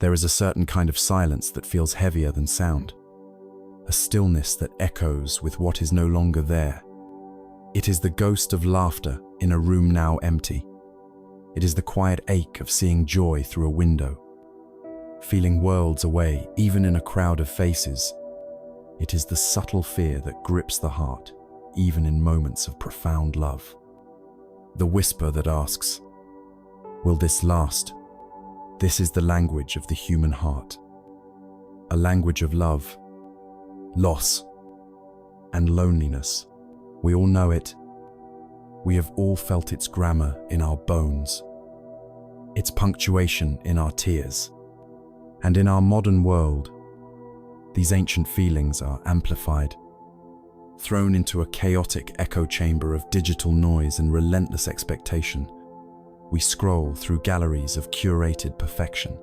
There is a certain kind of silence that feels heavier than sound, a stillness that echoes with what is no longer there. It is the ghost of laughter in a room now empty. It is the quiet ache of seeing joy through a window, feeling worlds away, even in a crowd of faces. It is the subtle fear that grips the heart, even in moments of profound love. The whisper that asks, "Will this last?" This is the language of the human heart. A language of love, loss, and loneliness. We all know it. We have all felt its grammar in our bones, its punctuation in our tears. And in our modern world, these ancient feelings are amplified, thrown into a chaotic echo chamber of digital noise and relentless expectation. We scroll through galleries of curated perfection,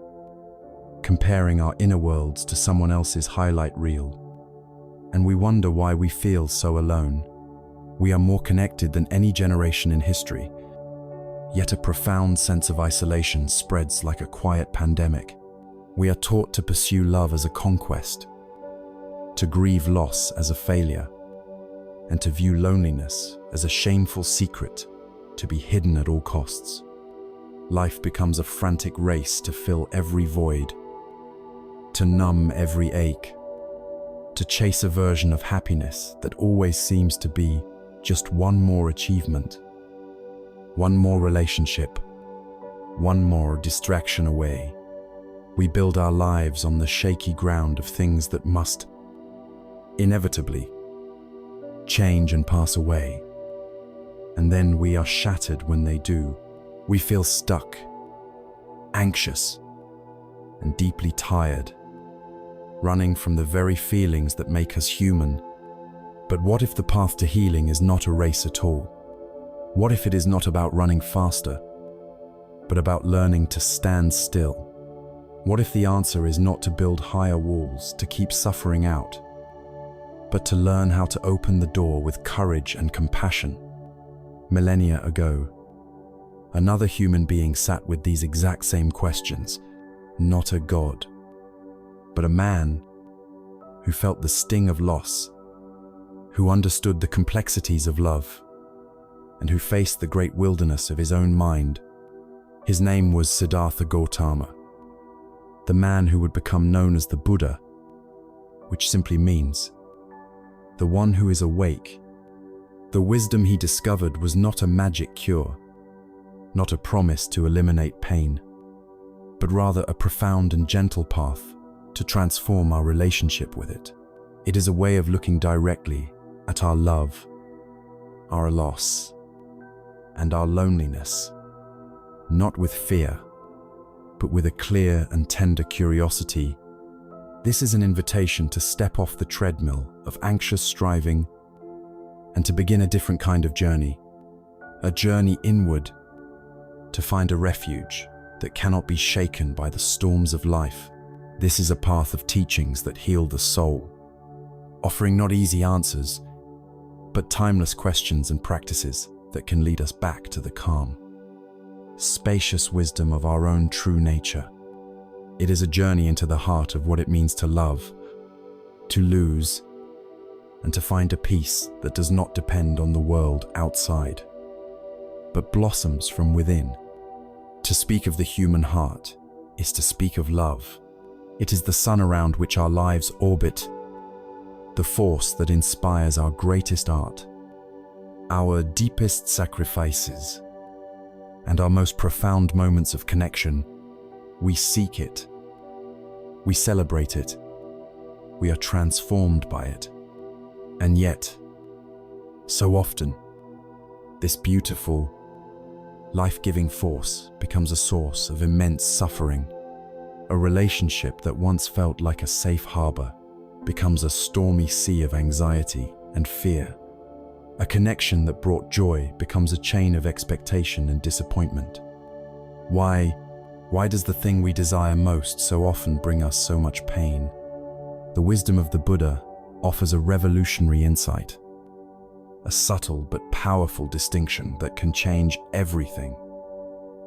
comparing our inner worlds to someone else's highlight reel. And we wonder why we feel so alone. We are more connected than any generation in history, yet a profound sense of isolation spreads like a quiet pandemic. We are taught to pursue love as a conquest, to grieve loss as a failure, and to view loneliness as a shameful secret to be hidden at all costs. Life becomes a frantic race to fill every void, to numb every ache, to chase a version of happiness that always seems to be just one more achievement, one more relationship, one more distraction away. We build our lives on the shaky ground of things that must, inevitably, change and pass away. And then we are shattered when they do. We feel stuck, anxious, and deeply tired, running from the very feelings that make us human. But what if the path to healing is not a race at all? What if it is not about running faster, but about learning to stand still? What if the answer is not to build higher walls, to keep suffering out, but to learn how to open the door with courage and compassion? Millennia ago, another human being sat with these exact same questions, not a god, but a man who felt the sting of loss, who understood the complexities of love, and who faced the great wilderness of his own mind. His name was Siddhartha Gautama, the man who would become known as the Buddha, which simply means the one who is awake. The wisdom he discovered was not a magic cure, not a promise to eliminate pain, but rather a profound and gentle path to transform our relationship with it. It is a way of looking directly at our love, our loss, and our loneliness, not with fear, but with a clear and tender curiosity. This is an invitation to step off the treadmill of anxious striving and to begin a different kind of journey, a journey inward to find a refuge that cannot be shaken by the storms of life. This is a path of teachings that heal the soul, offering not easy answers, but timeless questions and practices that can lead us back to the calm, spacious wisdom of our own true nature. It is a journey into the heart of what it means to love, to lose, and to find a peace that does not depend on the world outside, but blossoms from within. To speak of the human heart is to speak of love. It is the sun around which our lives orbit, the force that inspires our greatest art, our deepest sacrifices, and our most profound moments of connection. We seek it, we celebrate it, we are transformed by it. And yet, so often, this beautiful, life-giving force becomes a source of immense suffering. A relationship that once felt like a safe harbor becomes a stormy sea of anxiety and fear. A connection that brought joy becomes a chain of expectation and disappointment. Why does the thing we desire most so often bring us so much pain? The wisdom of the Buddha offers a revolutionary insight, a subtle but powerful distinction that can change everything.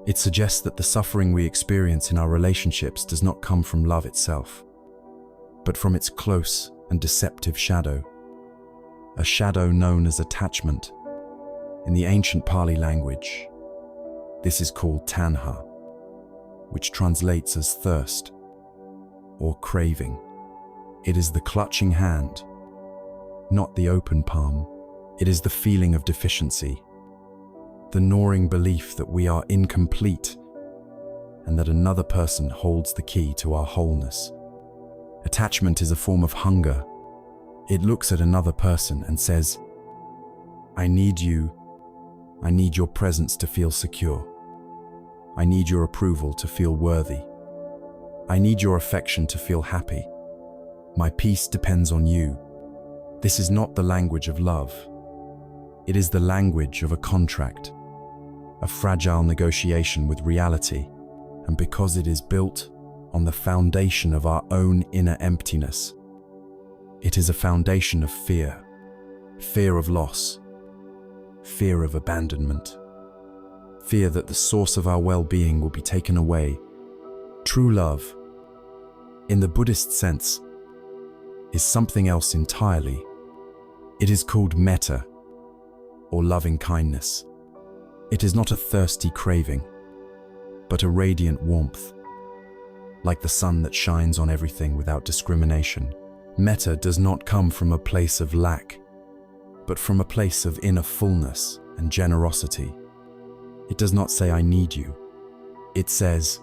It suggests that the suffering we experience in our relationships does not come from love itself, but from its close and deceptive shadow, a shadow known as attachment. In the ancient Pali language, this is called tanha, which translates as thirst or craving. It is the clutching hand, not the open palm. It is the feeling of deficiency, the gnawing belief that we are incomplete and that another person holds the key to our wholeness. Attachment is a form of hunger. It looks at another person and says, "I need you. I need your presence to feel secure. I need your approval to feel worthy. I need your affection to feel happy. My peace depends on you." This is not the language of love. It is the language of a contract, a fragile negotiation with reality, and because it is built on the foundation of our own inner emptiness, it is a foundation of fear, fear of loss, fear of abandonment, fear that the source of our well-being will be taken away. True love, in the Buddhist sense, is something else entirely. It is called metta, or loving kindness. It is not a thirsty craving, but a radiant warmth, like the sun that shines on everything without discrimination. Metta does not come from a place of lack, but from a place of inner fullness and generosity. It does not say, "I need you." It says,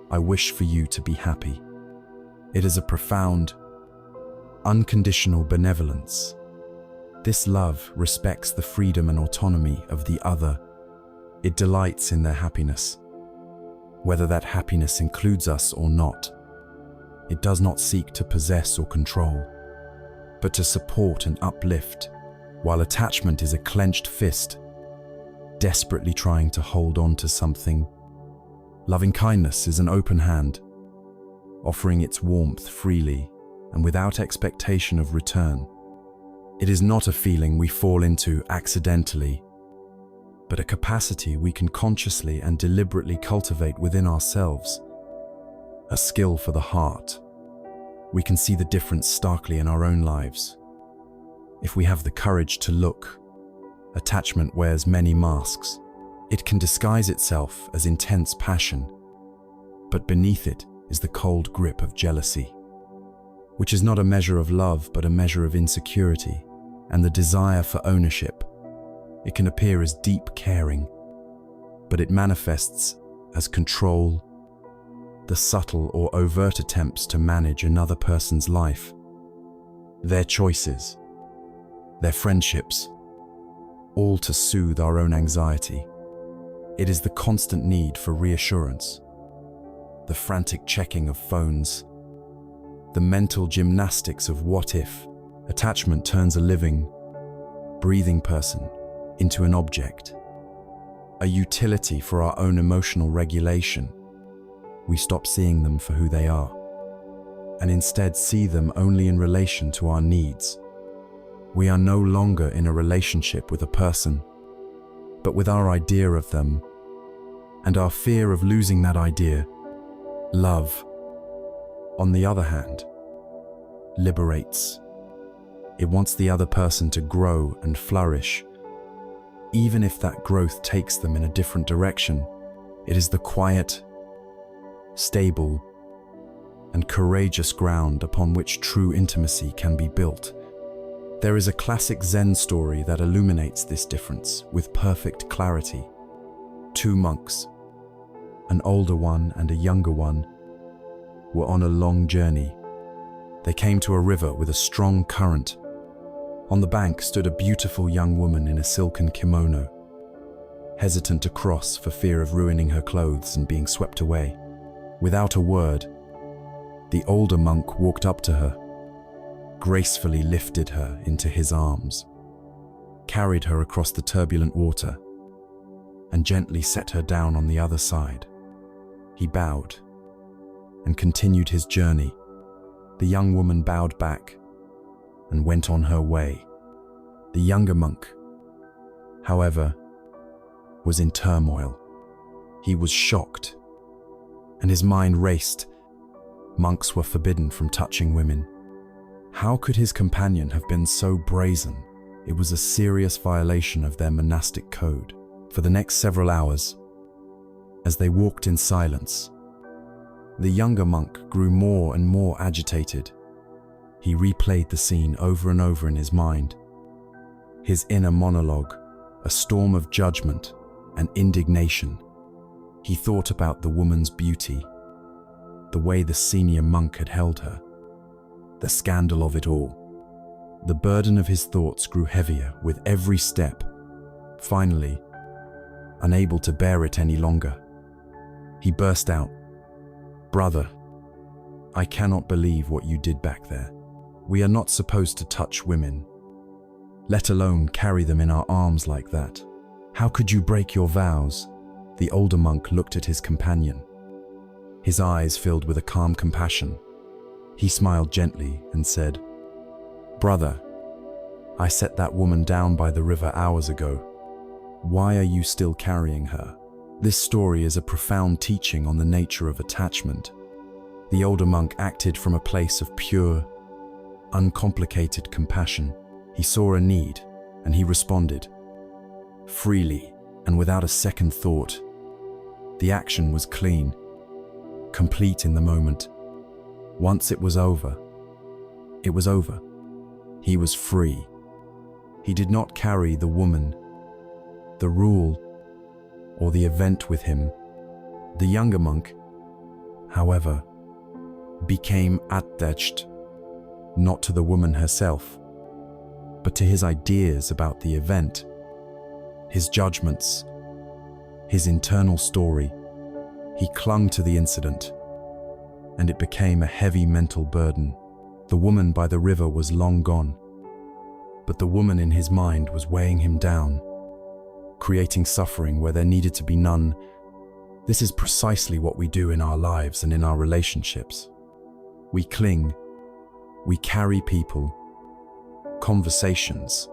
"I wish for you to be happy." It is a profound, unconditional benevolence. This love respects the freedom and autonomy of the other. It delights in their happiness, whether that happiness includes us or not. It does not seek to possess or control, but to support and uplift, while attachment is a clenched fist, desperately trying to hold on to something. Loving kindness is an open hand, offering its warmth freely and without expectation of return. It is not a feeling we fall into accidentally, but a capacity we can consciously and deliberately cultivate within ourselves. A skill for the heart. We can see the difference starkly in our own lives. If we have the courage to look, attachment wears many masks. It can disguise itself as intense passion, but beneath it is the cold grip of jealousy, which is not a measure of love, but a measure of insecurity and the desire for ownership. It can appear as deep caring, but it manifests as control, the subtle or overt attempts to manage another person's life, their choices, their friendships, all to soothe our own anxiety. It is the constant need for reassurance, the frantic checking of phones, the mental gymnastics of what if. Attachment turns a living, breathing person into an object, a utility for our own emotional regulation. We stop seeing them for who they are, and instead see them only in relation to our needs. We are no longer in a relationship with a person, but with our idea of them, and our fear of losing that idea. Love, on the other hand, liberates. It wants the other person to grow and flourish, even if that growth takes them in a different direction. It is the quiet, stable, and courageous ground upon which true intimacy can be built. There is a classic Zen story that illuminates this difference with perfect clarity. Two monks, an older one and a younger one, were on a long journey. They came to a river with a strong current. On the bank stood a beautiful young woman in a silken kimono, hesitant to cross for fear of ruining her clothes and being swept away. Without a word, the older monk walked up to her, gracefully lifted her into his arms, carried her across the turbulent water, and gently set her down on the other side. He bowed and continued his journey. The young woman bowed back and went on her way. The younger monk, however, was in turmoil. He was shocked, and his mind raced. Monks were forbidden from touching women. How could his companion have been so brazen? It was a serious violation of their monastic code. For the next several hours, as they walked in silence, the younger monk grew more and more agitated. He replayed the scene over and over in his mind. His inner monologue, a storm of judgment and indignation. He thought about the woman's beauty, the way the senior monk had held her, the scandal of it all. The burden of his thoughts grew heavier with every step. Finally, unable to bear it any longer, he burst out, "Brother, I cannot believe what you did back there. We are not supposed to touch women, let alone carry them in our arms like that. How could you break your vows?" The older monk looked at his companion, his eyes filled with a calm compassion. He smiled gently and said, "Brother, I set that woman down by the river hours ago. Why are you still carrying her?" This story is a profound teaching on the nature of attachment. The older monk acted from a place of pure, uncomplicated compassion. He saw a need, and he responded, freely and without a second thought. The action was clean, complete in the moment. Once it was over, it was over. He was free. He did not carry the woman, the rule, or the event with him. The younger monk, however, became attached, not to the woman herself, but to his ideas about the event, his judgments, his internal story. He clung to the incident, and it became a heavy mental burden. The woman by the river was long gone, but the woman in his mind was weighing him down, creating suffering where there needed to be none. This is precisely what we do in our lives and in our relationships. We cling, we carry people, conversations,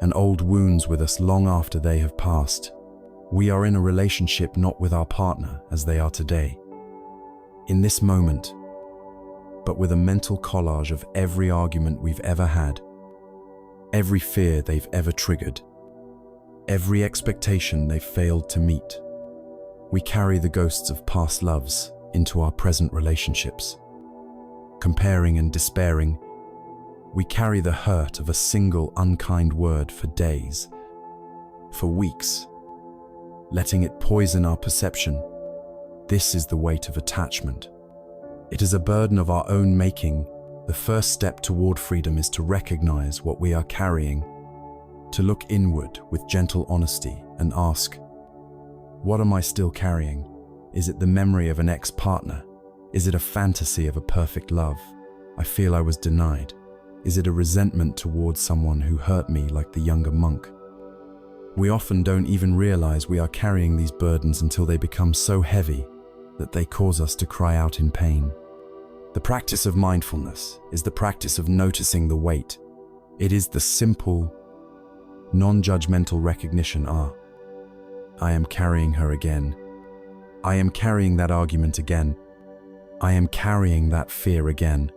and old wounds with us long after they have passed. We are in a relationship not with our partner as they are today, in this moment, but with a mental collage of every argument we've ever had, every fear they've ever triggered, every expectation they've failed to meet. We carry the ghosts of past loves into our present relationships. Comparing and despairing, we carry the hurt of a single unkind word for days, for weeks, letting it poison our perception. This is the weight of attachment. It is a burden of our own making. The first step toward freedom is to recognize what we are carrying, to look inward with gentle honesty and ask, what am I still carrying? Is it the memory of an ex-partner? Is it a fantasy of a perfect love I feel I was denied? Is it a resentment towards someone who hurt me like the younger monk? We often don't even realize we are carrying these burdens until they become so heavy that they cause us to cry out in pain. The practice of mindfulness is the practice of noticing the weight. It is the simple, non-judgmental recognition, I am carrying her again. I am carrying that argument again. I am carrying that fear again.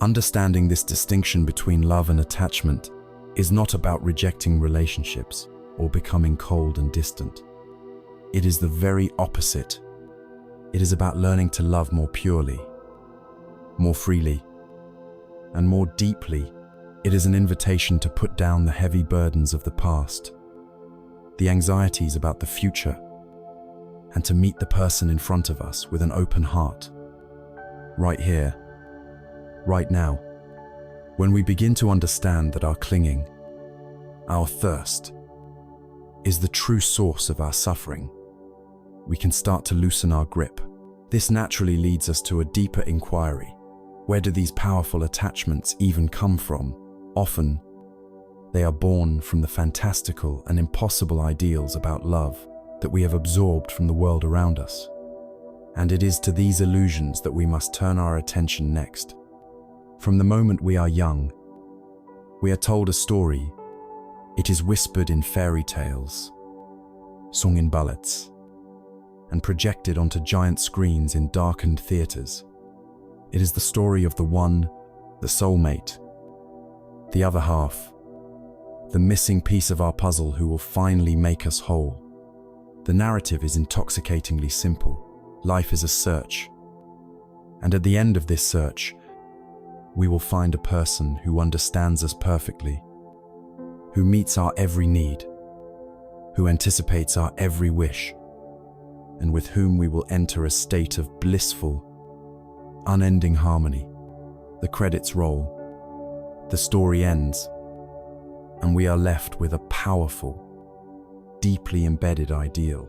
Understanding this distinction between love and attachment is not about rejecting relationships or becoming cold and distant. It is the very opposite. It is about learning to love more purely, more freely, and more deeply. It is an invitation to put down the heavy burdens of the past, the anxieties about the future, and to meet the person in front of us with an open heart. Right here, right now. When we begin to understand that our clinging, our thirst, is the true source of our suffering, we can start to loosen our grip. This naturally leads us to a deeper inquiry. Where do these powerful attachments even come from? Often, they are born from the fantastical and impossible ideals about love that we have absorbed from the world around us. And it is to these illusions that we must turn our attention next. From the moment we are young, we are told a story. It is whispered in fairy tales, sung in ballads, and projected onto giant screens in darkened theaters. It is the story of the one, the soulmate, the other half, the missing piece of our puzzle who will finally make us whole. The narrative is intoxicatingly simple. Life is a search. And at the end of this search, we will find a person who understands us perfectly, who meets our every need, who anticipates our every wish, and with whom we will enter a state of blissful, unending harmony. The credits roll, the story ends, and we are left with a powerful, deeply embedded ideal,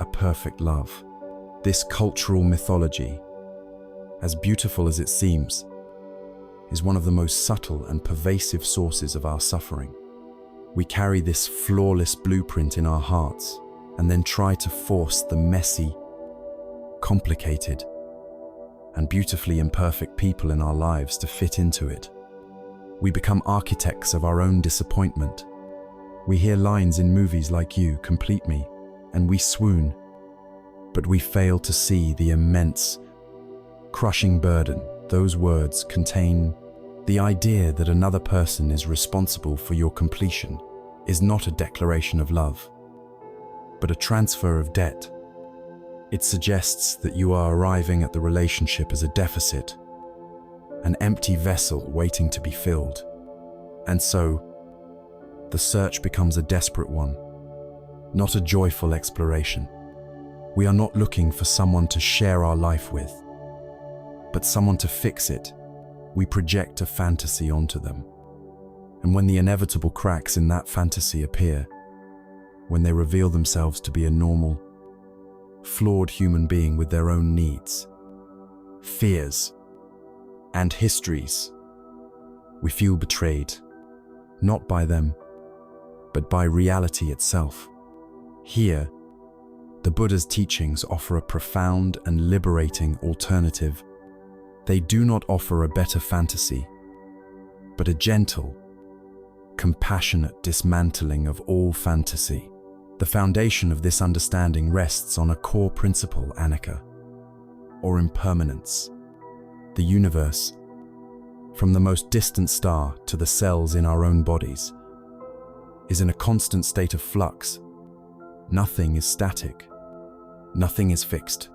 a perfect love. This cultural mythology, as beautiful as it seems, is one of the most subtle and pervasive sources of our suffering. We carry this flawless blueprint in our hearts and then try to force the messy, complicated, and beautifully imperfect people in our lives to fit into it. We become architects of our own disappointment. We hear lines in movies like "You complete me," and we swoon, but we fail to see the immense, crushing burden those words contain. The idea that another person is responsible for your completion is not a declaration of love, but a transfer of debt. It suggests that you are arriving at the relationship as a deficit, an empty vessel waiting to be filled. And so, the search becomes a desperate one, not a joyful exploration. We are not looking for someone to share our life with, but someone to fix it. We project a fantasy onto them. And when the inevitable cracks in that fantasy appear, when they reveal themselves to be a normal, flawed human being with their own needs, fears, and histories, we feel betrayed, not by them, but by reality itself. Here, the Buddha's teachings offer a profound and liberating alternative. They do not offer a better fantasy, but a gentle, compassionate dismantling of all fantasy. The foundation of this understanding rests on a core principle, anicca, or impermanence. The universe, from the most distant star to the cells in our own bodies, is in a constant state of flux. Nothing is static. Nothing is fixed.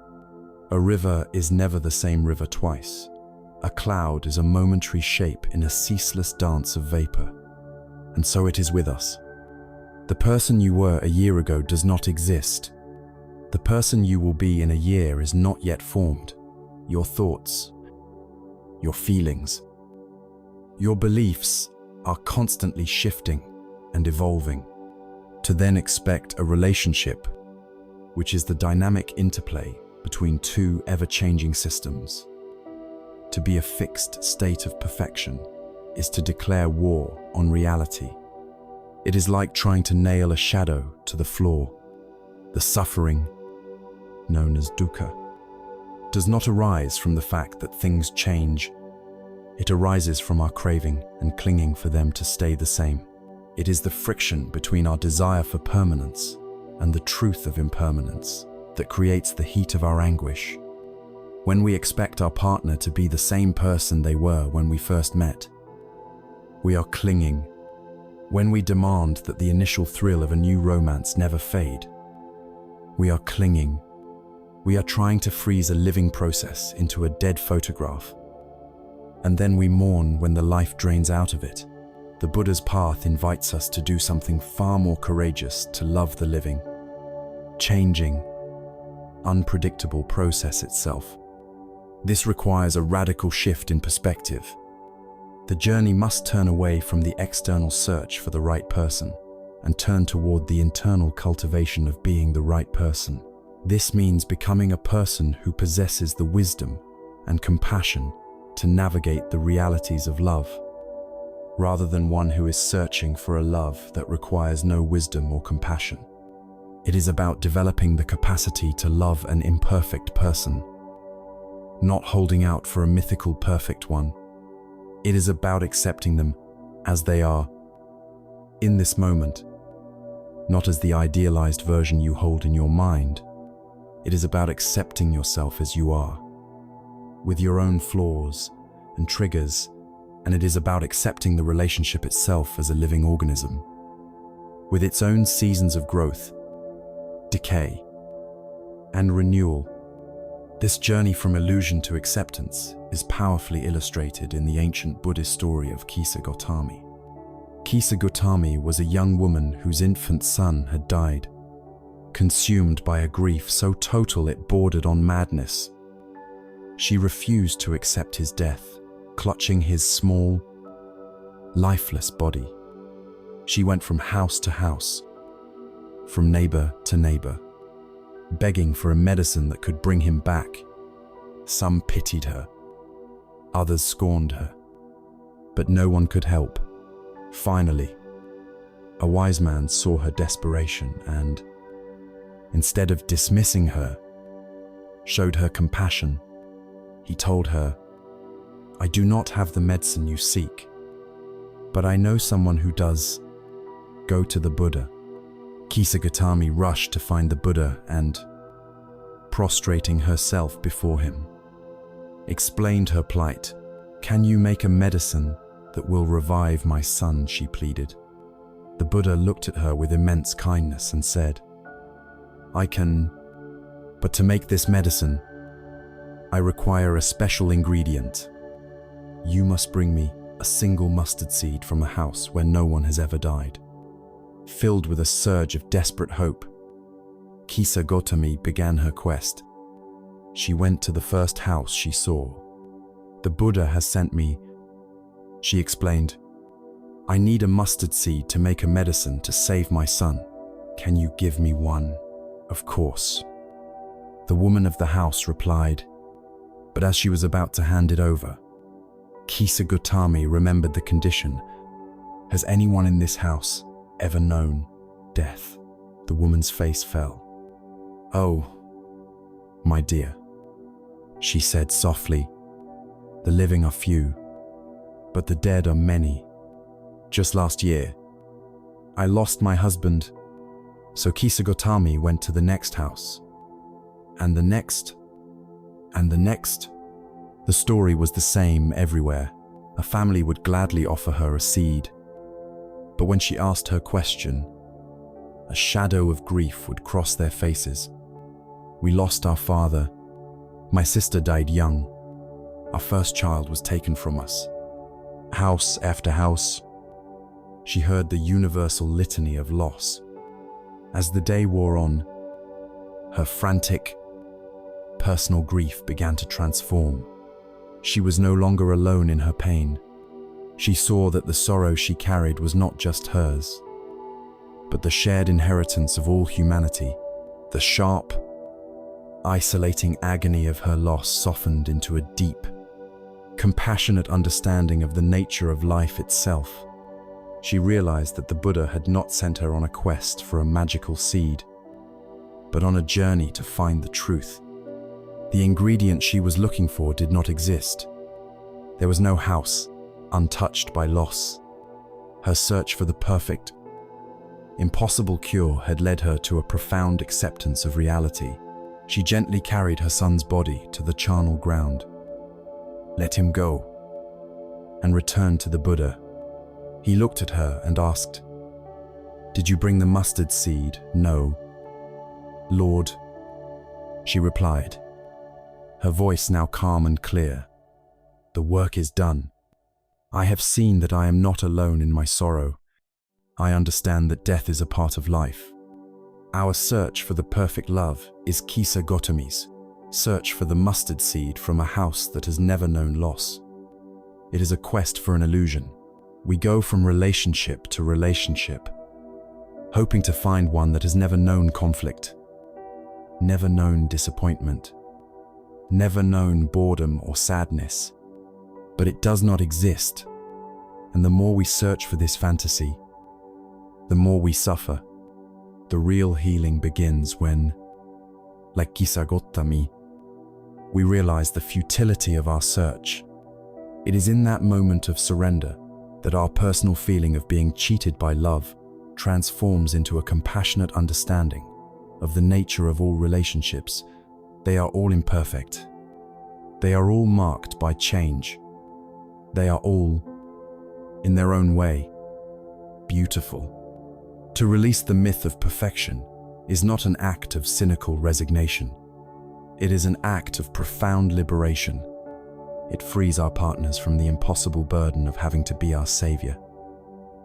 A river is never the same river twice. A cloud is a momentary shape in a ceaseless dance of vapor. And so it is with us. The person you were a year ago does not exist. The person you will be in a year is not yet formed. Your thoughts, your feelings, your beliefs are constantly shifting and evolving. To then expect a relationship, which is the dynamic interplay between two ever-changing systems, to be a fixed state of perfection, is to declare war on reality. It is like trying to nail a shadow to the floor. The suffering, known as dukkha, does not arise from the fact that things change. It arises from our craving and clinging for them to stay the same. It is the friction between our desire for permanence and the truth of impermanence that creates the heat of our anguish. When we expect our partner to be the same person they were when we first met, we are clinging. When we demand that the initial thrill of a new romance never fade, we are clinging. We are trying to freeze a living process into a dead photograph. And then we mourn when the life drains out of it. The Buddha's path invites us to do something far more courageous, to love the living, changing, unpredictable process itself. This requires a radical shift in perspective. The journey must turn away from the external search for the right person and turn toward the internal cultivation of being the right person. This means becoming a person who possesses the wisdom and compassion to navigate the realities of love, rather than one who is searching for a love that requires no wisdom or compassion. It is about developing the capacity to love an imperfect person, not holding out for a mythical perfect one. It is about accepting them as they are, in this moment, not as the idealized version you hold in your mind, It is about accepting yourself as you are, with your own flaws and triggers, and it is about accepting the relationship itself as a living organism, with its own seasons of growth, decay, and renewal. This journey from illusion to acceptance is powerfully illustrated in the ancient Buddhist story of Kisa Gotami. Kisa Gotami was a young woman whose infant son had died, consumed by a grief so total it bordered on madness. She refused to accept his death, clutching his small, lifeless body. She went from house to house, from neighbor to neighbor, begging for a medicine that could bring him back. Some pitied her, others scorned her, but no one could help. Finally, a wise man saw her desperation and, instead of dismissing her, showed her compassion. He told her, "I do not have the medicine you seek, but I know someone who does. Go to the Buddha." Kisa Gotami rushed to find the Buddha and, prostrating herself before him, explained her plight. "Can you make a medicine that will revive my son?" she pleaded. The Buddha looked at her with immense kindness and said, "I can, but to make this medicine, I require a special ingredient. You must bring me a single mustard seed from a house where no one has ever died." Filled with a surge of desperate hope, Kisa Gotami began her quest. She went to the first house she saw. "The Buddha has sent me," she explained. "I need a mustard seed to make a medicine to save my son. Can you give me one?" "Of course." The woman of the house replied, but as she was about to hand it over, Kisa Gotami remembered the condition. "Has anyone in this house ever known death?" The woman's face fell. "Oh, my dear," she said softly, "the living are few, but the dead are many. Just last year, I lost my husband, so Kisa Gotami went to the next house, and the next, and the next." The story was the same everywhere. A family would gladly offer her a seed, but when she asked her question, a shadow of grief would cross their faces. "We lost our father. My sister died young. Our first child was taken from us." House after house, she heard the universal litany of loss. As the day wore on, her frantic, personal grief began to transform. She was no longer alone in her pain. She saw that the sorrow she carried was not just hers, but the shared inheritance of all humanity. The sharp, isolating agony of her loss softened into a deep, compassionate understanding of the nature of life itself. She realized that the Buddha had not sent her on a quest for a magical seed, but on a journey to find the truth. The ingredient she was looking for did not exist. There was no house untouched by loss. Her search for the perfect, impossible cure had led her to a profound acceptance of reality. She gently carried her son's body to the charnel ground, let him go, and returned to the Buddha. He looked at her and asked, "Did you bring the mustard seed?" "No, Lord," she replied, her voice now calm and clear. "The work is done. I have seen that I am not alone in my sorrow. I understand that death is a part of life. Our search for the perfect love is Kisa Gotami's search for the mustard seed from a house that has never known loss. It is a quest for an illusion. We go from relationship to relationship, hoping to find one that has never known conflict, never known disappointment, never known boredom or sadness. But it does not exist, and the more we search for this fantasy, the more we suffer. The real healing begins when, like Kisa Gotami, we realize the futility of our search. It is in that moment of surrender that our personal feeling of being cheated by love transforms into a compassionate understanding of the nature of all relationships They are all imperfect. They are all marked by change. They are all, in their own way, beautiful. To release the myth of perfection is not an act of cynical resignation. It is an act of profound liberation. It frees our partners from the impossible burden of having to be our savior.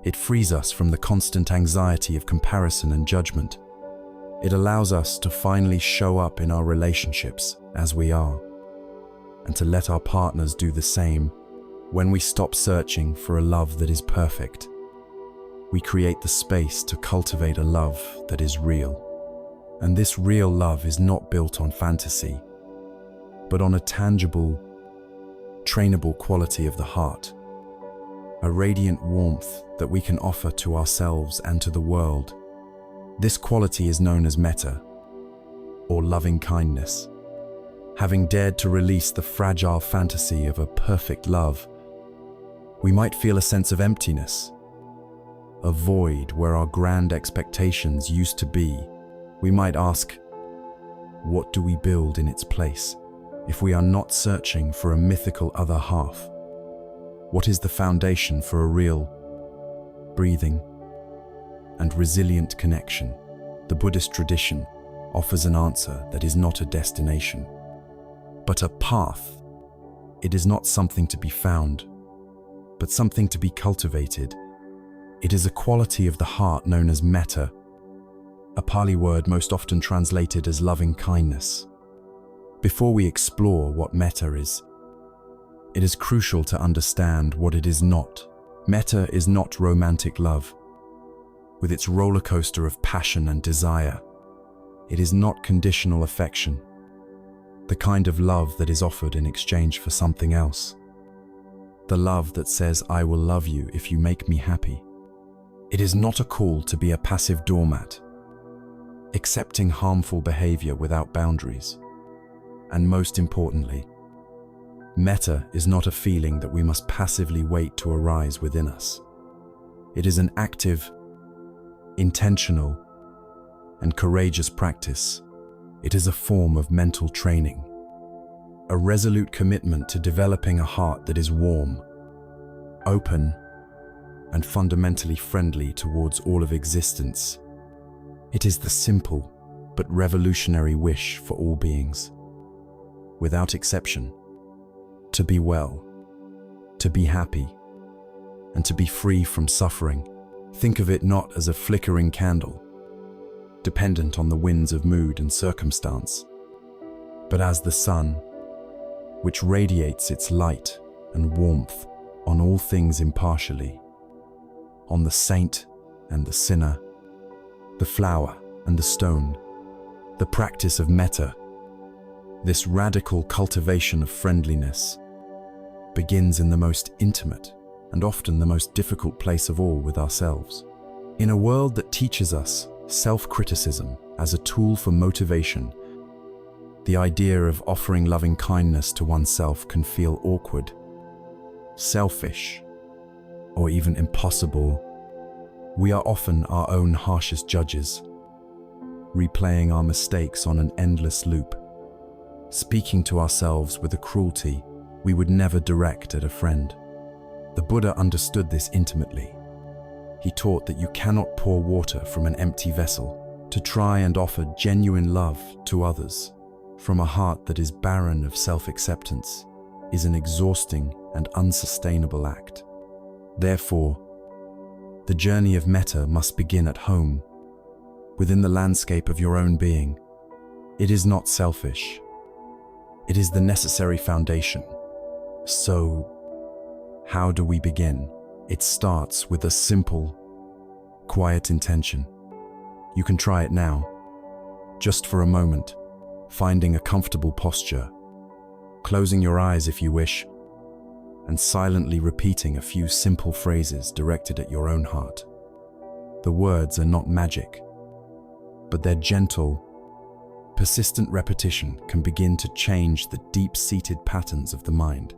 It frees us from the constant anxiety of comparison and judgment. It allows us to finally show up in our relationships as we are, and to let our partners do the same. When we stop searching for a love that is perfect, we create the space to cultivate a love that is real. And this real love is not built on fantasy, but on a tangible, trainable quality of the heart, a radiant warmth that we can offer to ourselves and to the world. This quality is known as metta, or loving kindness. Having dared to release the fragile fantasy of a perfect love, we might feel a sense of emptiness, a void where our grand expectations used to be. We might ask, what do we build in its place if we are not searching for a mythical other half? What is the foundation for a real, breathing, and resilient connection? The Buddhist tradition offers an answer that is not a destination, but a path. It is not something to be found, but something to be cultivated. It is a quality of the heart known as metta, a Pali word most often translated as loving kindness. Before we explore what metta is, it is crucial to understand what it is not. Metta is not romantic love, with its roller coaster of passion and desire. It is not conditional affection, the kind of love that is offered in exchange for something else. The love that says, I will love you if you make me happy. It is not a call to be a passive doormat, accepting harmful behavior without boundaries. And most importantly, metta is not a feeling that we must passively wait to arise within us. It is an active, intentional, and courageous practice. It is a form of mental training, a resolute commitment to developing a heart that is warm, open, and fundamentally friendly towards all of existence. It is the simple but revolutionary wish for all beings, without exception, to be well, to be happy, and to be free from suffering. Think of it not as a flickering candle, dependent on the winds of mood and circumstance, but as the sun, which radiates its light and warmth on all things impartially, on the saint and the sinner, the flower and the stone. The practice of metta, this radical cultivation of friendliness, begins in the most intimate and often the most difficult place of all, with ourselves. In a world that teaches us self-criticism as a tool for motivation, the idea of offering loving kindness to oneself can feel awkward, selfish, or even impossible. We are often our own harshest judges, replaying our mistakes on an endless loop, speaking to ourselves with a cruelty we would never direct at a friend. The Buddha understood this intimately. He taught that you cannot pour water from an empty vessel. To try and offer genuine love to others from a heart that is barren of self-acceptance is an exhausting and unsustainable act. Therefore, the journey of metta must begin at home, within the landscape of your own being. It is not selfish. It is the necessary foundation. So, how do we begin? It starts with a simple, quiet intention. You can try it now, just for a moment, finding a comfortable posture, closing your eyes if you wish, and silently repeating a few simple phrases directed at your own heart. The words are not magic, but their gentle, persistent repetition can begin to change the deep-seated patterns of the mind.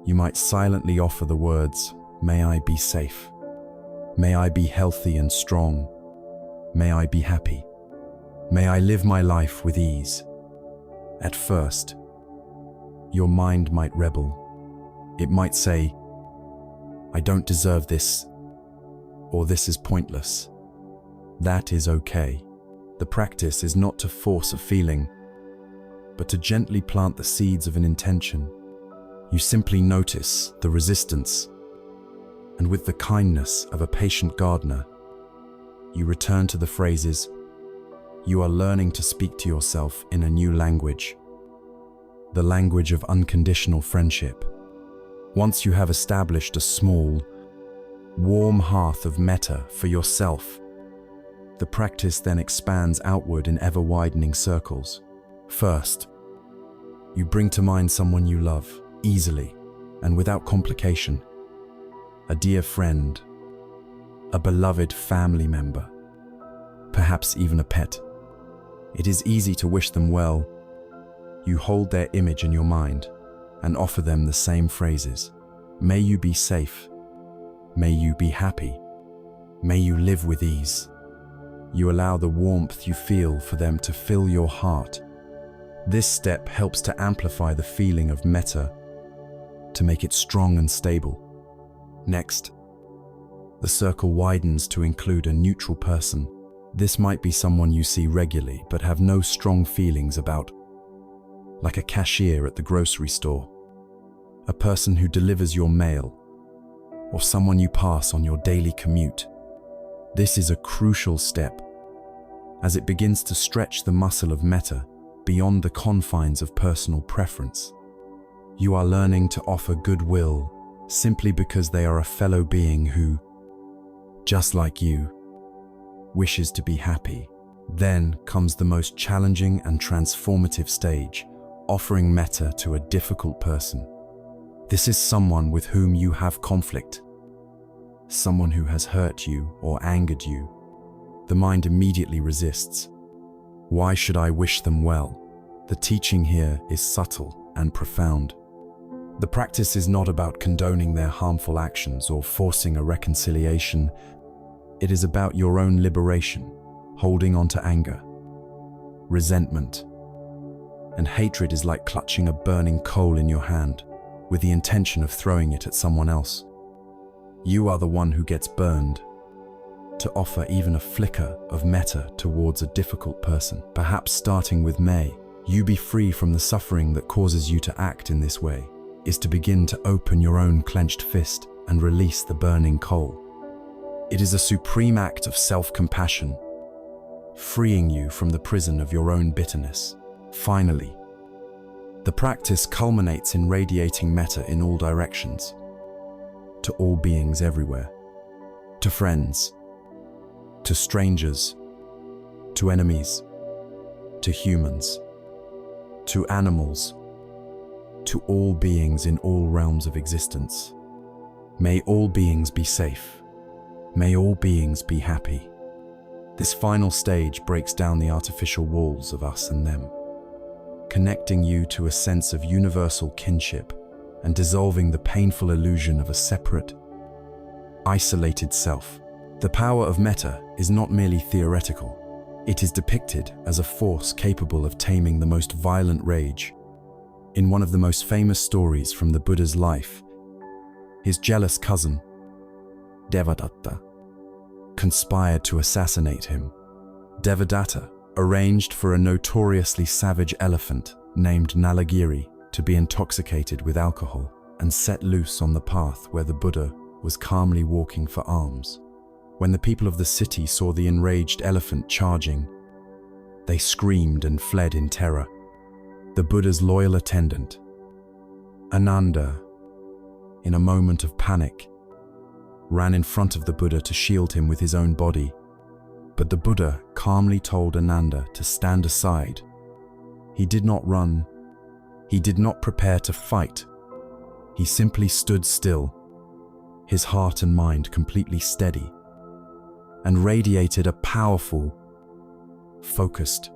You might silently offer the words, "May I be safe. May I be healthy and strong. May I be happy. May I live my life with ease." At first, your mind might rebel. It might say, "I don't deserve this," or "This is pointless." That is okay. The practice is not to force a feeling, but to gently plant the seeds of an intention. You simply notice the resistance, and with the kindness of a patient gardener, you return to the phrases. You are learning to speak to yourself in a new language, the language of unconditional friendship. Once you have established a small, warm hearth of metta for yourself, the practice then expands outward in ever-widening circles. First, you bring to mind someone you love, easily and without complication. A dear friend, a beloved family member, perhaps even a pet. It is easy to wish them well. You hold their image in your mind and offer them the same phrases. May you be safe. May you be happy. May you live with ease. You allow the warmth you feel for them to fill your heart. This step helps to amplify the feeling of metta, to make it strong and stable. Next, the circle widens to include a neutral person. This might be someone you see regularly but have no strong feelings about, like a cashier at the grocery store, a person who delivers your mail, or someone you pass on your daily commute. This is a crucial step, as it begins to stretch the muscle of metta beyond the confines of personal preference. You are learning to offer goodwill simply because they are a fellow being who, just like you, wishes to be happy. Then comes the most challenging and transformative stage, offering metta to a difficult person. This is someone with whom you have conflict, someone who has hurt you or angered you. The mind immediately resists. Why should I wish them well? The teaching here is subtle and profound. The practice is not about condoning their harmful actions or forcing a reconciliation. It is about your own liberation, holding on to anger, resentment, and hatred is like clutching a burning coal in your hand with the intention of throwing it at someone else. You are the one who gets burned. To offer even a flicker of metta towards a difficult person, perhaps starting with "May you be free from the suffering that causes you to act in this way," is to begin to open your own clenched fist and release the burning coal. It is a supreme act of self-compassion, freeing you from the prison of your own bitterness. Finally, the practice culminates in radiating metta in all directions, to all beings everywhere, to friends, to strangers, to enemies, to humans, to animals, to all beings in all realms of existence. May all beings be safe. May all beings be happy. This final stage breaks down the artificial walls of us and them, connecting you to a sense of universal kinship and dissolving the painful illusion of a separate, isolated self. The power of metta is not merely theoretical. It is depicted as a force capable of taming the most violent rage. In one of the most famous stories from the Buddha's life, his jealous cousin, Devadatta, conspired to assassinate him. Devadatta arranged for a notoriously savage elephant named Nalagiri to be intoxicated with alcohol and set loose on the path where the Buddha was calmly walking for alms. When the people of the city saw the enraged elephant charging, they screamed and fled in terror. The Buddha's loyal attendant, Ananda, in a moment of panic, ran in front of the Buddha to shield him with his own body. But the Buddha calmly told Ananda to stand aside. He did not run. He did not prepare to fight. He simply stood still, his heart and mind completely steady, and radiated a powerful, focused,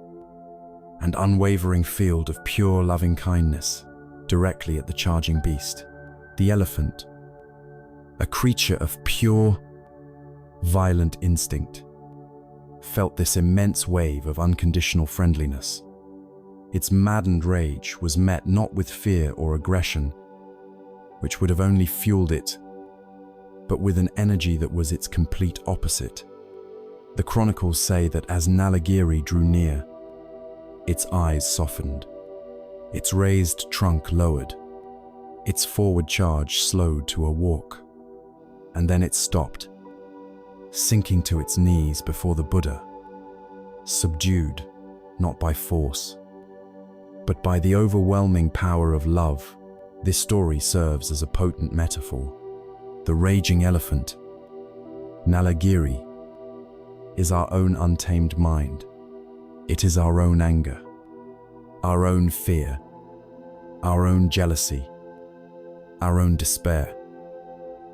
and unwavering field of pure loving kindness directly at the charging beast. The elephant, a creature of pure, violent instinct, felt this immense wave of unconditional friendliness. Its maddened rage was met not with fear or aggression, which would have only fueled it, but with an energy that was its complete opposite. The chronicles say that as Nalagiri drew near, its eyes softened, its raised trunk lowered, its forward charge slowed to a walk, and then it stopped, sinking to its knees before the Buddha, subdued not by force, but by the overwhelming power of love. This story serves as a potent metaphor. The raging elephant, Nalagiri, is our own untamed mind. It is our own anger, our own fear, our own jealousy, our own despair,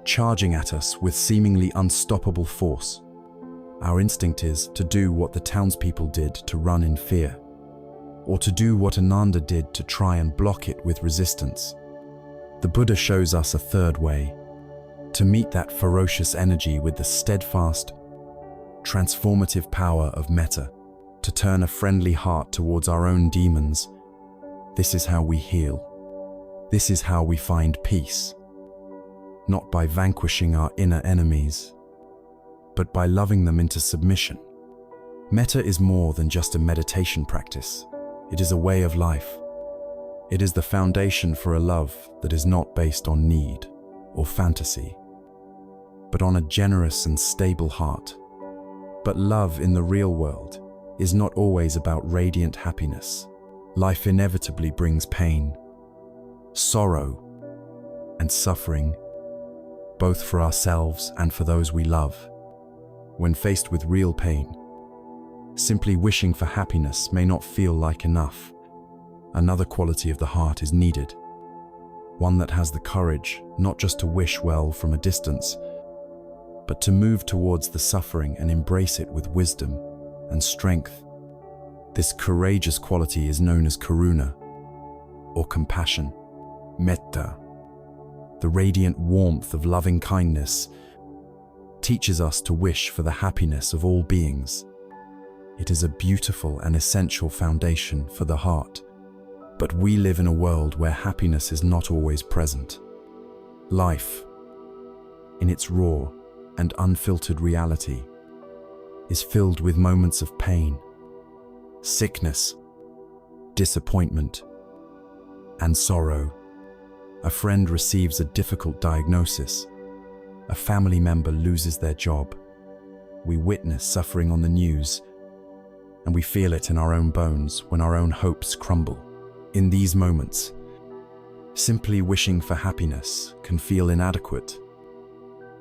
charging at us with seemingly unstoppable force. Our instinct is to do what the townspeople did, to run in fear, or to do what Ananda did, to try and block it with resistance. The Buddha shows us a third way, to meet that ferocious energy with the steadfast, transformative power of metta, to turn a friendly heart towards our own demons. This is how we heal. This is how we find peace. Not by vanquishing our inner enemies, but by loving them into submission. Metta is more than just a meditation practice. It is a way of life. It is the foundation for a love that is not based on need or fantasy, but on a generous and stable heart. But love in the real world is not always about radiant happiness. Life inevitably brings pain, sorrow, and suffering, both for ourselves and for those we love. When faced with real pain, simply wishing for happiness may not feel like enough. Another quality of the heart is needed, one that has the courage not just to wish well from a distance, but to move towards the suffering and embrace it with wisdom and strength. This courageous quality is known as karuna, or compassion. Metta, the radiant warmth of loving kindness, teaches us to wish for the happiness of all beings. It is a beautiful and essential foundation for the heart. But we live in a world where happiness is not always present. Life, in its raw and unfiltered reality, is filled with moments of pain, sickness, disappointment, and sorrow. A friend receives a difficult diagnosis. A family member loses their job. We witness suffering on the news, and we feel it in our own bones when our own hopes crumble. In these moments, simply wishing for happiness can feel inadequate,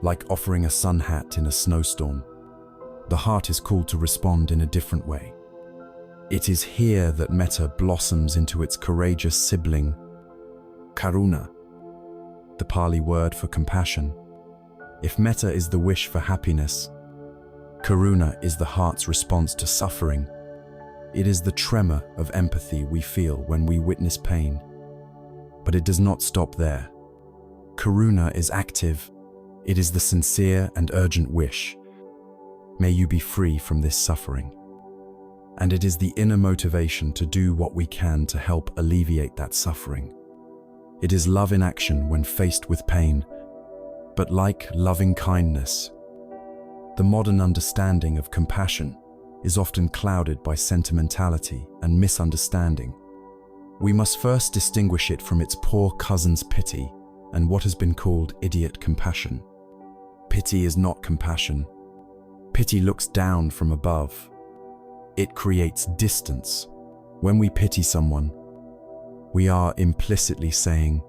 like offering a sun hat in a snowstorm. The heart is called to respond in a different way. It is here that metta blossoms into its courageous sibling, karuna, the Pali word for compassion. If metta is the wish for happiness, karuna is the heart's response to suffering. It is the tremor of empathy we feel when we witness pain. But it does not stop there. Karuna is active. It is the sincere and urgent wish. May you be free from this suffering. And it is the inner motivation to do what we can to help alleviate that suffering. It is love in action when faced with pain. But like loving kindness, the modern understanding of compassion is often clouded by sentimentality and misunderstanding. We must first distinguish it from its poor cousin's pity and what has been called idiot compassion. Pity is not compassion. Pity looks down from above. It creates distance. When we pity someone, we are implicitly saying,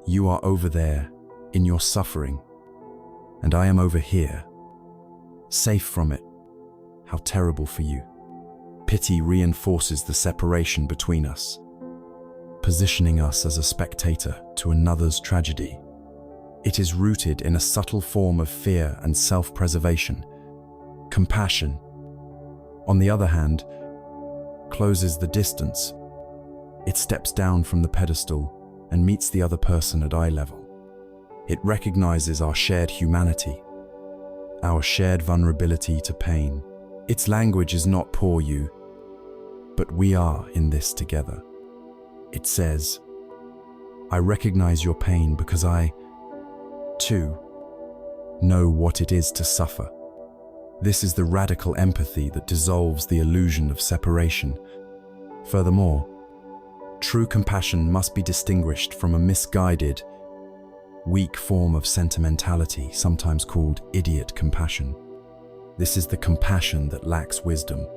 "You are over there in your suffering, and I am over here, safe from it. How terrible for you." Pity reinforces the separation between us, positioning us as a spectator to another's tragedy. It is rooted in a subtle form of fear and self-preservation. Compassion, on the other hand, closes the distance. It steps down from the pedestal and meets the other person at eye level. It recognizes our shared humanity, our shared vulnerability to pain. Its language is not "poor you," but we are in this together. It says, I recognize your pain because I, too, know what it is to suffer. This is the radical empathy that dissolves the illusion of separation. Furthermore, true compassion must be distinguished from a misguided, weak form of sentimentality, sometimes called idiot compassion. This is the compassion that lacks wisdom.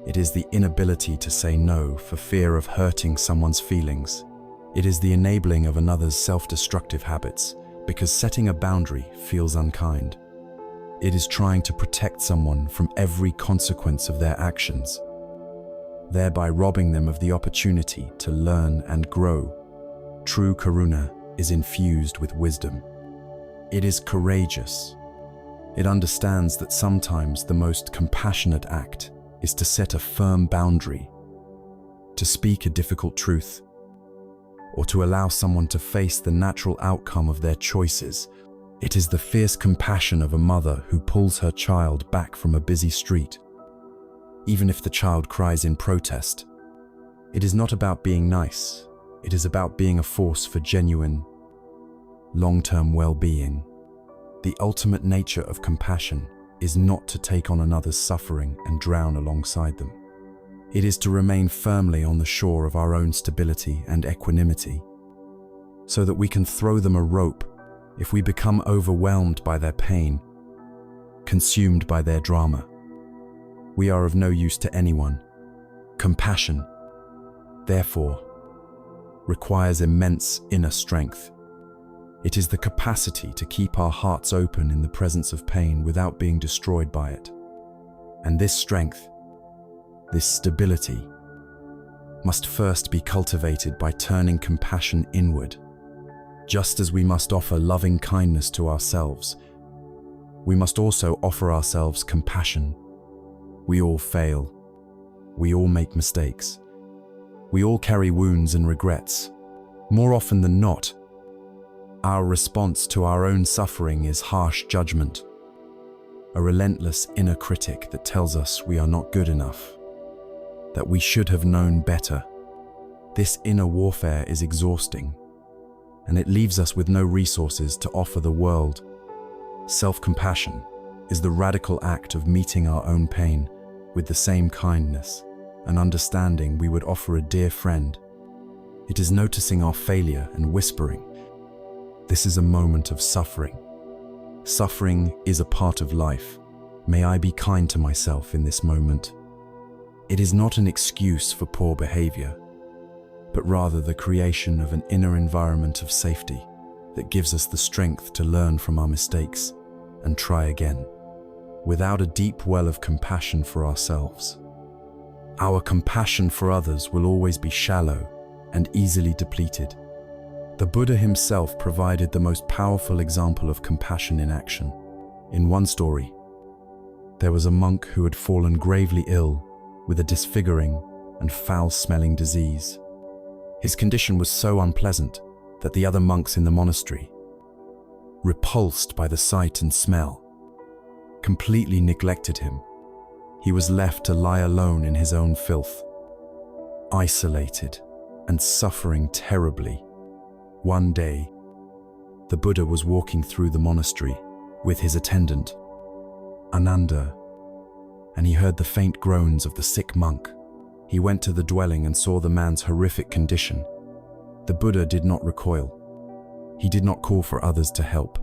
It is the inability to say no for fear of hurting someone's feelings. It is the enabling of another's self-destructive habits because setting a boundary feels unkind. It is trying to protect someone from every consequence of their actions, thereby robbing them of the opportunity to learn and grow. True karuna is infused with wisdom. It is courageous. It understands that sometimes the most compassionate act is to set a firm boundary, to speak a difficult truth, or to allow someone to face the natural outcome of their choices. It is the fierce compassion of a mother who pulls her child back from a busy street, even if the child cries in protest. It is not about being nice. It is about being a force for genuine, long-term well-being. The ultimate nature of compassion is not to take on another's suffering and drown alongside them. It is to remain firmly on the shore of our own stability and equanimity, so that we can throw them a rope if we become overwhelmed by their pain, consumed by their drama. We are of no use to anyone. Compassion, therefore, requires immense inner strength. It is the capacity to keep our hearts open in the presence of pain without being destroyed by it. And this strength, this stability, must first be cultivated by turning compassion inward. Just as we must offer loving kindness to ourselves, we must also offer ourselves compassion. We all fail. We all make mistakes. We all carry wounds and regrets. More often than not, our response to our own suffering is harsh judgment, a relentless inner critic that tells us we are not good enough, that we should have known better. This inner warfare is exhausting, and it leaves us with no resources to offer the world. Self-compassion is the radical act of meeting our own pain with the same kindness and understanding we would offer a dear friend. It is noticing our failure and whispering, "This is a moment of suffering. Suffering is a part of life. May I be kind to myself in this moment." It is not an excuse for poor behavior, but rather the creation of an inner environment of safety that gives us the strength to learn from our mistakes and try again. Without a deep well of compassion for ourselves, our compassion for others will always be shallow and easily depleted. The Buddha himself provided the most powerful example of compassion in action. In one story, there was a monk who had fallen gravely ill with a disfiguring and foul-smelling disease. His condition was so unpleasant that the other monks in the monastery, repulsed by the sight and smell, completely neglected him. He was left to lie alone in his own filth, isolated and suffering terribly. One day, the Buddha was walking through the monastery with his attendant, Ananda, and he heard the faint groans of the sick monk. He went to the dwelling and saw the man's horrific condition. The Buddha did not recoil. He did not call for others to help.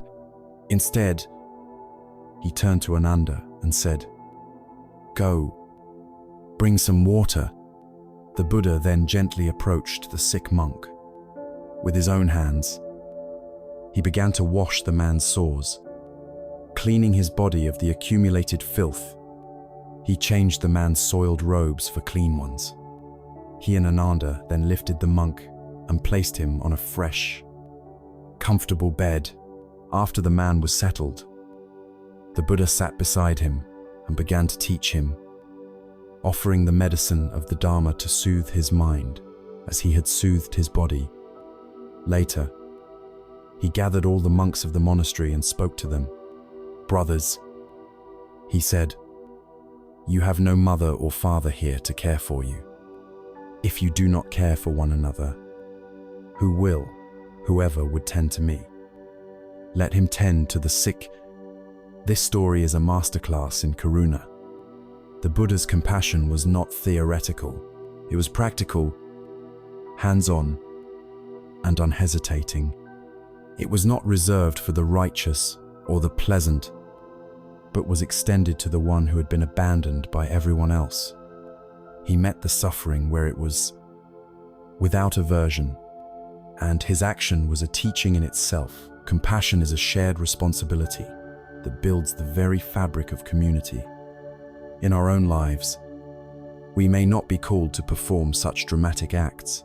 Instead, he turned to Ananda and said, "Go, bring some water." The Buddha then gently approached the sick monk. With his own hands, he began to wash the man's sores, cleaning his body of the accumulated filth. He changed the man's soiled robes for clean ones. He and Ananda then lifted the monk and placed him on a fresh, comfortable bed. After the man was settled, the Buddha sat beside him and began to teach him, offering the medicine of the Dharma to soothe his mind as he had soothed his body. Later, he gathered all the monks of the monastery and spoke to them. "Brothers," he said, "you have no mother or father here to care for you. If you do not care for one another, who will? Whoever would tend to me. Let him tend to the sick. This story is a masterclass in karuna. The Buddha's compassion was not theoretical. It was practical, hands-on, and unhesitating. It was not reserved for the righteous or the pleasant, but was extended to the one who had been abandoned by everyone else. He met the suffering where it was, without aversion, and his action was a teaching in itself. Compassion is a shared responsibility that builds the very fabric of community. In our own lives, we may not be called to perform such dramatic acts,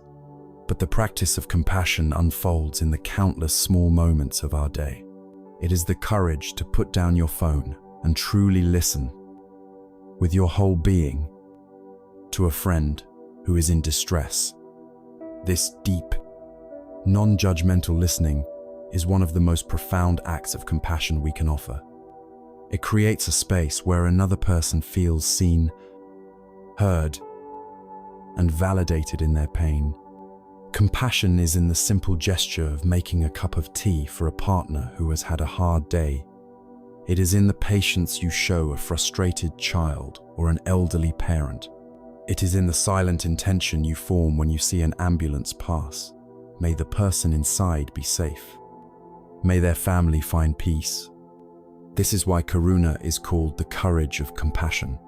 but the practice of compassion unfolds in the countless small moments of our day. It is the courage to put down your phone and truly listen with your whole being to a friend who is in distress. This deep, non-judgmental listening is one of the most profound acts of compassion we can offer. It creates a space where another person feels seen, heard, and validated in their pain. Compassion is in the simple gesture of making a cup of tea for a partner who has had a hard day. It is in the patience you show a frustrated child or an elderly parent. It is in the silent intention you form when you see an ambulance pass. May the person inside be safe. May their family find peace. This is why karuna is called the courage of compassion.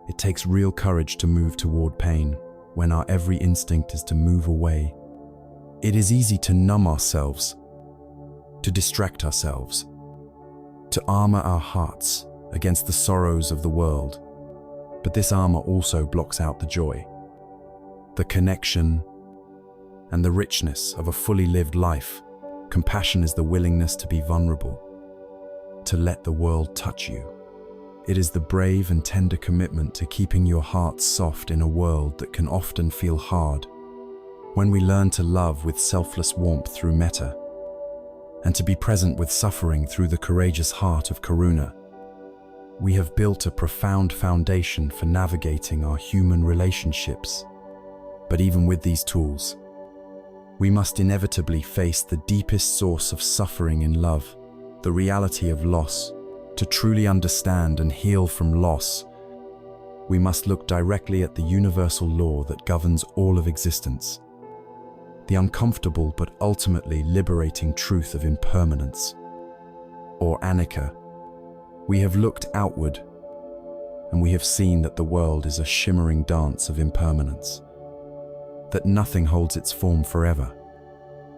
It takes real courage to move toward pain when our every instinct is to move away. It is easy to numb ourselves, to distract ourselves, to armor our hearts against the sorrows of the world. But this armor also blocks out the joy, the connection, and the richness of a fully lived life. Compassion is the willingness to be vulnerable, to let the world touch you. It is the brave and tender commitment to keeping your heart soft in a world that can often feel hard. When we learn to love with selfless warmth through metta, and to be present with suffering through the courageous heart of karuna, we have built a profound foundation for navigating our human relationships. But even with these tools, we must inevitably face the deepest source of suffering in love, the reality of loss. To truly understand and heal from loss, we must look directly at the universal law that governs all of existence, the uncomfortable but ultimately liberating truth of impermanence, or anicca. We have looked outward, and we have seen that the world is a shimmering dance of impermanence, that nothing holds its form forever.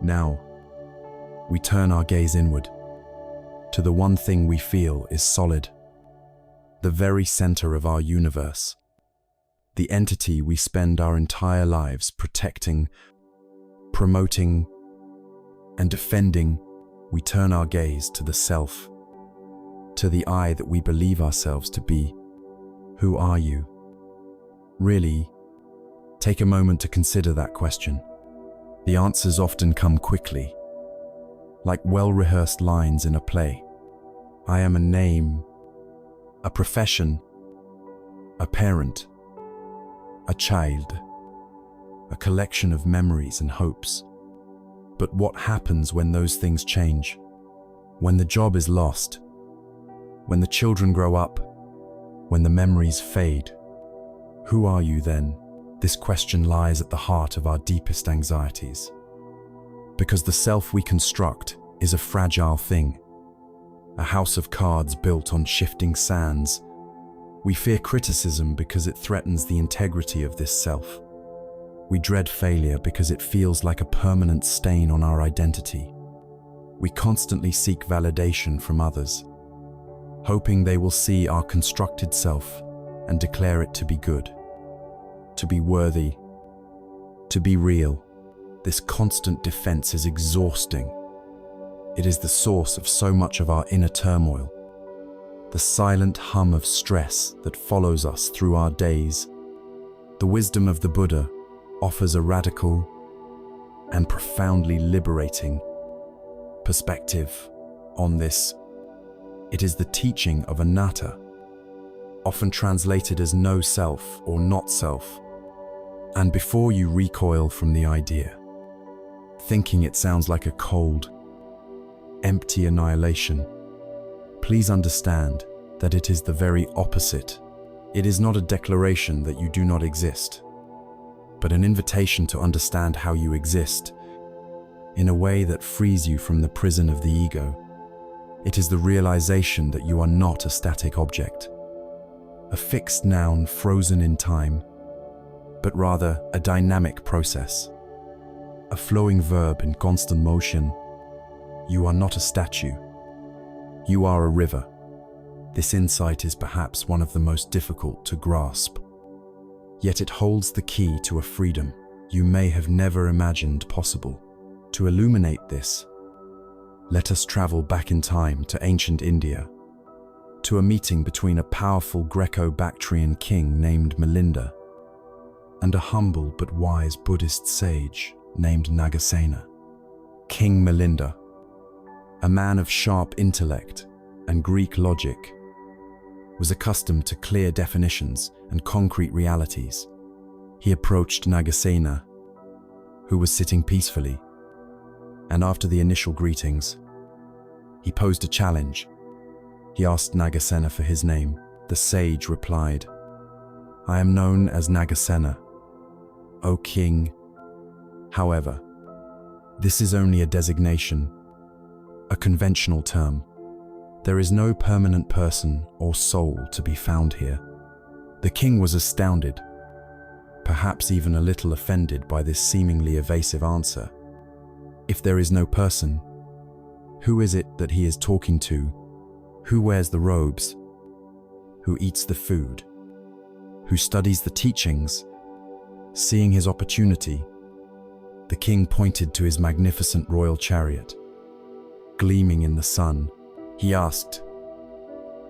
Now, we turn our gaze inward, to the one thing we feel is solid, the very center of our universe, the entity we spend our entire lives protecting, promoting, and defending. We turn our gaze to the self, to the I that we believe ourselves to be. Who are you? Really, take a moment to consider that question. The answers often come quickly, like well-rehearsed lines in a play. I am a name, a profession, a parent, a child, a collection of memories and hopes. But what happens when those things change? When the job is lost? When the children grow up? When the memories fade? Who are you then? This question lies at the heart of our deepest anxieties. Because the self we construct is a fragile thing, a house of cards built on shifting sands. We fear criticism because it threatens the integrity of this self. We dread failure because it feels like a permanent stain on our identity. We constantly seek validation from others, hoping they will see our constructed self and declare it to be good, to be worthy, to be real. This constant defense is exhausting. It is the source of so much of our inner turmoil, the silent hum of stress that follows us through our days. The wisdom of the Buddha offers a radical and profoundly liberating perspective on this. It is the teaching of anatta, often translated as no self or not self. And before you recoil from the idea, thinking it sounds like a cold, empty annihilation, please understand that it is the very opposite. It is not a declaration that you do not exist, but an invitation to understand how you exist in a way that frees you from the prison of the ego. It is the realization that you are not a static object, a fixed noun frozen in time, but rather a dynamic process, a flowing verb in constant motion. You are not a statue. You are a river. This insight is perhaps one of the most difficult to grasp, yet it holds the key to a freedom you may have never imagined possible. To illuminate this, let us travel back in time to ancient India, to a meeting between a powerful Greco-Bactrian king named Milinda and a humble but wise Buddhist sage named Nagasena. King Milinda, a man of sharp intellect and Greek logic, was accustomed to clear definitions and concrete realities. He approached Nagasena, who was sitting peacefully, and after the initial greetings, he posed a challenge. He asked Nagasena for his name. The sage replied, "I am known as Nagasena, O king. However, this is only a designation, a conventional term. There is no permanent person or soul to be found here." The king was astounded, perhaps even a little offended by this seemingly evasive answer. If there is no person, who is it that he is talking to? Who wears the robes? Who eats the food? Who studies the teachings? Seeing his opportunity, the king pointed to his magnificent royal chariot, gleaming in the sun. He asked,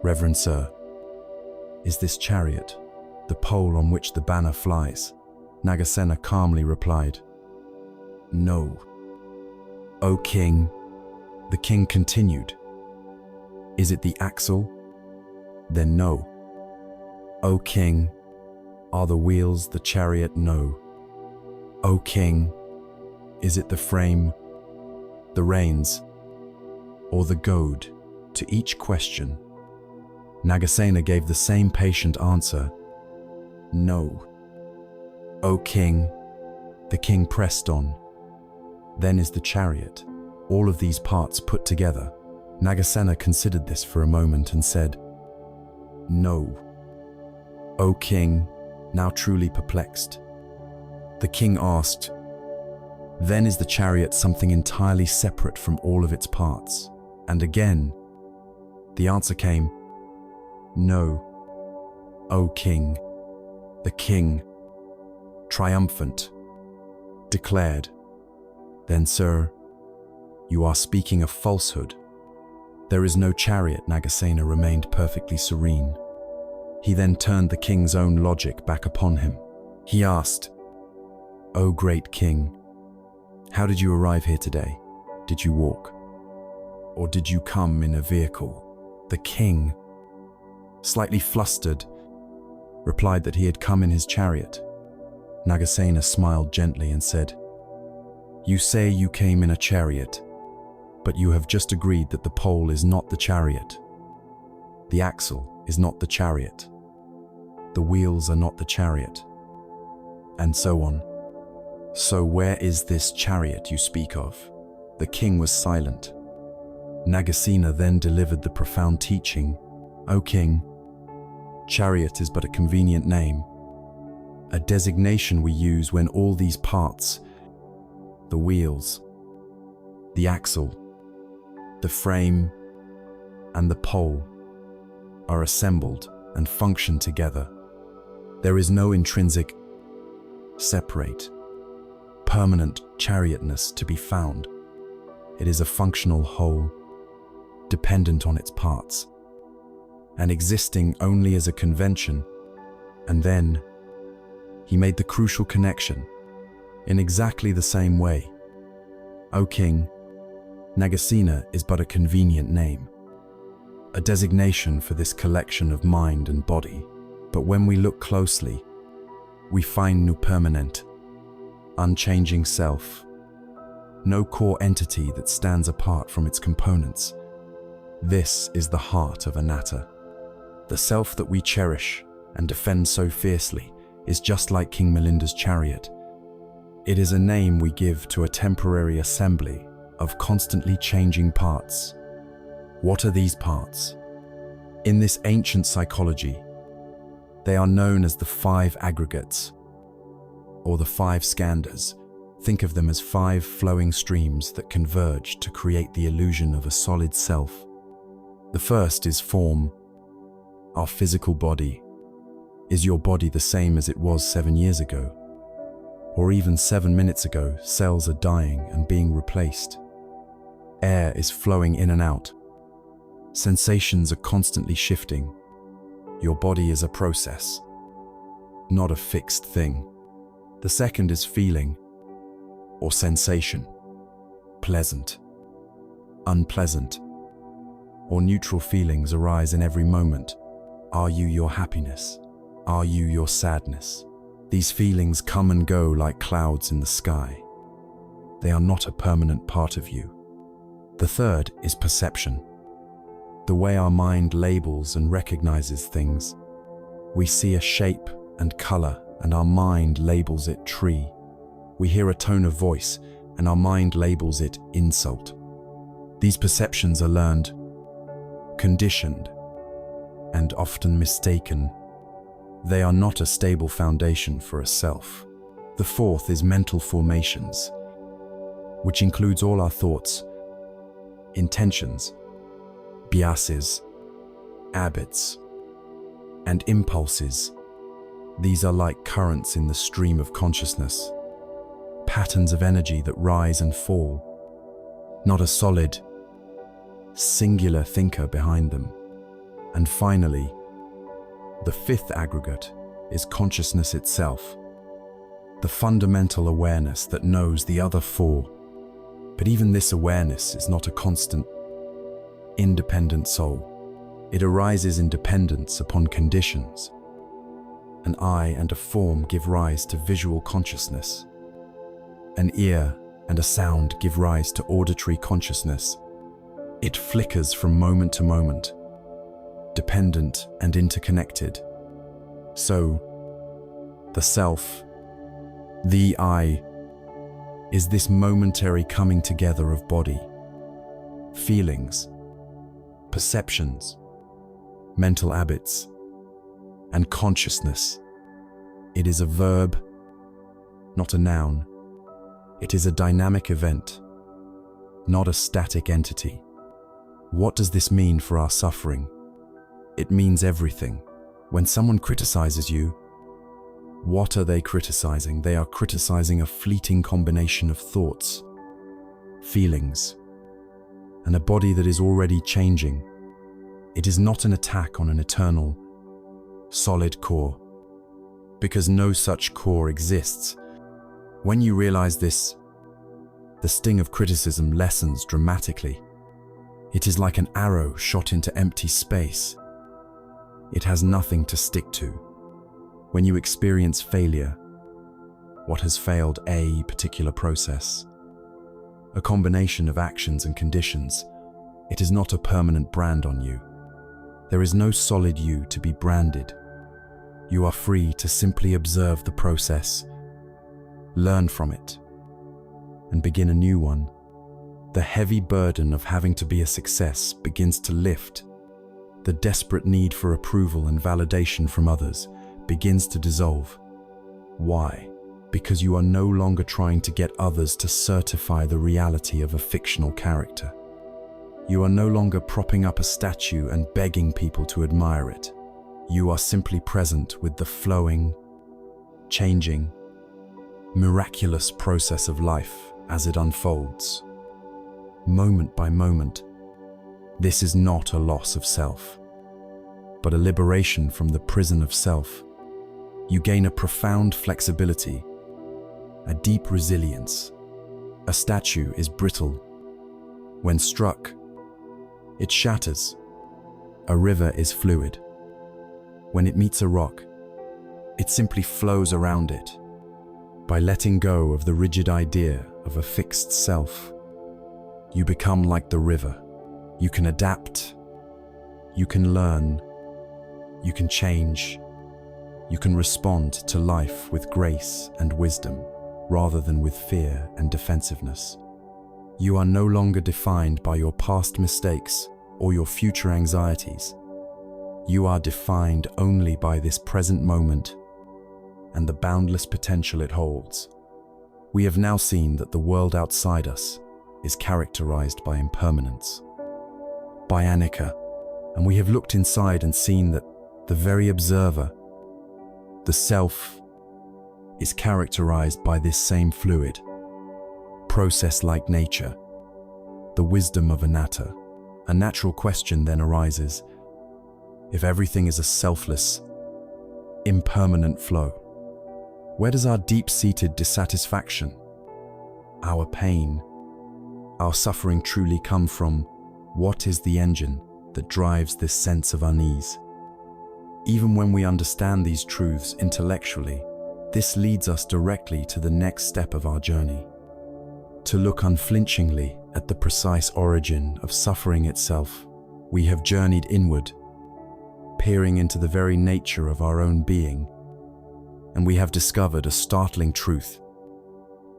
"Reverend Sir, is this chariot the pole on which the banner flies?" Nagasena calmly replied, "No, O king." The king continued, "Is it the axle? Then no. O king, are the wheels the chariot? No. O king, is it the frame, the reins, or the goad?" To each question, Nagasena gave the same patient answer, "No. O king." The king pressed on, "Then is the chariot all of these parts put together?" Nagasena considered this for a moment and said, "No. O king," now truly perplexed. The king asked, "Then is the chariot something entirely separate from all of its parts?" And again, the answer came, "No, O king." The king, triumphant, declared, "Then, sir, you are speaking a falsehood. There is no chariot." Nagasena remained perfectly serene. He then turned the king's own logic back upon him. He asked, "O great king, how did you arrive here today? Did you walk? Or did you come in a vehicle?" The king, slightly flustered, replied that he had come in his chariot. Nagasena smiled gently and said, "You say you came in a chariot, but you have just agreed that the pole is not the chariot. The axle is not the chariot. The wheels are not the chariot. And so on. So where is this chariot you speak of?" The king was silent. Nagasena then delivered the profound teaching, "O king, chariot is but a convenient name, a designation we use when all these parts, the wheels, the axle, the frame, and the pole, are assembled and function together. There is no intrinsic, separate, permanent chariotness to be found. It is a functional whole, dependent on its parts, and existing only as a convention." And then he made the crucial connection in exactly the same way. "O king, Nagasena is but a convenient name, a designation for this collection of mind and body. But when we look closely, we find no permanent, unchanging self, no core entity that stands apart from its components. This is the heart of anatta. The self that we cherish and defend so fiercely is just like King Milinda's chariot. It is a name we give to a temporary assembly of constantly changing parts. What are these parts? In this ancient psychology, they are known as the 5 aggregates, or the 5 skandhas. Think of them as 5 flowing streams that converge to create the illusion of a solid self. The first is form, our physical body. Is your body the same as it was 7 years ago? Or even 7 minutes ago, cells are dying and being replaced. Air is flowing in and out. Sensations are constantly shifting. Your body is a process, not a fixed thing. The second is feeling, or sensation. Pleasant, unpleasant, or neutral feelings arise in every moment. Are you your happiness? Are you your sadness? These feelings come and go like clouds in the sky. They are not a permanent part of you. The third is perception. The way our mind labels and recognizes things. We see a shape and color, and our mind labels it tree. We hear a tone of voice, and our mind labels it insult. These perceptions are learned, conditioned, and often mistaken. They are not a stable foundation for a self. The fourth is mental formations, which includes all our thoughts, intentions, biases, habits, and impulses. These are like currents in the stream of consciousness, patterns of energy that rise and fall, not a solid, singular thinker behind them. And finally, the fifth aggregate is consciousness itself, the fundamental awareness that knows the other 4. But even this awareness is not a constant, independent soul. It arises in dependence upon conditions. An eye and a form give rise to visual consciousness. An ear and a sound give rise to auditory consciousness. It flickers from moment to moment, dependent and interconnected. So, the self, the I, is this momentary coming together of body, feelings, perceptions, mental habits, and consciousness. It is a verb, not a noun. It is a dynamic event, not a static entity. What does this mean for our suffering? It means everything. When someone criticizes you, what are they criticizing? They are criticizing a fleeting combination of thoughts, feelings, and a body that is already changing. It is not an attack on an eternal, solid core, because no such core exists. When you realize this, the sting of criticism lessens dramatically. It is like an arrow shot into empty space. It has nothing to stick to. When you experience failure, what has failed a particular process? A combination of actions and conditions. It is not a permanent brand on you. There is no solid you to be branded. You are free to simply observe the process, learn from it, and begin a new one. The heavy burden of having to be a success begins to lift. The desperate need for approval and validation from others begins to dissolve. Why? Because you are no longer trying to get others to certify the reality of a fictional character. You are no longer propping up a statue and begging people to admire it. You are simply present with the flowing, changing, miraculous process of life as it unfolds, moment by moment. This is not a loss of self, but a liberation from the prison of self. You gain a profound flexibility, a deep resilience. A statue is brittle. When struck, it shatters. A river is fluid. When it meets a rock, It simply flows around it. By letting go of the rigid idea of a fixed self, you become like the river. You can adapt, you can learn, you can change, you can respond to life with grace and wisdom, rather than with fear and defensiveness. You are no longer defined by your past mistakes or your future anxieties. You are defined only by this present moment and the boundless potential it holds. We have now seen that the world outside us is characterized by impermanence, by anicca, and we have looked inside and seen that the very observer, the self, is characterized by this same fluid, process-like nature, the wisdom of anatta. A natural question then arises: if everything is a selfless, impermanent flow, where does our deep-seated dissatisfaction, our pain, our suffering truly come from? What is the engine that drives this sense of unease? Even when we understand these truths intellectually, this leads us directly to the next step of our journey, to look unflinchingly at the precise origin of suffering itself. We have journeyed inward, peering into the very nature of our own being, and we have discovered a startling truth: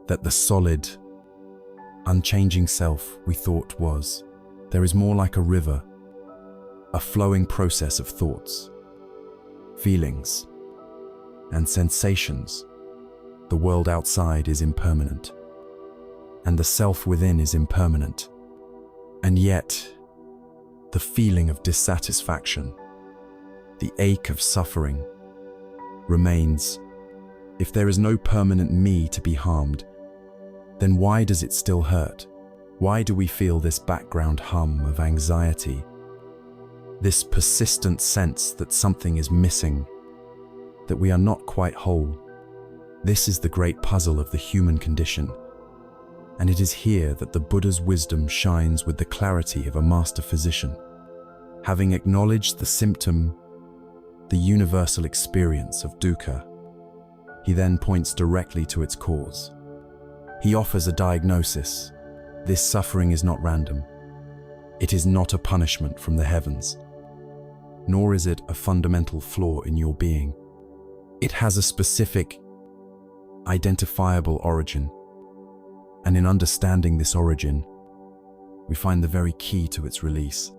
that the solid, unchanging self we thought was, there is more like a river, a flowing process of thoughts, feelings, and sensations. The world outside is impermanent, and the self within is impermanent. And yet, the feeling of dissatisfaction, the ache of suffering, remains. If there is no permanent me to be harmed, then why does it still hurt? Why do we feel this background hum of anxiety, this persistent sense that something is missing, that we are not quite whole? This is the great puzzle of the human condition, and it is here that the Buddha's wisdom shines with the clarity of a master physician. Having acknowledged the symptom, the universal experience of dukkha, he then points directly to its cause. He offers a diagnosis. This suffering is not random. It is not a punishment from the heavens, nor is it a fundamental flaw in your being. It has a specific, identifiable origin, and in understanding this origin, we find the very key to its release.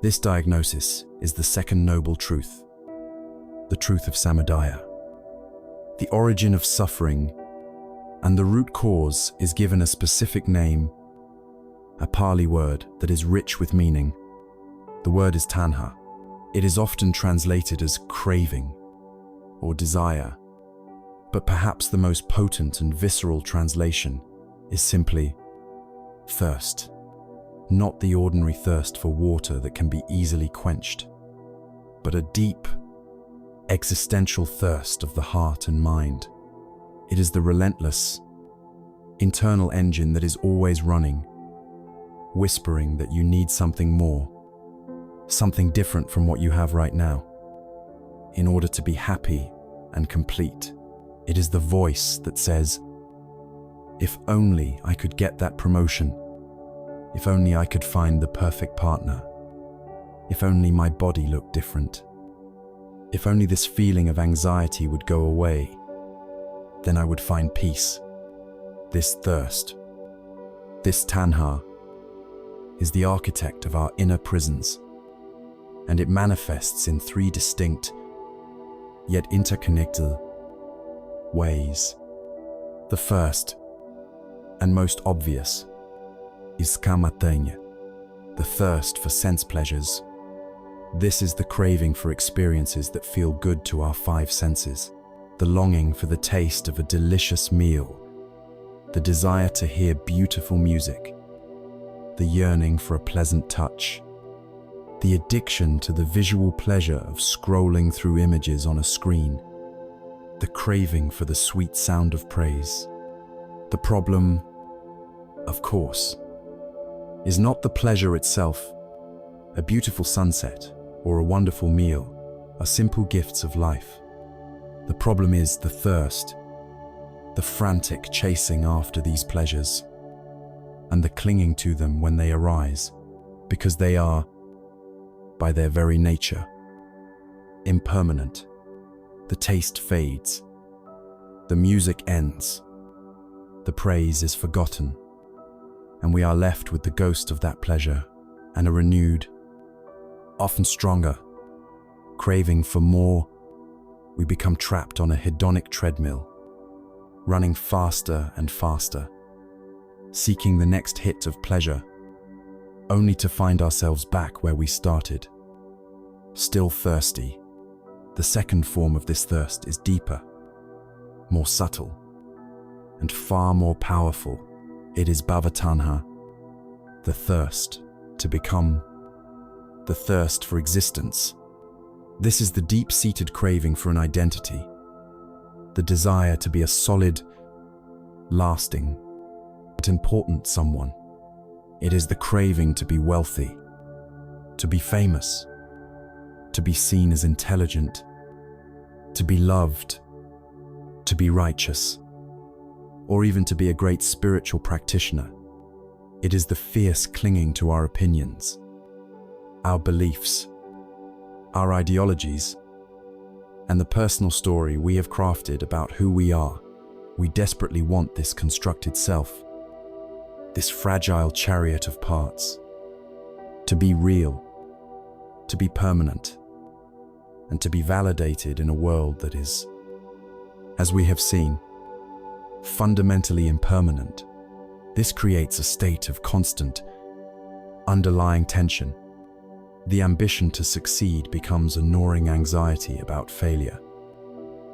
This diagnosis is the second noble truth, the truth of samudaya. The origin of suffering and the root cause is given a specific name, a Pali word that is rich with meaning. The word is tanha. It is often translated as craving or desire, but perhaps the most potent and visceral translation is simply thirst. Not the ordinary thirst for water that can be easily quenched, but a deep, existential thirst of the heart and mind. It is the relentless, internal engine that is always running, whispering that you need something more, something different from what you have right now, in order to be happy and complete. It is the voice that says, if only I could get that promotion, if only I could find the perfect partner, if only my body looked different, if only this feeling of anxiety would go away, then I would find peace. This thirst, this tanha, is the architect of our inner prisons, and it manifests in three distinct, yet interconnected ways. The first, and most obvious, is kamatanya, the thirst for sense pleasures. This is the craving for experiences that feel good to our five senses, the longing for the taste of a delicious meal, the desire to hear beautiful music, the yearning for a pleasant touch, the addiction to the visual pleasure of scrolling through images on a screen, the craving for the sweet sound of praise. The problem, of course, is not the pleasure itself. A beautiful sunset or a wonderful meal are simple gifts of life. The problem is the thirst, the frantic chasing after these pleasures, and the clinging to them when they arise, because they are, by their very nature, impermanent. The taste fades, the music ends, the praise is forgotten, and we are left with the ghost of that pleasure and a renewed, often stronger, craving for more. We become trapped on a hedonic treadmill, running faster and faster, seeking the next hit of pleasure, only to find ourselves back where we started, still thirsty. The second form of this thirst is deeper, more subtle, and far more powerful. It is bhavatanha, the thirst to become, the thirst for existence. This is the deep-seated craving for an identity, the desire to be a solid, lasting, but important someone. It is the craving to be wealthy, to be famous, to be seen as intelligent, to be loved, to be righteous, or even to be a great spiritual practitioner. It is the fierce clinging to our opinions, our beliefs, our ideologies, and the personal story we have crafted about who we are. We desperately want this constructed self, this fragile chariot of parts, to be real, to be permanent, and to be validated in a world that is, as we have seen, fundamentally impermanent. This creates a state of constant, underlying tension. The ambition to succeed becomes a gnawing anxiety about failure.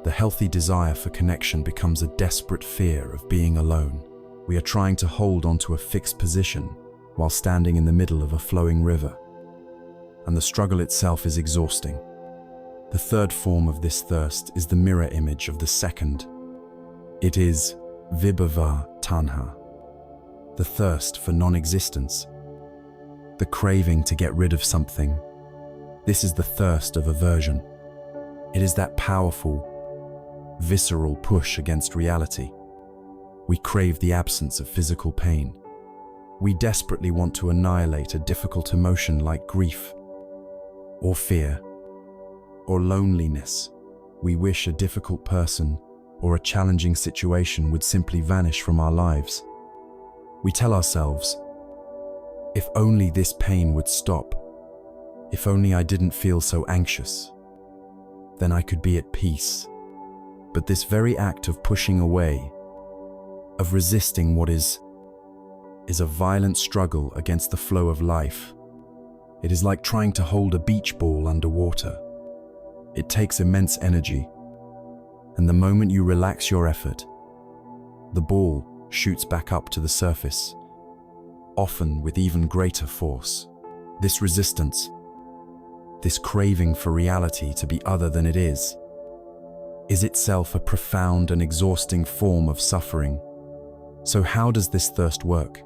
The healthy desire for connection becomes a desperate fear of being alone. We are trying to hold onto a fixed position while standing in the middle of a flowing river, and the struggle itself is exhausting. The third form of this thirst is the mirror image of the second. It is vibhava tanha, the thirst for non-existence, the craving to get rid of something. This is the thirst of aversion. It is that powerful, visceral push against reality. We crave the absence of physical pain. We desperately want to annihilate a difficult emotion like grief, or fear, or loneliness. We wish a difficult person or a challenging situation would simply vanish from our lives. We tell ourselves, if only this pain would stop, if only I didn't feel so anxious, then I could be at peace. But this very act of pushing away, of resisting what is a violent struggle against the flow of life. It is like trying to hold a beach ball underwater. It takes immense energy, and the moment you relax your effort, the ball shoots back up to the surface, often with even greater force. This resistance, this craving for reality to be other than it is itself a profound and exhausting form of suffering. So how does this thirst work?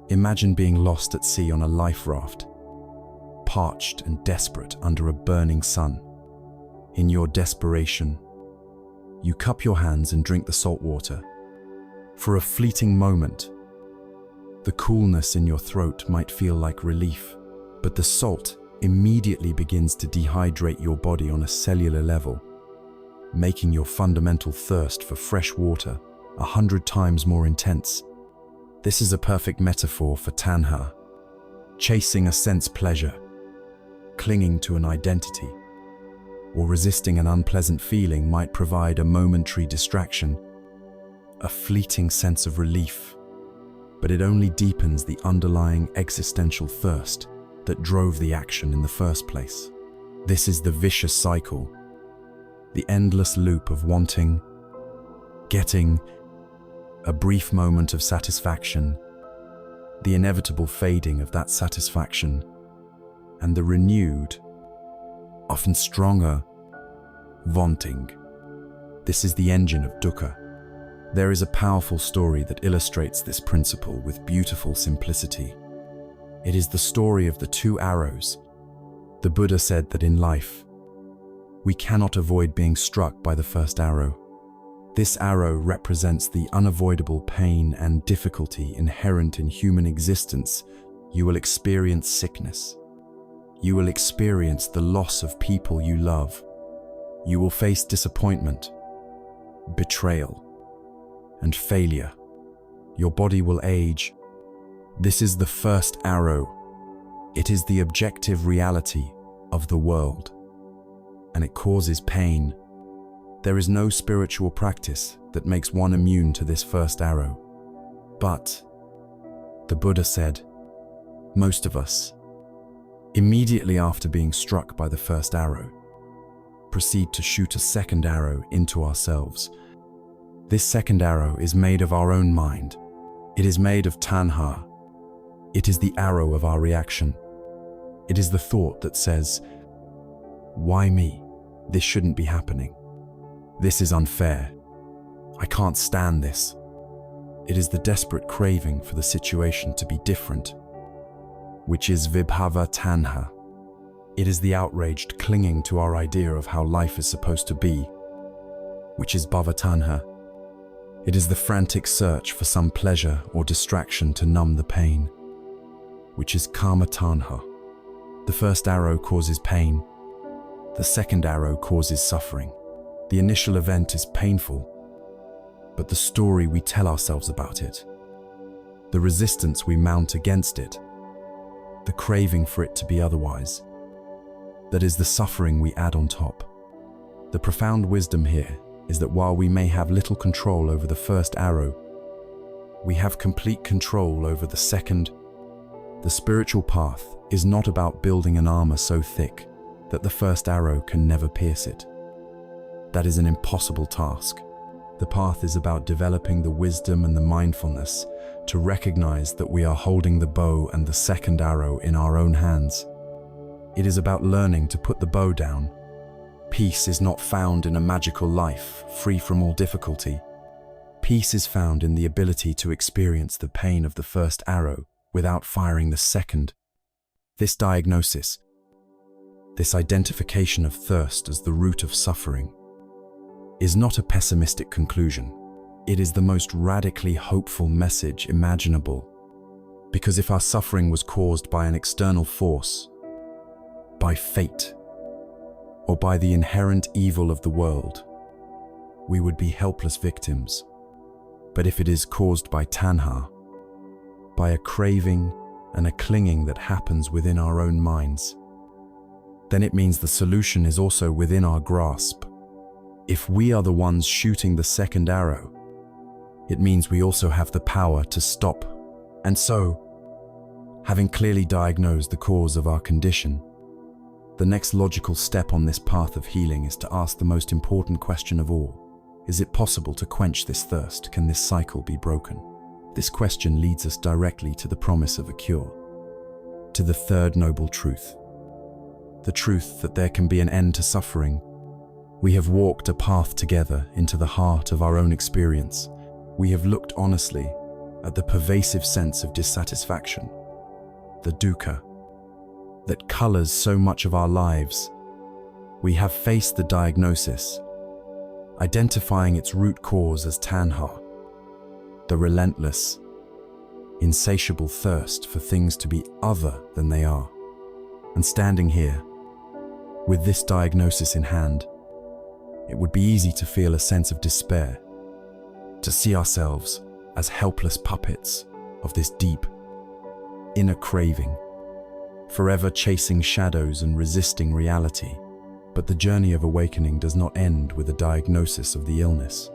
Imagine being lost at sea on a life raft, parched and desperate under a burning sun. In your desperation, you cup your hands and drink the salt water. For a fleeting moment, the coolness in your throat might feel like relief, but the salt immediately begins to dehydrate your body on a cellular level, making your fundamental thirst for fresh water 100 times more intense. This is a perfect metaphor for tanha, chasing a sense pleasure, clinging to an identity, or resisting an unpleasant feeling might provide a momentary distraction, a fleeting sense of relief, but it only deepens the underlying existential thirst that drove the action in the first place. This is the vicious cycle, the endless loop of wanting, getting, a brief moment of satisfaction, the inevitable fading of that satisfaction, and the renewed, often stronger, wanting. This is the engine of dukkha. There is a powerful story that illustrates this principle with beautiful simplicity. It is the story of the two arrows. The Buddha said that in life, we cannot avoid being struck by the first arrow. This arrow represents the unavoidable pain and difficulty inherent in human existence. You will experience sickness. You will experience the loss of people you love. You will face disappointment, betrayal, and failure. Your body will age. This is the first arrow. It is the objective reality of the world, and it causes pain. There is no spiritual practice that makes one immune to this first arrow. But, the Buddha said, most of us, immediately after being struck by the first arrow, proceed to shoot a second arrow into ourselves. This second arrow is made of our own mind. It is made of tanha. It is the arrow of our reaction. It is the thought that says, "Why me? This shouldn't be happening. This is unfair. I can't stand this." It is the desperate craving for the situation to be different, which is vibhava tanha. It is the outraged clinging to our idea of how life is supposed to be, which is bhava tanha. It is the frantic search for some pleasure or distraction to numb the pain, which is kama tanha. The first arrow causes pain. The second arrow causes suffering. The initial event is painful, but the story we tell ourselves about it, the resistance we mount against it, the craving for it to be otherwise, that is the suffering we add on top. The profound wisdom here is that while we may have little control over the first arrow, we have complete control over the second. The spiritual path is not about building an armor so thick that the first arrow can never pierce it. That is an impossible task. The path is about developing the wisdom and the mindfulness to recognize that we are holding the bow and the second arrow in our own hands. It is about learning to put the bow down. Peace is not found in a magical life, free from all difficulty. Peace is found in the ability to experience the pain of the first arrow without firing the second. This diagnosis, this identification of thirst as the root of suffering, is not a pessimistic conclusion. It is the most radically hopeful message imaginable. Because if our suffering was caused by an external force, by fate, or by the inherent evil of the world, we would be helpless victims. But if it is caused by tanha, by a craving and a clinging that happens within our own minds, then it means the solution is also within our grasp. If we are the ones shooting the second arrow, it means we also have the power to stop. And so, having clearly diagnosed the cause of our condition, the next logical step on this path of healing is to ask the most important question of all. Is it possible to quench this thirst? Can this cycle be broken? This question leads us directly to the promise of a cure, to the third noble truth, the truth that there can be an end to suffering. We have walked a path together into the heart of our own experience. We have looked honestly at the pervasive sense of dissatisfaction, the dukkha, that colors so much of our lives. We have faced the diagnosis, identifying its root cause as tanha, the relentless, insatiable thirst for things to be other than they are. And standing here, with this diagnosis in hand, it would be easy to feel a sense of despair, to see ourselves as helpless puppets of this deep, inner craving, forever chasing shadows and resisting reality. But the journey of awakening does not end with a diagnosis of the illness.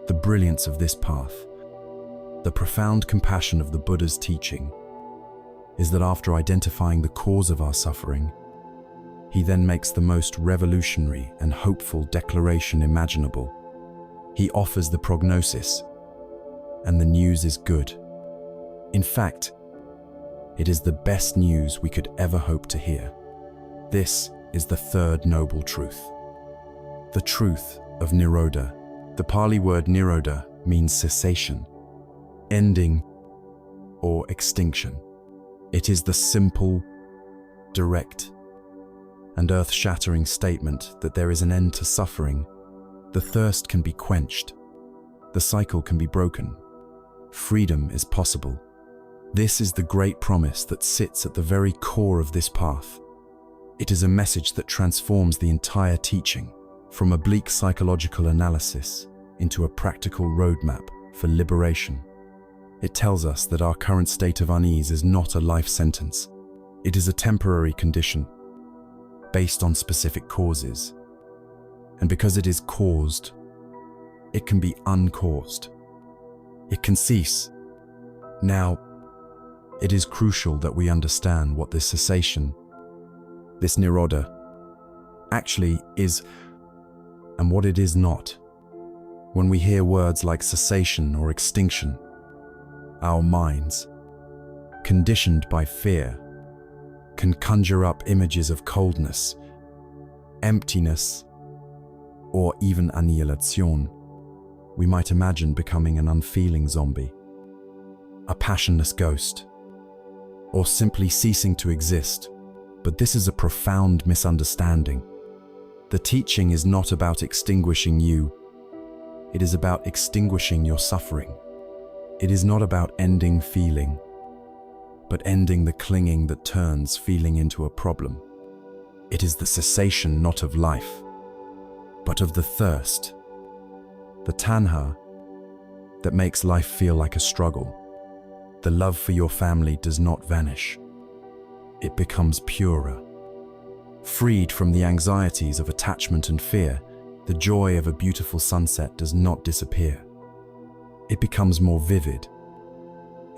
The brilliance of this path, the profound compassion of the Buddha's teaching, is that after identifying the cause of our suffering, he then makes the most revolutionary and hopeful declaration imaginable. He offers the prognosis, and the news is good. In fact, it is the best news we could ever hope to hear. This is the third noble truth, the truth of Nirodha. The Pali word Nirodha means cessation, ending, or extinction. It is the simple, direct, and earth-shattering statement that there is an end to suffering, the thirst can be quenched. The cycle can be broken. Freedom is possible. This is the great promise that sits at the very core of this path. It is a message that transforms the entire teaching, from a bleak psychological analysis into a practical roadmap for liberation. It tells us that our current state of unease is not a life sentence. It is a temporary condition, based on specific causes. And because it is caused, it can be uncaused. It can cease. Now, it is crucial that we understand what this cessation, this nirodha, actually is and what it is not. When we hear words like cessation or extinction, our minds, conditioned by fear, can conjure up images of coldness, emptiness, or even annihilation. We might imagine becoming an unfeeling zombie, a passionless ghost, or simply ceasing to exist. But this is a profound misunderstanding. The teaching is not about extinguishing you. It is about extinguishing your suffering. It is not about ending feeling, but ending the clinging that turns feeling into a problem. It is the cessation not of life, but of the thirst, the tanha that makes life feel like a struggle. The love for your family does not vanish. It becomes purer. Freed from the anxieties of attachment and fear, the joy of a beautiful sunset does not disappear. It becomes more vivid,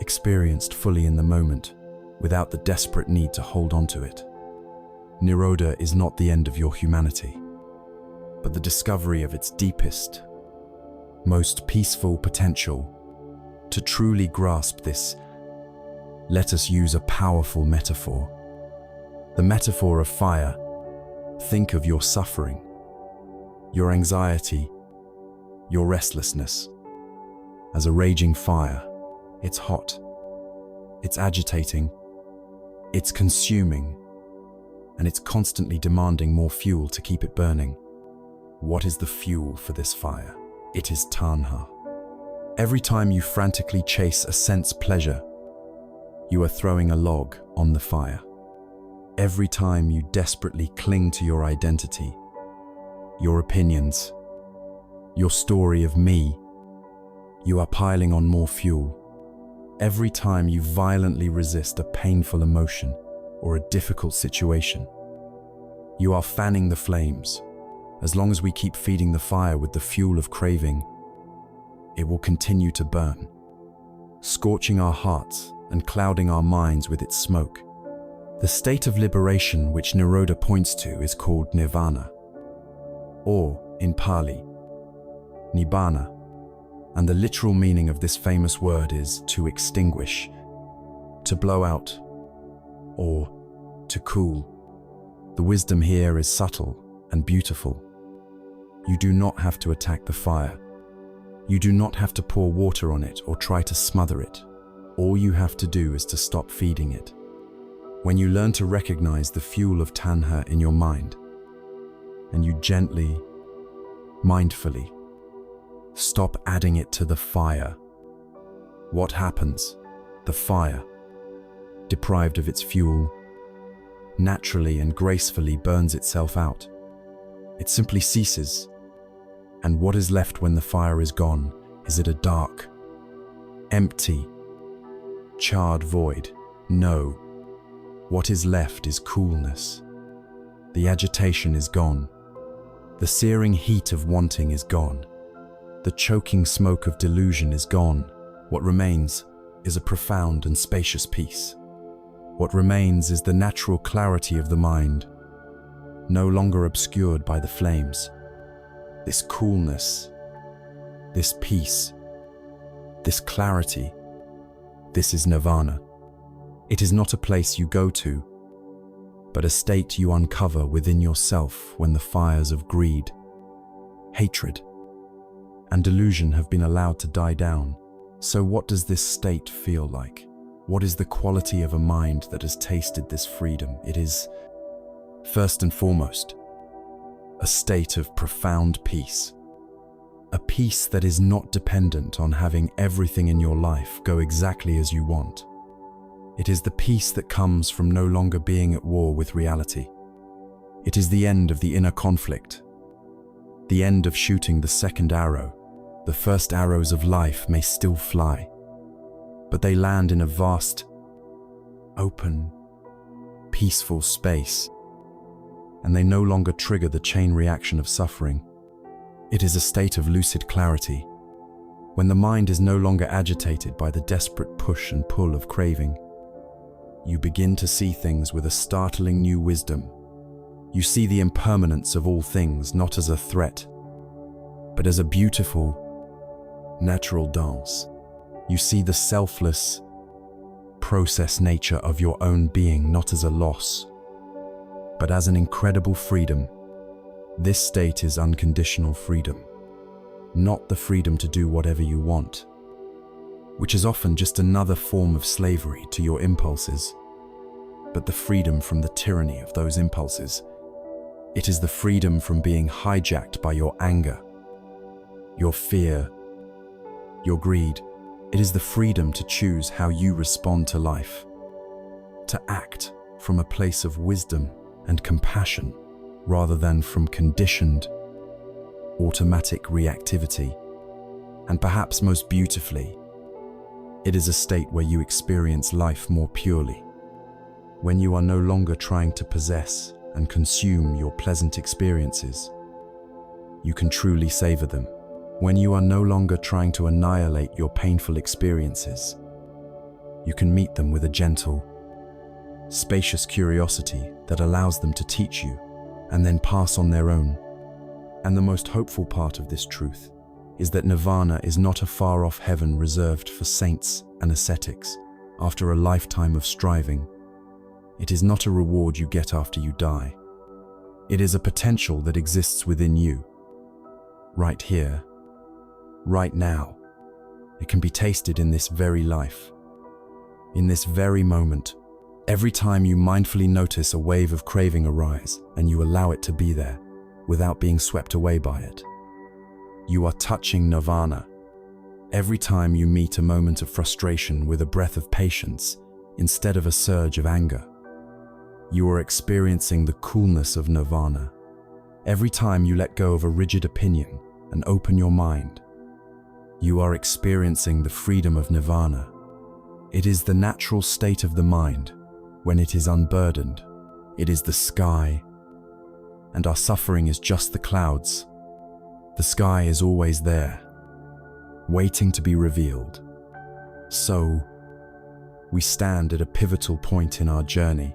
experienced fully in the moment, without the desperate need to hold on to it. Nirodha is not the end of your humanity, but the discovery of its deepest, most peaceful potential. To truly grasp this, let us use a powerful metaphor. The metaphor of fire. Think of your suffering, your anxiety, your restlessness as a raging fire. It's hot, it's agitating, it's consuming, and it's constantly demanding more fuel to keep it burning. What is the fuel for this fire? It is tanha. Every time you frantically chase a sense pleasure, you are throwing a log on the fire. Every time you desperately cling to your identity, your opinions, your story of me, you are piling on more fuel. Every time you violently resist a painful emotion or a difficult situation, you are fanning the flames. As long as we keep feeding the fire with the fuel of craving, it will continue to burn, scorching our hearts and clouding our minds with its smoke. The state of liberation which Nirodha points to is called nirvana, or, in Pali, nibbana, and the literal meaning of this famous word is to extinguish, to blow out, or to cool. The wisdom here is subtle and beautiful. You do not have to attack the fire. You do not have to pour water on it or try to smother it. All you have to do is to stop feeding it. When you learn to recognize the fuel of tanha in your mind, and you gently, mindfully, stop adding it to the fire, what happens? The fire, deprived of its fuel, naturally and gracefully burns itself out. It simply ceases. And what is left when the fire is gone? Is it a dark, empty, charred void? No. What is left is coolness. The agitation is gone. The searing heat of wanting is gone. The choking smoke of delusion is gone. What remains is a profound and spacious peace. What remains is the natural clarity of the mind, no longer obscured by the flames. This coolness, this peace, this clarity, this is nirvana. It is not a place you go to, but a state you uncover within yourself when the fires of greed, hatred, and delusion have been allowed to die down. So what does this state feel like? What is the quality of a mind that has tasted this freedom? It is First and foremost, a state of profound peace. A peace that is not dependent on having everything in your life go exactly as you want. It is the peace that comes from no longer being at war with reality. It is the end of the inner conflict, the end of shooting the second arrow. The first arrows of life may still fly, but they land in a vast, open, peaceful space, and they no longer trigger the chain reaction of suffering. It is a state of lucid clarity, when the mind is no longer agitated by the desperate push and pull of craving. You begin to see things with a startling new wisdom. You see the impermanence of all things not as a threat, but as a beautiful, natural dance. You see the selfless, process nature of your own being not as a loss, but as an incredible freedom. This state is unconditional freedom, not the freedom to do whatever you want, which is often just another form of slavery to your impulses, but the freedom from the tyranny of those impulses. It is the freedom from being hijacked by your anger, your fear, your greed. It is the freedom to choose how you respond to life, to act from a place of wisdom and compassion rather than from conditioned, automatic reactivity. And perhaps most beautifully, it is a state where you experience life more purely, when you are no longer trying to possess and consume your pleasant experiences. You can truly savor them. When you are no longer trying to annihilate your painful experiences, you can meet them with a gentle, spacious curiosity that allows them to teach you and then pass on their own. And the most hopeful part of this truth is that nirvana is not a far-off heaven reserved for saints and ascetics after a lifetime of striving. It is not a reward you get after you die. It is a potential that exists within you, right here, right now. It can be tasted in this very life, in this very moment. Every time you mindfully notice a wave of craving arise and you allow it to be there without being swept away by it, you are touching nirvana. Every time you meet a moment of frustration with a breath of patience instead of a surge of anger, you are experiencing the coolness of nirvana. Every time you let go of a rigid opinion and open your mind, you are experiencing the freedom of nirvana. It is the natural state of the mind when it is unburdened. It is the sky, and our suffering is just the clouds. The sky is always there, waiting to be revealed. So, we stand at a pivotal point in our journey.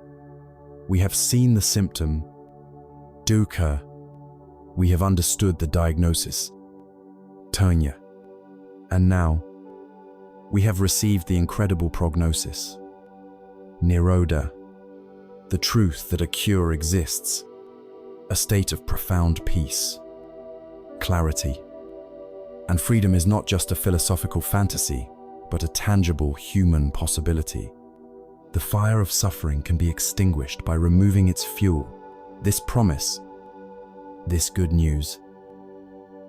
We have seen the symptom, dukkha. We have understood the diagnosis, tunya. And now, we have received the incredible prognosis, nirodha, the truth that a cure exists, a state of profound peace, clarity. And freedom is not just a philosophical fantasy, but a tangible human possibility. The fire of suffering can be extinguished by removing its fuel. This promise, this good news,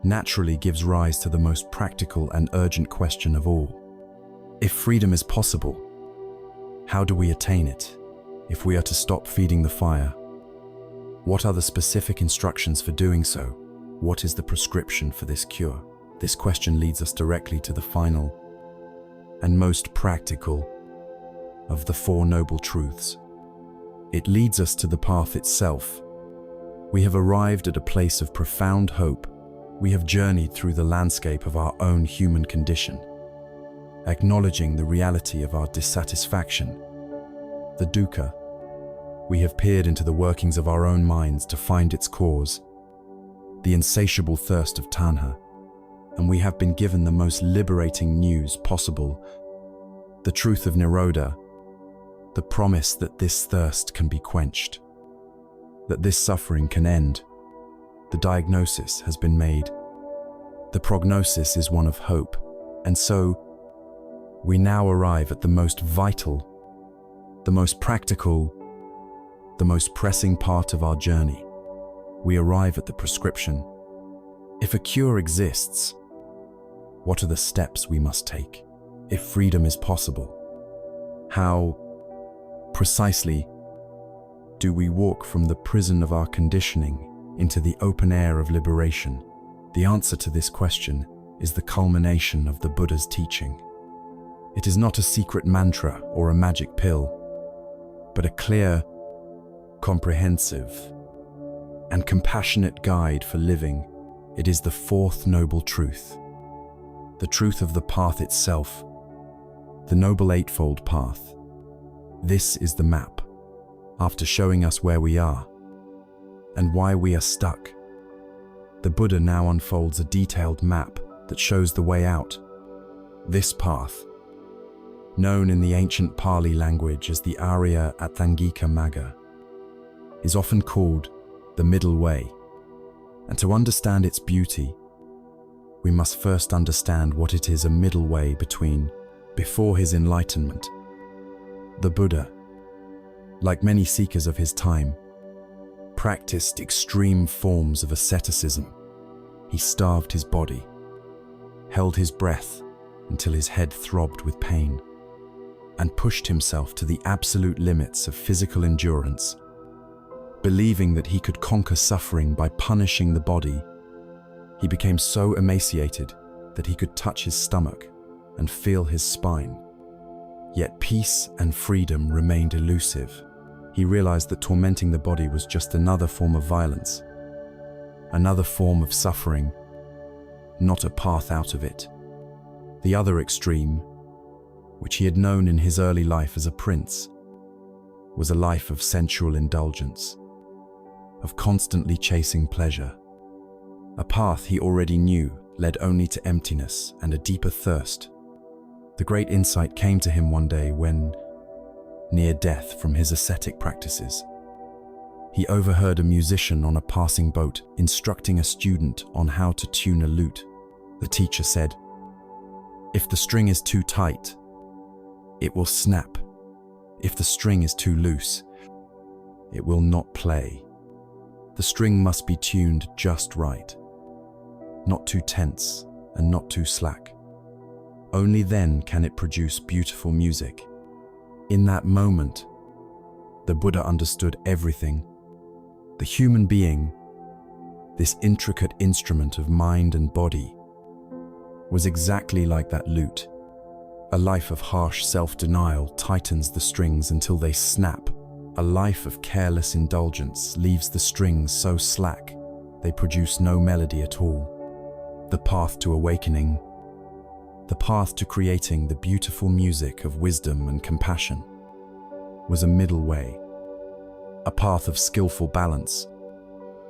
naturally gives rise to the most practical and urgent question of all. If freedom is possible, how do we attain it? If we are to stop feeding the fire, what are the specific instructions for doing so? What is the prescription for this cure? This question leads us directly to the final and most practical of the Four Noble Truths. It leads us to the path itself. We have arrived at a place of profound hope. We have journeyed through the landscape of our own human condition, acknowledging the reality of our dissatisfaction, the dukkha. We have peered into the workings of our own minds to find its cause, the insatiable thirst of tanha, and we have been given the most liberating news possible, the truth of nirodha, the promise that this thirst can be quenched, that this suffering can end. The diagnosis has been made. The prognosis is one of hope, and so we now arrive at the most vital, the most practical, the most pressing part of our journey, we arrive at the prescription. If a cure exists, what are the steps we must take? If freedom is possible, how precisely do we walk from the prison of our conditioning into the open air of liberation? The answer to this question is the culmination of the Buddha's teaching. It is not a secret mantra or a magic pill, but a clear, comprehensive, and compassionate guide for living. It is the fourth noble truth, the truth of the path itself, the Noble Eightfold Path. This is the map. After showing us where we are and why we are stuck, the Buddha now unfolds a detailed map that shows the way out. This path, known in the ancient Pali language as the Arya Atthangika Magga, is often called the middle way. And to understand its beauty, we must first understand what it is a middle way between. Before his enlightenment, the Buddha, like many seekers of his time, practiced extreme forms of asceticism. He starved his body, held his breath until his head throbbed with pain, and pushed himself to the absolute limits of physical endurance. Believing that he could conquer suffering by punishing the body, he became so emaciated that he could touch his stomach and feel his spine. Yet peace and freedom remained elusive. He realized that tormenting the body was just another form of violence, another form of suffering, not a path out of it. The other extreme, which he had known in his early life as a prince, was a life of sensual indulgence, of constantly chasing pleasure. A path he already knew led only to emptiness and a deeper thirst. The great insight came to him one day when, near death from his ascetic practices, he overheard a musician on a passing boat instructing a student on how to tune a lute. The teacher said, "If the string is too tight, it will snap. If the string is too loose, it will not play. The string must be tuned just right, not too tense and not too slack. Only then can it produce beautiful music." In that moment, the Buddha understood everything. The human being, this intricate instrument of mind and body, was exactly like that lute. A life of harsh self-denial tightens the strings until they snap. A life of careless indulgence leaves the strings so slack they produce no melody at all. The path to awakening, the path to creating the beautiful music of wisdom and compassion, was a middle way, a path of skillful balance.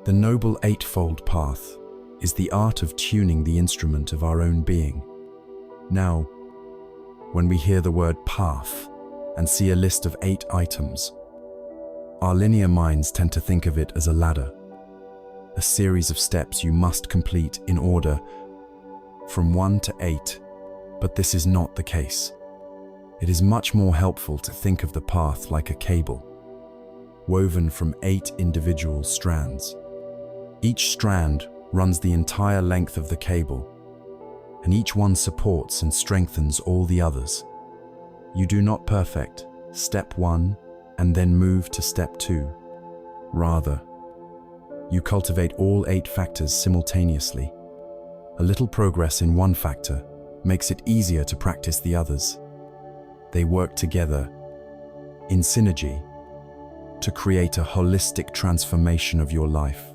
The Noble Eightfold Path is the art of tuning the instrument of our own being. Now, when we hear the word path and see a list of 8 items, our linear minds tend to think of it as a ladder, a series of steps you must complete in order from 1 to 8, but this is not the case. It is much more helpful to think of the path like a cable, woven from 8 individual strands. Each strand runs the entire length of the cable, and each one supports and strengthens all the others. You do not perfect step 1 and then move to step 2. Rather, you cultivate all 8 factors simultaneously. A little progress in one factor makes it easier to practice the others. They work together, in synergy, to create a holistic transformation of your life.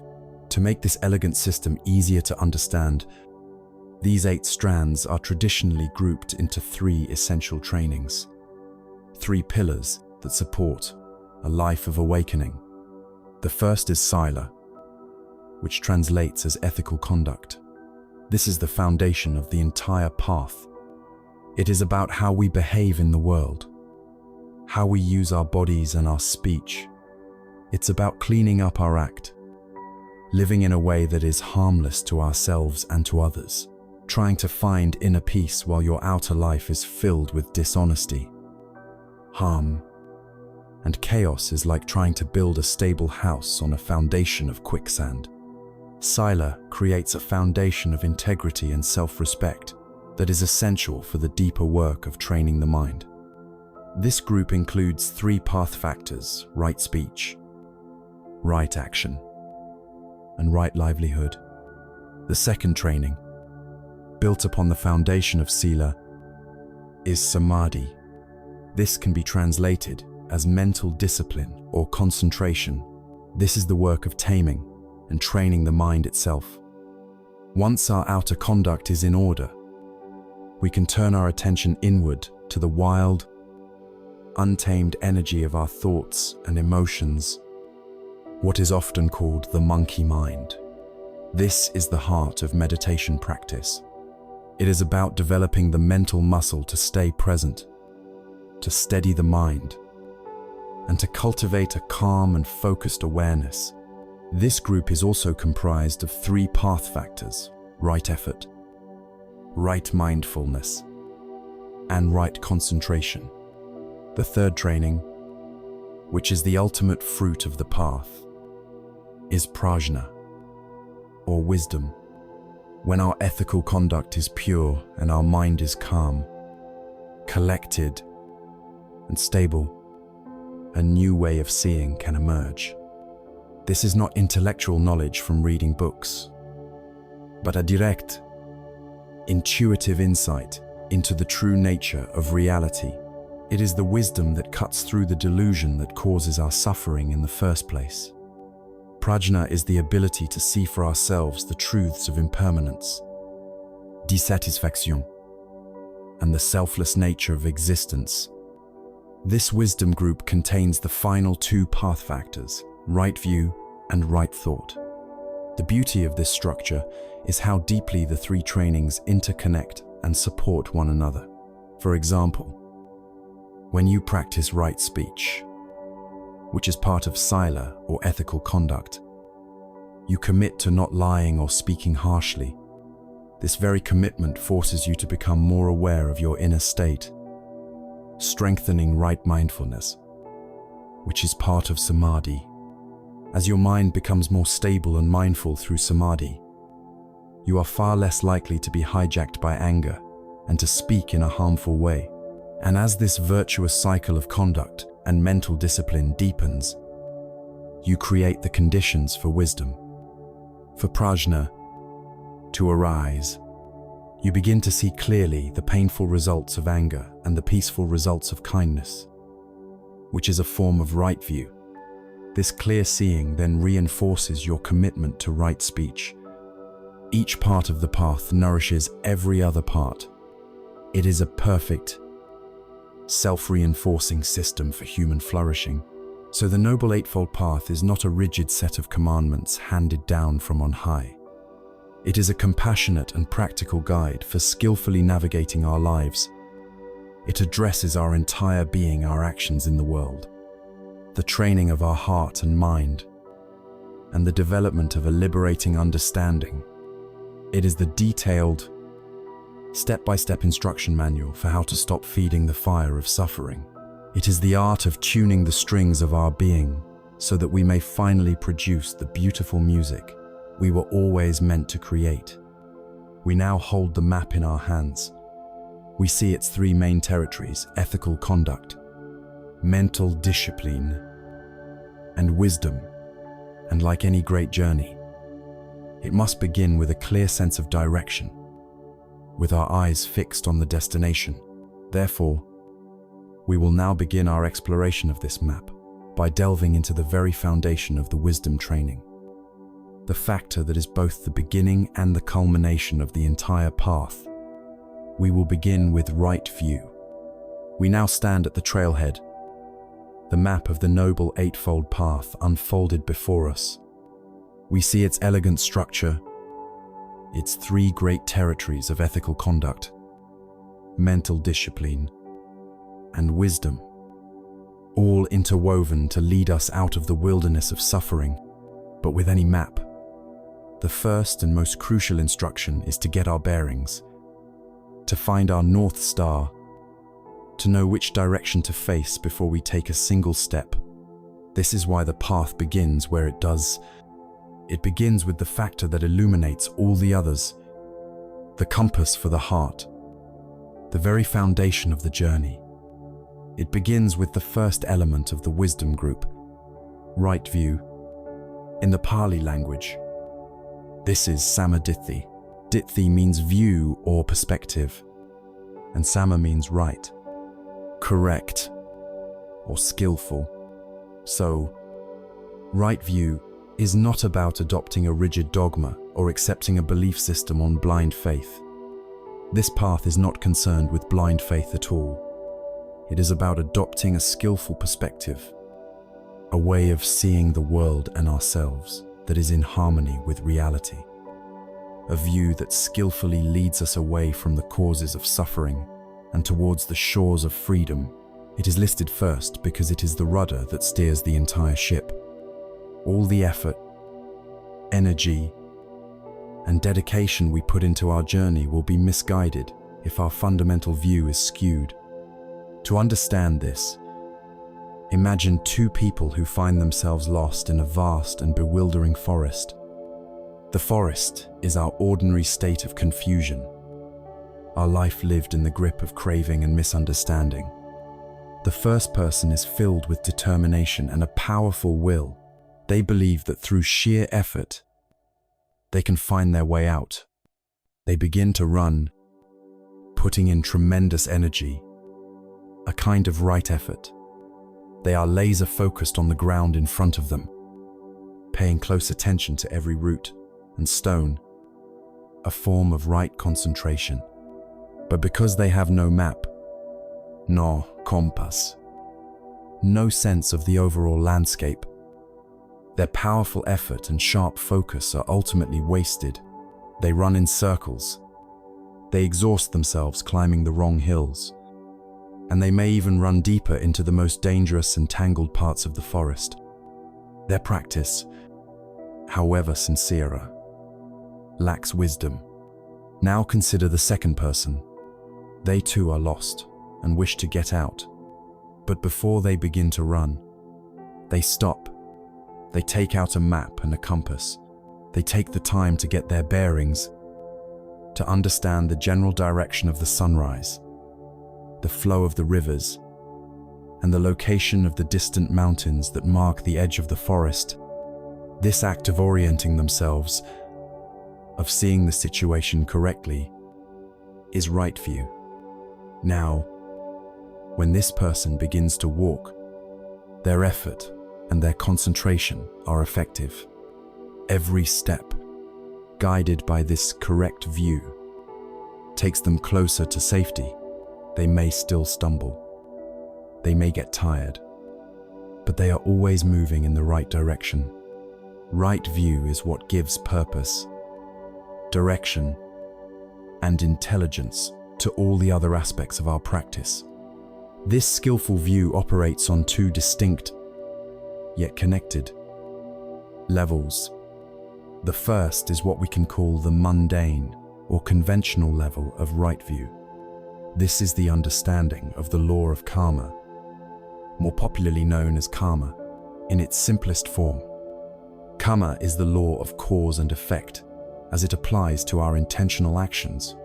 To make this elegant system easier to understand, these 8 strands are traditionally grouped into 3 essential trainings, 3 pillars that support a life of awakening. The first is Sila, which translates as ethical conduct. This is the foundation of the entire path. It is about how we behave in the world, how we use our bodies and our speech. It's about cleaning up our act, living in a way that is harmless to ourselves and to others, trying to find inner peace while your outer life is filled with dishonesty, harm, and chaos is like trying to build a stable house on a foundation of quicksand. Sila creates a foundation of integrity and self-respect that is essential for the deeper work of training the mind. This group includes 3 path factors: right speech, right action, and right livelihood. The second training, built upon the foundation of Sila, is Samadhi. This can be translated as mental discipline or concentration. This is the work of taming and training the mind itself. Once our outer conduct is in order, we can turn our attention inward to the wild, untamed energy of our thoughts and emotions, what is often called the monkey mind. This is the heart of meditation practice. It is about developing the mental muscle to stay present, to steady the mind, and to cultivate a calm and focused awareness. This group is also comprised of 3 path factors: right effort, right mindfulness, and right concentration. The third training, which is the ultimate fruit of the path, is prajna, or wisdom. When our ethical conduct is pure and our mind is calm, collected, and stable, a new way of seeing can emerge. This is not intellectual knowledge from reading books, but a direct, intuitive insight into the true nature of reality. It is the wisdom that cuts through the delusion that causes our suffering in the first place. Prajna is the ability to see for ourselves the truths of impermanence, dissatisfaction, and the selfless nature of existence. This wisdom group contains the final 2 path factors: right view and right thought. The beauty of this structure is how deeply the 3 trainings interconnect and support one another. For example, when you practice right speech, which is part of Sila or ethical conduct, you commit to not lying or speaking harshly. This very commitment forces you to become more aware of your inner state, strengthening right mindfulness, which is part of Samadhi. As your mind becomes more stable and mindful through Samadhi, you are far less likely to be hijacked by anger and to speak in a harmful way. And as this virtuous cycle of conduct and mental discipline deepens, you create the conditions for wisdom, for prajna to arise. You begin to see clearly the painful results of anger and the peaceful results of kindness, which is a form of right view. This clear seeing then reinforces your commitment to right speech. Each part of the path nourishes every other part. It is a perfect, self-reinforcing system for human flourishing. So the Noble Eightfold Path is not a rigid set of commandments handed down from on high. It is a compassionate and practical guide for skillfully navigating our lives. It addresses our entire being, our actions in the world, the training of our heart and mind, and the development of a liberating understanding. It is the detailed, step-by-step instruction manual for how to stop feeding the fire of suffering. It is the art of tuning the strings of our being so that we may finally produce the beautiful music we were always meant to create. We now hold the map in our hands. We see its 3 main territories: ethical conduct, mental discipline, and wisdom. And like any great journey, it must begin with a clear sense of direction, with our eyes fixed on the destination. Therefore, we will now begin our exploration of this map by delving into the very foundation of the wisdom training, the factor that is both the beginning and the culmination of the entire path. We will begin with right view. We now stand at the trailhead, the map of the Noble Eightfold Path unfolded before us. We see its elegant structure, its 3 great territories of ethical conduct, mental discipline, and wisdom, all interwoven to lead us out of the wilderness of suffering. But with any map, the first and most crucial instruction is to get our bearings, to find our North Star, to know which direction to face before we take a single step. This is why the path begins where it does. It begins with the factor that illuminates all the others, the compass for the heart, the very foundation of the journey. It begins with the first element of the wisdom group, right view. In the Pali language, this is Samaditthi. Ditthi means view or perspective, and Sama means right, correct, or skillful. So, right view is not about adopting a rigid dogma or accepting a belief system on blind faith. This path is not concerned with blind faith at all. It is about adopting a skillful perspective, a way of seeing the world and ourselves that is in harmony with reality. A view that skillfully leads us away from the causes of suffering and towards the shores of freedom. It is listed first because it is the rudder that steers the entire ship. All the effort, energy, and dedication we put into our journey will be misguided if our fundamental view is skewed. To understand this, imagine two people who find themselves lost in a vast and bewildering forest. The forest is our ordinary state of confusion, our life lived in the grip of craving and misunderstanding. The first person is filled with determination and a powerful will. They believe that through sheer effort, they can find their way out. They begin to run, putting in tremendous energy, a kind of right effort. They are laser focused on the ground in front of them, paying close attention to every root and stone, a form of right concentration. But because they have no map, no compass, no sense of the overall landscape, their powerful effort and sharp focus are ultimately wasted. They run in circles. They exhaust themselves climbing the wrong hills, and they may even run deeper into the most dangerous and tangled parts of the forest. Their practice, however sincere, lacks wisdom. Now consider the second person. They too are lost and wish to get out. But before they begin to run, they stop. They take out a map and a compass. They take the time to get their bearings, to understand the general direction of the sunrise, the flow of the rivers, and the location of the distant mountains that mark the edge of the forest. This act of orienting themselves, of seeing the situation correctly, is right view. Now, when this person begins to walk, their effort and their concentration are effective. Every step, guided by this correct view, takes them closer to safety. They may still stumble. They may get tired, but they are always moving in the right direction. Right view is what gives purpose, direction, and intelligence to all the other aspects of our practice. This skillful view operates on two distinct, yet connected, levels. The first is what we can call the mundane or conventional level of right view. This is the understanding of the law of karma, more popularly known as karma, in its simplest form. Karma is the law of cause and effect as it applies to our intentional actions.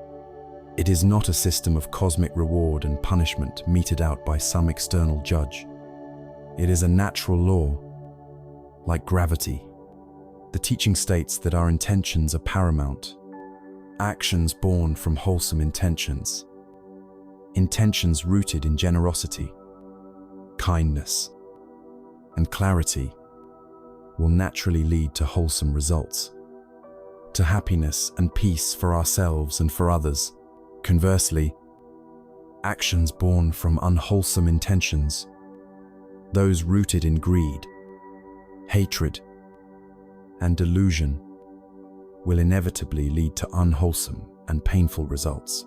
It is not a system of cosmic reward and punishment meted out by some external judge. It is a natural law, like gravity. The teaching states that our intentions are paramount, actions born from wholesome intentions, intentions rooted in generosity, kindness, and clarity will naturally lead to wholesome results, to happiness and peace for ourselves and for others. Conversely, actions born from unwholesome intentions, those rooted in greed, hatred, and delusion, will inevitably lead to unwholesome and painful results.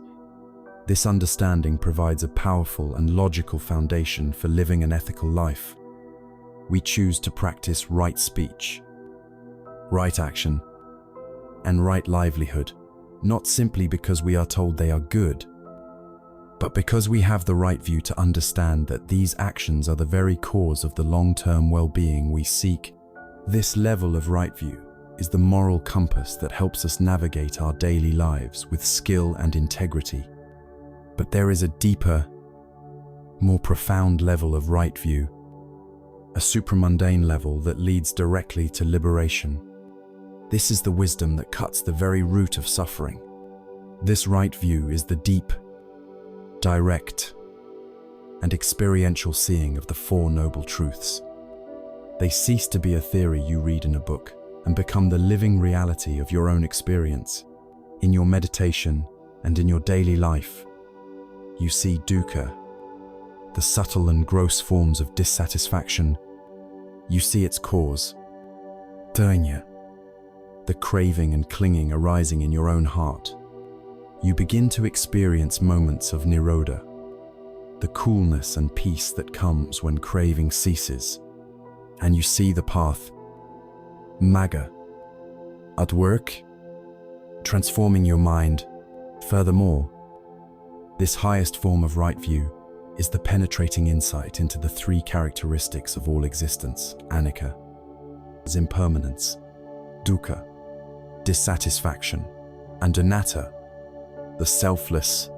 This understanding provides a powerful and logical foundation for living an ethical life. We choose to practice right speech, right action, and right livelihood, not simply because we are told they are good, But because we have the right view to understand that these actions are the very cause of the long-term well-being we seek, this level of right view is the moral compass that helps us navigate our daily lives with skill and integrity. But there is a deeper, more profound level of right view, a supramundane level that leads directly to liberation. This is the wisdom that cuts the very root of suffering. This right view is the deep, direct, and experiential seeing of the Four Noble Truths. They cease to be a theory you read in a book and become the living reality of your own experience. In your meditation and in your daily life, you see dukkha, the subtle and gross forms of dissatisfaction. You see its cause, dainya, the craving and clinging arising in your own heart. You begin to experience moments of nirodha, the coolness and peace that comes when craving ceases. And you see the path, magga, at work, transforming your mind. Furthermore, this highest form of right view is the penetrating insight into the three characteristics of all existence: anicca, impermanence; dukkha, dissatisfaction; and anatta, the selfless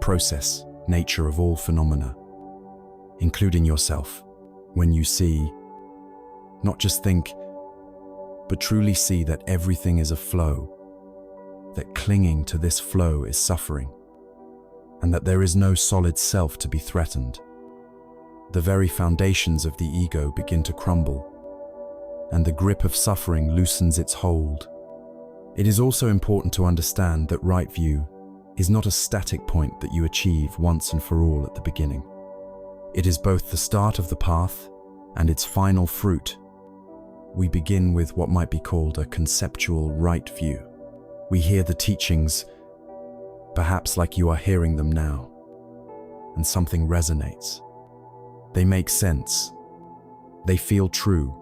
process nature of all phenomena, including yourself. When you see, not just think, but truly see that everything is a flow, that clinging to this flow is suffering, and that there is no solid self to be threatened, the very foundations of the ego begin to crumble, and the grip of suffering loosens its hold. It is also important to understand that right view is not a static point that you achieve once and for all at the beginning. It is both the start of the path and its final fruit. We begin with what might be called a conceptual right view. We hear the teachings, perhaps like you are hearing them now, and something resonates. They make sense. They feel true.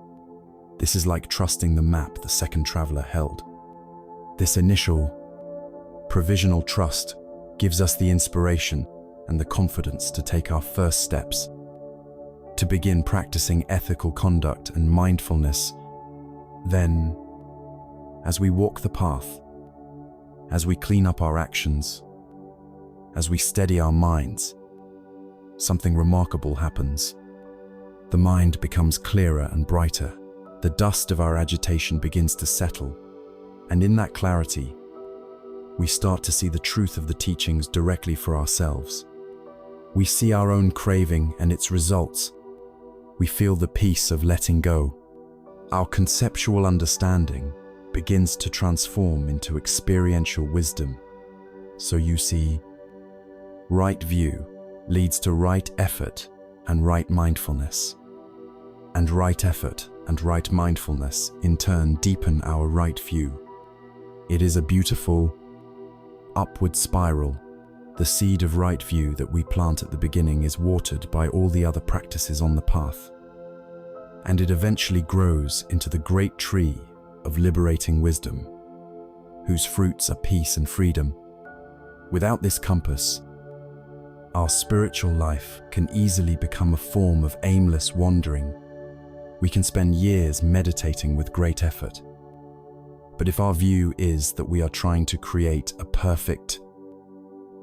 This is like trusting the map the second traveler held. This initial, provisional trust gives us the inspiration and the confidence to take our first steps, to begin practicing ethical conduct and mindfulness. Then, as we walk the path, as we clean up our actions, as we steady our minds, something remarkable happens. The mind becomes clearer and brighter. The dust of our agitation begins to settle, and in that clarity, we start to see the truth of the teachings directly for ourselves. We see our own craving and its results. We feel the peace of letting go. Our conceptual understanding begins to transform into experiential wisdom. So you see, right view leads to right effort and right mindfulness. And right effort and right mindfulness in turn deepen our right view. It is a beautiful, upward spiral. The seed of right view that we plant at the beginning is watered by all the other practices on the path, and it eventually grows into the great tree of liberating wisdom, whose fruits are peace and freedom. Without this compass, our spiritual life can easily become a form of aimless wandering. We can spend years meditating with great effort. But if our view is that we are trying to create a perfect,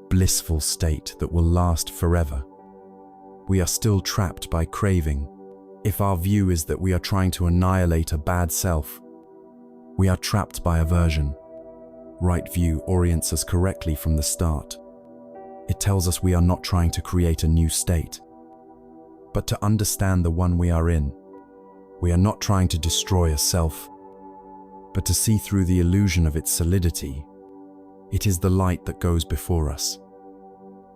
blissful state that will last forever, we are still trapped by craving. If our view is that we are trying to annihilate a bad self, we are trapped by aversion. Right view orients us correctly from the start. It tells us we are not trying to create a new state, but to understand the one we are in. We are not trying to destroy a self, but to see through the illusion of its solidity. It is the light that goes before us,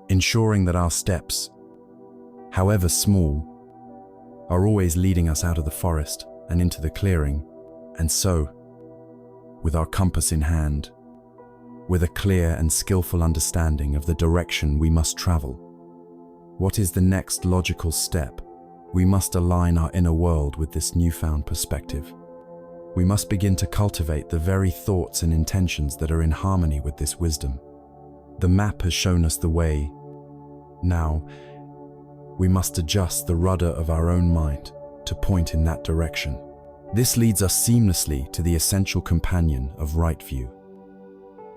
ensuring that our steps, however small, are always leading us out of the forest and into the clearing. And so, with our compass in hand, with a clear and skillful understanding of the direction we must travel, what is the next logical step? We must align our inner world with this newfound perspective. We must begin to cultivate the very thoughts and intentions that are in harmony with this wisdom. The map has shown us the way, Now, we must adjust the rudder of our own mind to point in that direction. This leads us seamlessly to the essential companion of right view,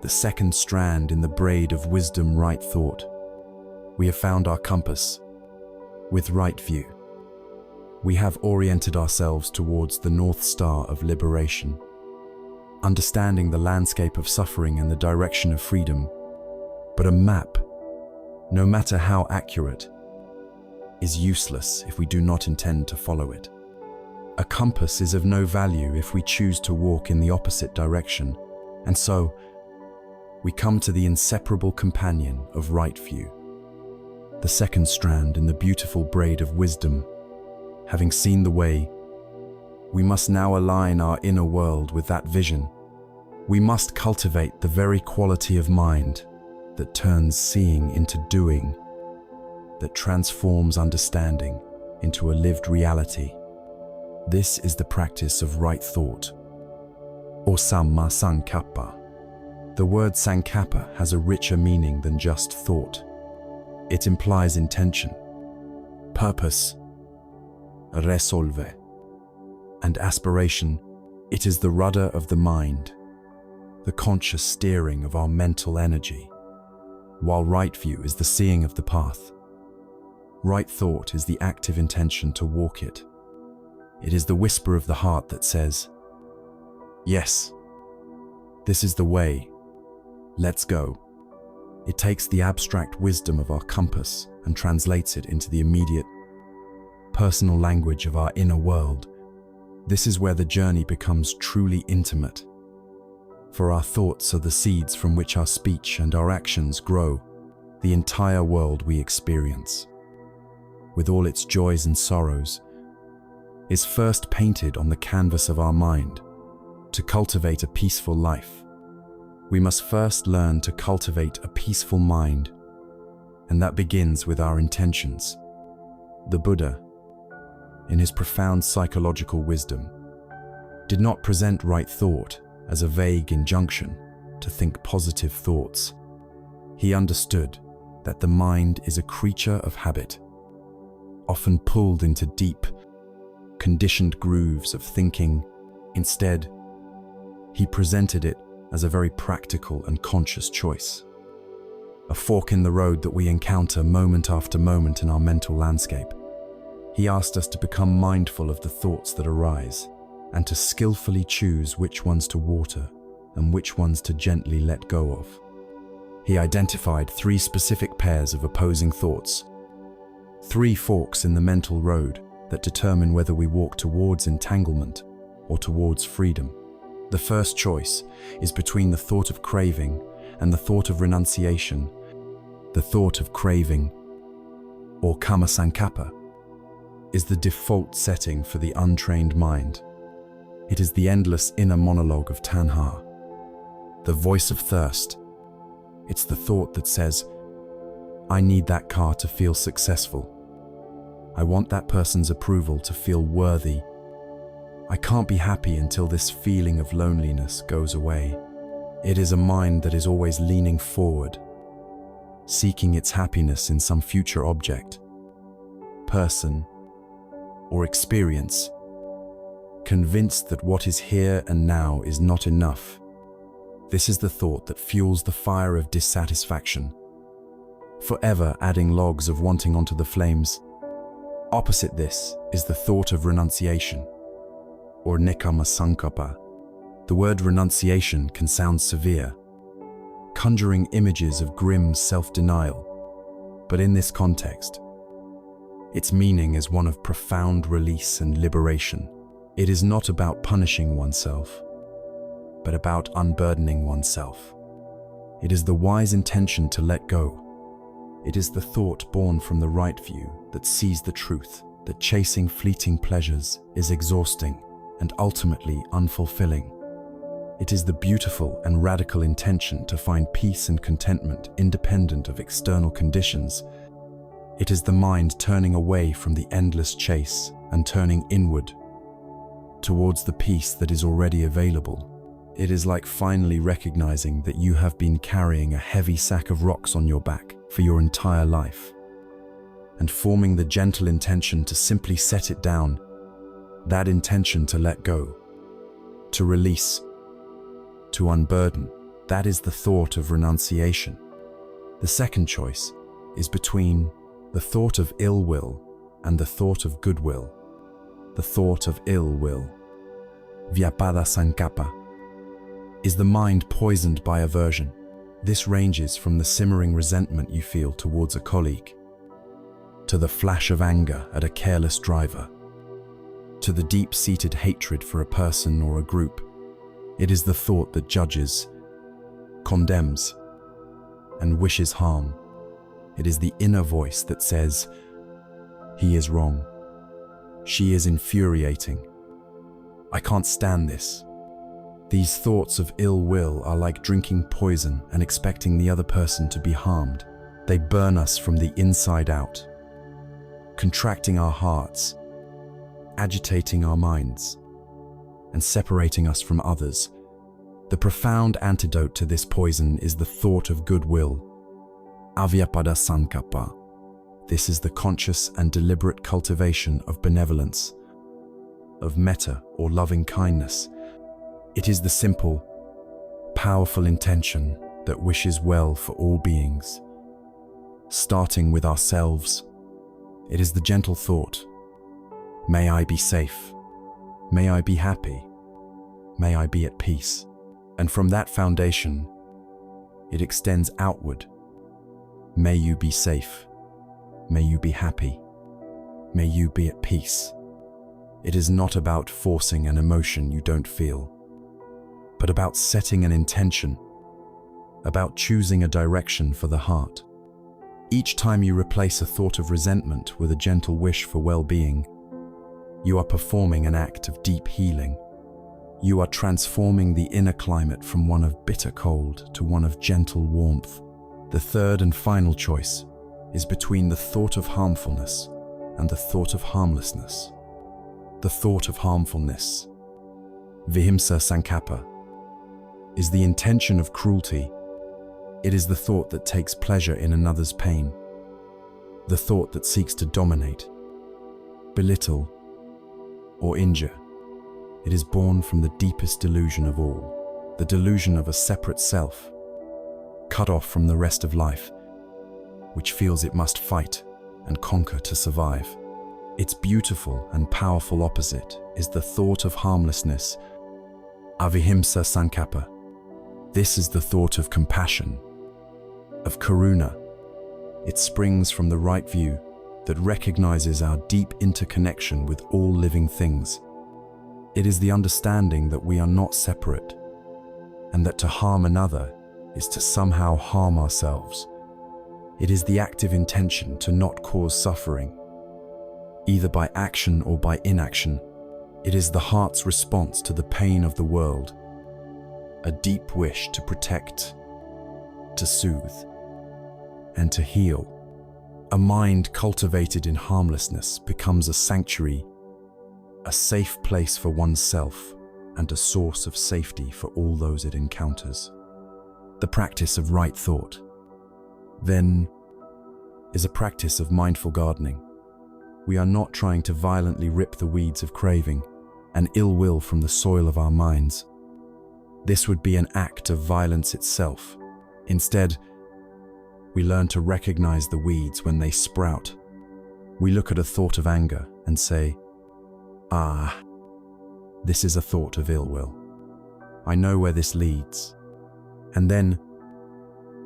the second strand in the braid of wisdom, right thought. We have found our compass. With right view, we have oriented ourselves towards the North Star of liberation, understanding the landscape of suffering and the direction of freedom. But a map, no matter how accurate, is useless if we do not intend to follow it. A compass is of no value if we choose to walk in the opposite direction, and so we come to the inseparable companion of right view, the second strand in the beautiful braid of wisdom. Having seen the way, we must now align our inner world with that vision. We must cultivate the very quality of mind that turns seeing into doing, that transforms understanding into a lived reality. This is the practice of right thought, or Samma Sankappa. The word Sankappa has a richer meaning than just thought. It implies intention, purpose, resolve, and aspiration. It is the rudder of the mind, the conscious steering of our mental energy, while right view is the seeing of the path. Right thought is the active intention to walk it. It is the whisper of the heart that says, "Yes, this is the way. Let's go." It takes the abstract wisdom of our compass and translates it into the immediate, personal language of our inner world. This is where the journey becomes truly intimate. For our thoughts are the seeds from which our speech and our actions grow, the entire world we experience, with all its joys and sorrows, is first painted on the canvas of our mind. To cultivate a peaceful life, we must first learn to cultivate a peaceful mind, and that begins with our intentions. The Buddha, in his profound psychological wisdom, did not present right thought as a vague injunction to think positive thoughts. He understood that the mind is a creature of habit, often pulled into deep, conditioned grooves of thinking. Instead, he presented it as a very practical and conscious choice, a fork in the road that we encounter moment after moment in our mental landscape. He asked us to become mindful of the thoughts that arise, and to skillfully choose which ones to water and which ones to gently let go of. He identified 3 specific pairs of opposing thoughts, 3 forks in the mental road that determine whether we walk towards entanglement or towards freedom. The first choice is between the thought of craving and the thought of renunciation. The thought of craving, or Kama Sankappa, is the default setting for the untrained mind. It is the endless inner monologue of tanha, the voice of thirst. It's the thought that says, "I need that car to feel successful. I want that person's approval to feel worthy. I can't be happy until this feeling of loneliness goes away." It is a mind that is always leaning forward, seeking its happiness in some future object, person, or experience, convinced that what is here and now is not enough. This is the thought that fuels the fire of dissatisfaction, forever adding logs of wanting onto the flames. Opposite this is the thought of renunciation, or Nikkama Sankappa. The word renunciation can sound severe, conjuring images of grim self-denial, but in this context, its meaning is one of profound release and liberation. It is not about punishing oneself, but about unburdening oneself. It is the wise intention to let go. It is the thought born from the right view that sees the truth, that chasing fleeting pleasures is exhausting and ultimately unfulfilling. It is the beautiful and radical intention to find peace and contentment independent of external conditions. It is the mind turning away from the endless chase and turning inward towards the peace that is already available. It is like finally recognizing that you have been carrying a heavy sack of rocks on your back for your entire life. and forming the gentle intention to simply set it down, that intention to let go, to release, to unburden. That is the thought of renunciation. The second choice is between the thought of ill will and the thought of goodwill. The thought of ill will, vyapada sankappa, is the mind poisoned by aversion. This ranges from the simmering resentment you feel towards a colleague, to the flash of anger at a careless driver, to the deep-seated hatred for a person or a group. It is the thought that judges, condemns, and wishes harm. It is the inner voice that says, "He is wrong. She is infuriating. I can't stand this." These thoughts of ill will are like drinking poison and expecting the other person to be harmed. They burn us from the inside out, contracting our hearts, agitating our minds, and separating us from others. The profound antidote to this poison is the thought of goodwill, avyapada sankappa. This is the conscious and deliberate cultivation of benevolence, of metta or loving kindness. It is the simple, powerful intention that wishes well for all beings, starting with ourselves. It is the gentle thought, "May I be safe. May I be happy. May I be at peace." And from that foundation, it extends outward. May you be safe. May you be happy. May you be at peace. It is not about forcing an emotion you don't feel, but about setting an intention, about choosing a direction for the heart. Each time you replace a thought of resentment with a gentle wish for well-being, you are performing an act of deep healing. You are transforming the inner climate from one of bitter cold to one of gentle warmth. The third and final choice is between the thought of harmfulness and the thought of harmlessness. The thought of harmfulness, vihimsa sankappa, is the intention of cruelty. It is the thought that takes pleasure in another's pain, the thought that seeks to dominate, belittle, or injure. It is born from the deepest delusion of all, the delusion of a separate self, cut off from the rest of life, which feels it must fight and conquer to survive. Its beautiful and powerful opposite is the thought of harmlessness, avihimsa sankappa. This is the thought of compassion, of karuna. It springs from the right view that recognizes our deep interconnection with all living things. It is the understanding that we are not separate, and that to harm another is to somehow harm ourselves. It is the active intention to not cause suffering, either by action or by inaction. It is the heart's response to the pain of the world, a deep wish to protect, to soothe, and to heal. A mind cultivated in harmlessness becomes a sanctuary, a safe place for oneself, and a source of safety for all those it encounters. The practice of right thought, then, is a practice of mindful gardening. We are not trying to violently rip the weeds of craving and ill will from the soil of our minds. This would be an act of violence itself. Instead, we learn to recognize the weeds when they sprout. We look at a thought of anger and say, "Ah, this is a thought of ill will. I know where this leads." And then,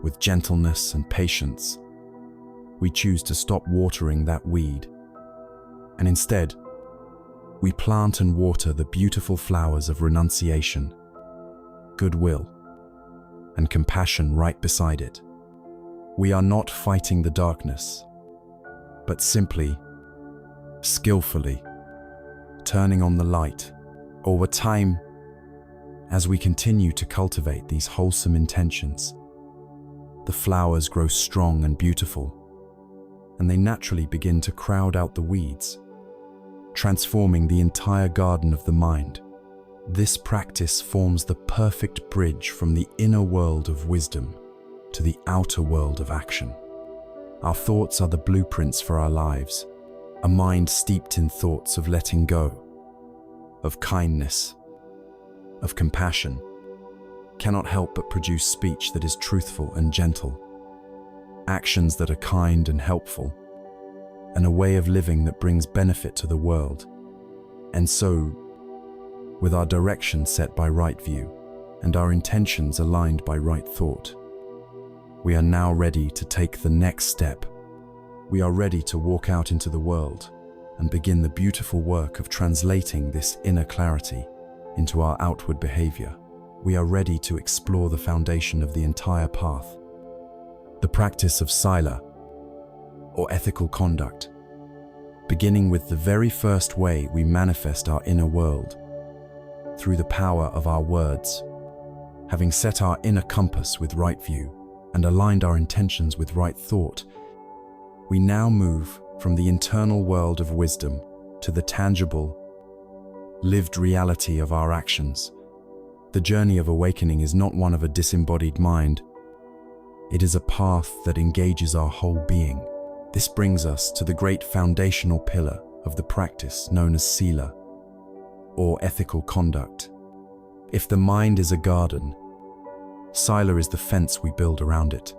with gentleness and patience, we choose to stop watering that weed. And instead, we plant and water the beautiful flowers of renunciation, goodwill, and compassion right beside it. We are not fighting the darkness, but simply, skillfully, turning on the light. Over time, as we continue to cultivate these wholesome intentions, the flowers grow strong and beautiful, and they naturally begin to crowd out the weeds, transforming the entire garden of the mind. This practice forms the perfect bridge from the inner world of wisdom to the outer world of action. Our thoughts are the blueprints for our lives. A mind steeped in thoughts of letting go, of kindness, of compassion, cannot help but produce speech that is truthful and gentle, actions that are kind and helpful, and a way of living that brings benefit to the world. And so, with our direction set by right view and our intentions aligned by right thought, we are now ready to take the next step. We are ready to walk out into the world and begin the beautiful work of translating this inner clarity into our outward behavior. We are ready to explore the foundation of the entire path, the practice of sila, or ethical conduct, beginning with the very first way we manifest our inner world, through the power of our words. Having set our inner compass with right view and aligned our intentions with right thought, we now move from the internal world of wisdom to the tangible, lived reality of our actions. The journey of awakening is not one of a disembodied mind. It is a path that engages our whole being. This brings us to the great foundational pillar of the practice known as sila, or ethical conduct. If the mind is a garden, sila is the fence we build around it.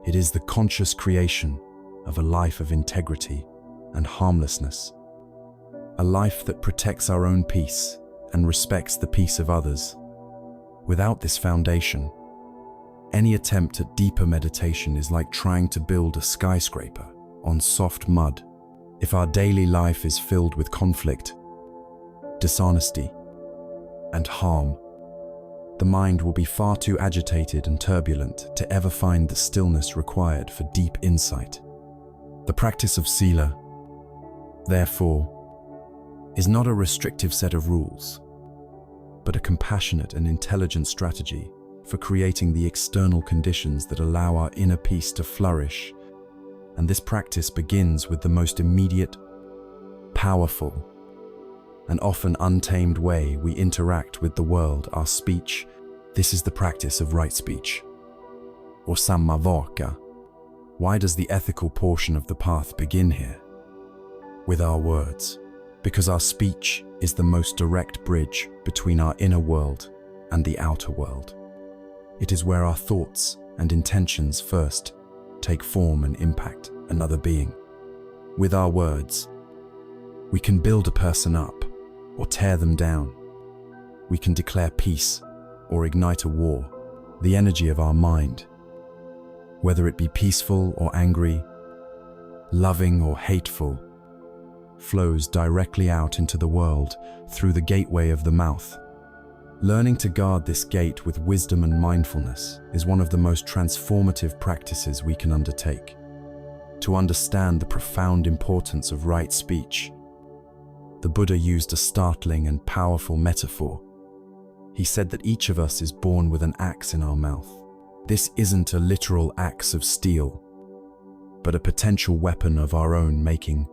It is the conscious creation of a life of integrity and harmlessness, a life that protects our own peace and respects the peace of others. Without this foundation, any attempt at deeper meditation is like trying to build a skyscraper on soft mud. If our daily life is filled with conflict, dishonesty, and harm, the mind will be far too agitated and turbulent to ever find the stillness required for deep insight. The practice of sila, therefore, is not a restrictive set of rules, but a compassionate and intelligent strategy for creating the external conditions that allow our inner peace to flourish. And this practice begins with the most immediate, powerful, and often untamed way we interact with the world, our speech. This is the practice of right speech, or sammavaka. Why does the ethical portion of the path begin here? With our words. Because our speech is the most direct bridge between our inner world and the outer world. It is where our thoughts and intentions first take form and impact another being. With our words, we can build a person up or tear them down. We can declare peace or ignite a war. The energy of our mind, whether it be peaceful or angry, loving or hateful, flows directly out into the world through the gateway of the mouth. Learning to guard this gate with wisdom and mindfulness is one of the most transformative practices we can undertake. To understand the profound importance of right speech, the Buddha used a startling and powerful metaphor. He said that each of us is born with an axe in our mouth. This isn't a literal axe of steel, but a potential weapon of our own making.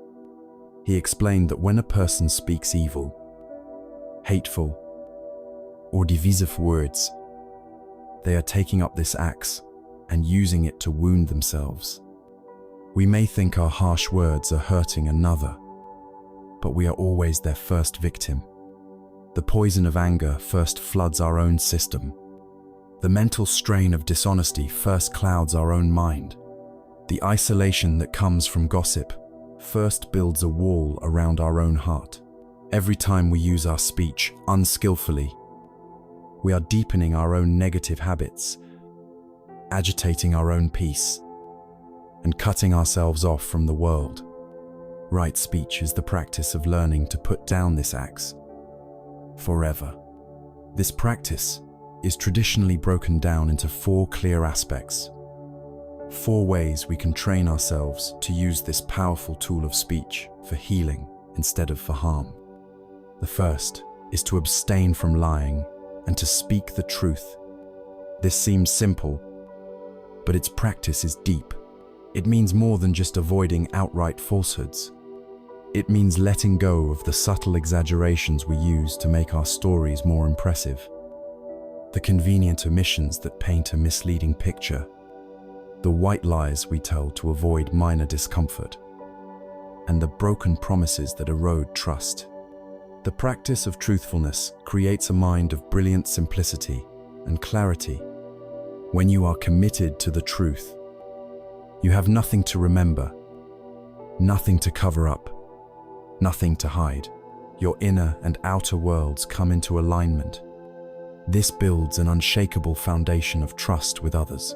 He explained that when a person speaks evil, hateful, or divisive words, they are taking up this axe and using it to wound themselves. We may think our harsh words are hurting another, but we are always their first victim. The poison of anger first floods our own system. The mental strain of dishonesty first clouds our own mind. The isolation that comes from gossip first builds a wall around our own heart. Every time we use our speech unskillfully, we are deepening our own negative habits, agitating our own peace, and cutting ourselves off from the world. Right speech is the practice of learning to put down this axe forever. This practice is traditionally broken down into 4 clear aspects. 4 ways we can train ourselves to use this powerful tool of speech for healing instead of for harm. The first is to abstain from lying and to speak the truth. This seems simple, but its practice is deep. It means more than just avoiding outright falsehoods. It means letting go of the subtle exaggerations we use to make our stories more impressive, the convenient omissions that paint a misleading picture, the white lies we tell to avoid minor discomfort, and the broken promises that erode trust. The practice of truthfulness creates a mind of brilliant simplicity and clarity. When you are committed to the truth, you have nothing to remember, nothing to cover up, nothing to hide. Your inner and outer worlds come into alignment. This builds an unshakable foundation of trust with others.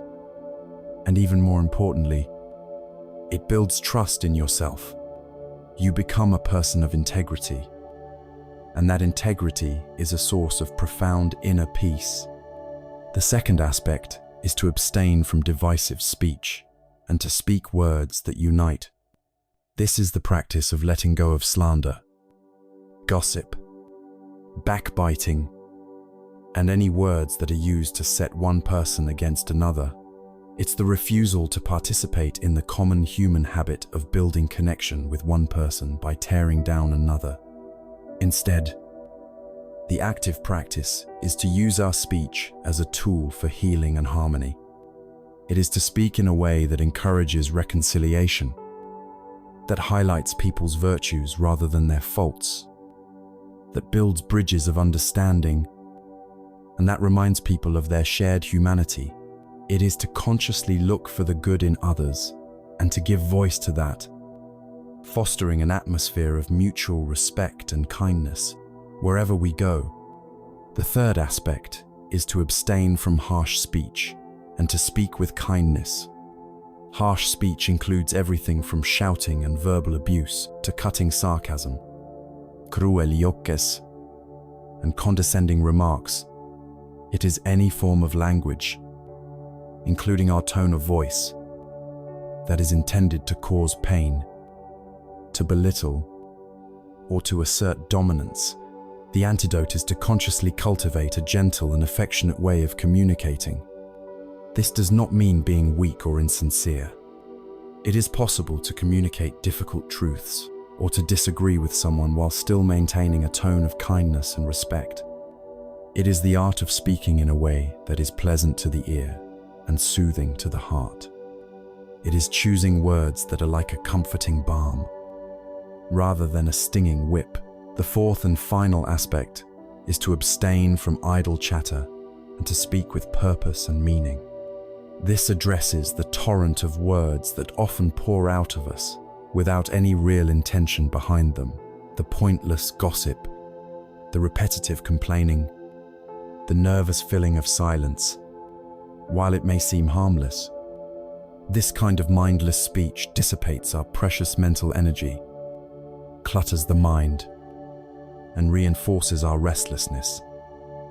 And even more importantly, it builds trust in yourself. You become a person of integrity, and that integrity is a source of profound inner peace. The second aspect is to abstain from divisive speech and to speak words that unite. This is the practice of letting go of slander, gossip, backbiting, and any words that are used to set one person against another. It's the refusal to participate in the common human habit of building connection with one person by tearing down another. Instead, the active practice is to use our speech as a tool for healing and harmony. It is to speak in a way that encourages reconciliation, that highlights people's virtues rather than their faults, that builds bridges of understanding, and that reminds people of their shared humanity. It is to consciously look for the good in others and to give voice to that, fostering an atmosphere of mutual respect and kindness wherever we go. The third aspect is to abstain from harsh speech and to speak with kindness. Harsh speech includes everything from shouting and verbal abuse to cutting sarcasm, cruel and condescending remarks. It is any form of language, including our tone of voice, that is intended to cause pain, to belittle, or to assert dominance. The antidote is to consciously cultivate a gentle and affectionate way of communicating. This does not mean being weak or insincere. It is possible to communicate difficult truths or to disagree with someone while still maintaining a tone of kindness and respect. It is the art of speaking in a way that is pleasant to the ear and soothing to the heart. It is choosing words that are like a comforting balm, rather than a stinging whip. The fourth and final aspect is to abstain from idle chatter and to speak with purpose and meaning. This addresses the torrent of words that often pour out of us without any real intention behind them. The pointless gossip, the repetitive complaining, the nervous filling of silence. While it may seem harmless, this kind of mindless speech dissipates our precious mental energy, clutters the mind, and reinforces our restlessness.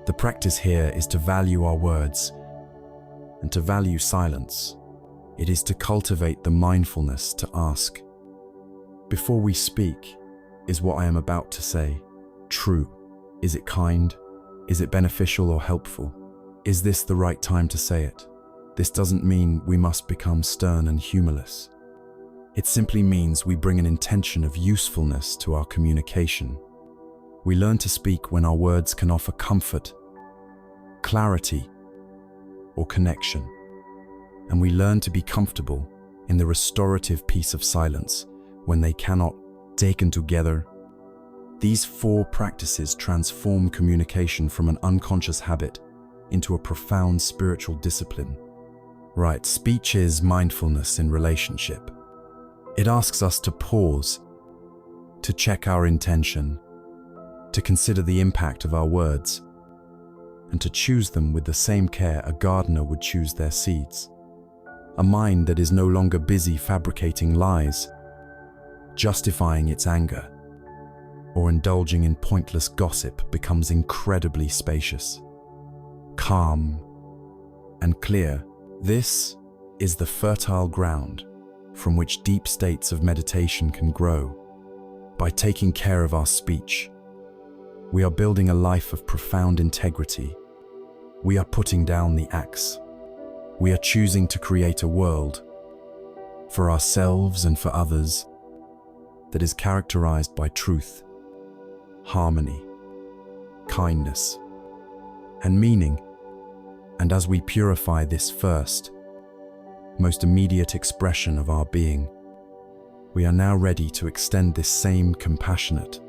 The practice here is to value our words and to value silence. It is to cultivate the mindfulness to ask, before we speak, is what I am about to say true? Is it kind? Is it beneficial or helpful? Is this the right time to say it? This doesn't mean we must become stern and humorless. It simply means we bring an intention of usefulness to our communication. We learn to speak when our words can offer comfort, clarity, or connection. And we learn to be comfortable in the restorative peace of silence when they cannot. Taken together, these four practices transform communication from an unconscious habit into a profound spiritual discipline. Right, speech is mindfulness in relationship. It asks us to pause, to check our intention, to consider the impact of our words, and to choose them with the same care a gardener would choose their seeds. A mind that is no longer busy fabricating lies, justifying its anger, or indulging in pointless gossip becomes incredibly spacious, calm, and clear. This is the fertile ground from which deep states of meditation can grow. By taking care of our speech, we are building a life of profound integrity. We are putting down the axe. We are choosing to create a world, for ourselves and for others, that is characterized by truth, harmony, kindness, and meaning. And as we purify this first, most immediate expression of our being, we are now ready to extend this same compassionate,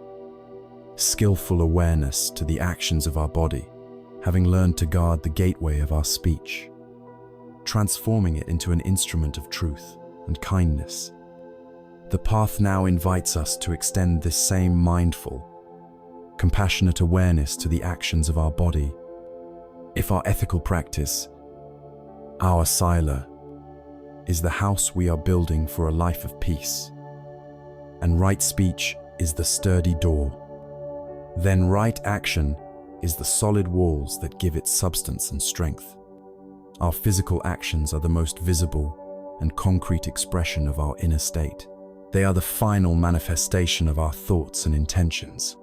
skillful awareness to the actions of our body, having learned to guard the gateway of our speech, transforming it into an instrument of truth and kindness. The path now invites us to extend this same mindful, compassionate awareness to the actions of our body. If our ethical practice, our sila, is the house we are building for a life of peace, and right speech is the sturdy door, then right action is the solid walls that give it substance and strength. Our physical actions are the most visible and concrete expression of our inner state. They are the final manifestation of our thoughts and intentions,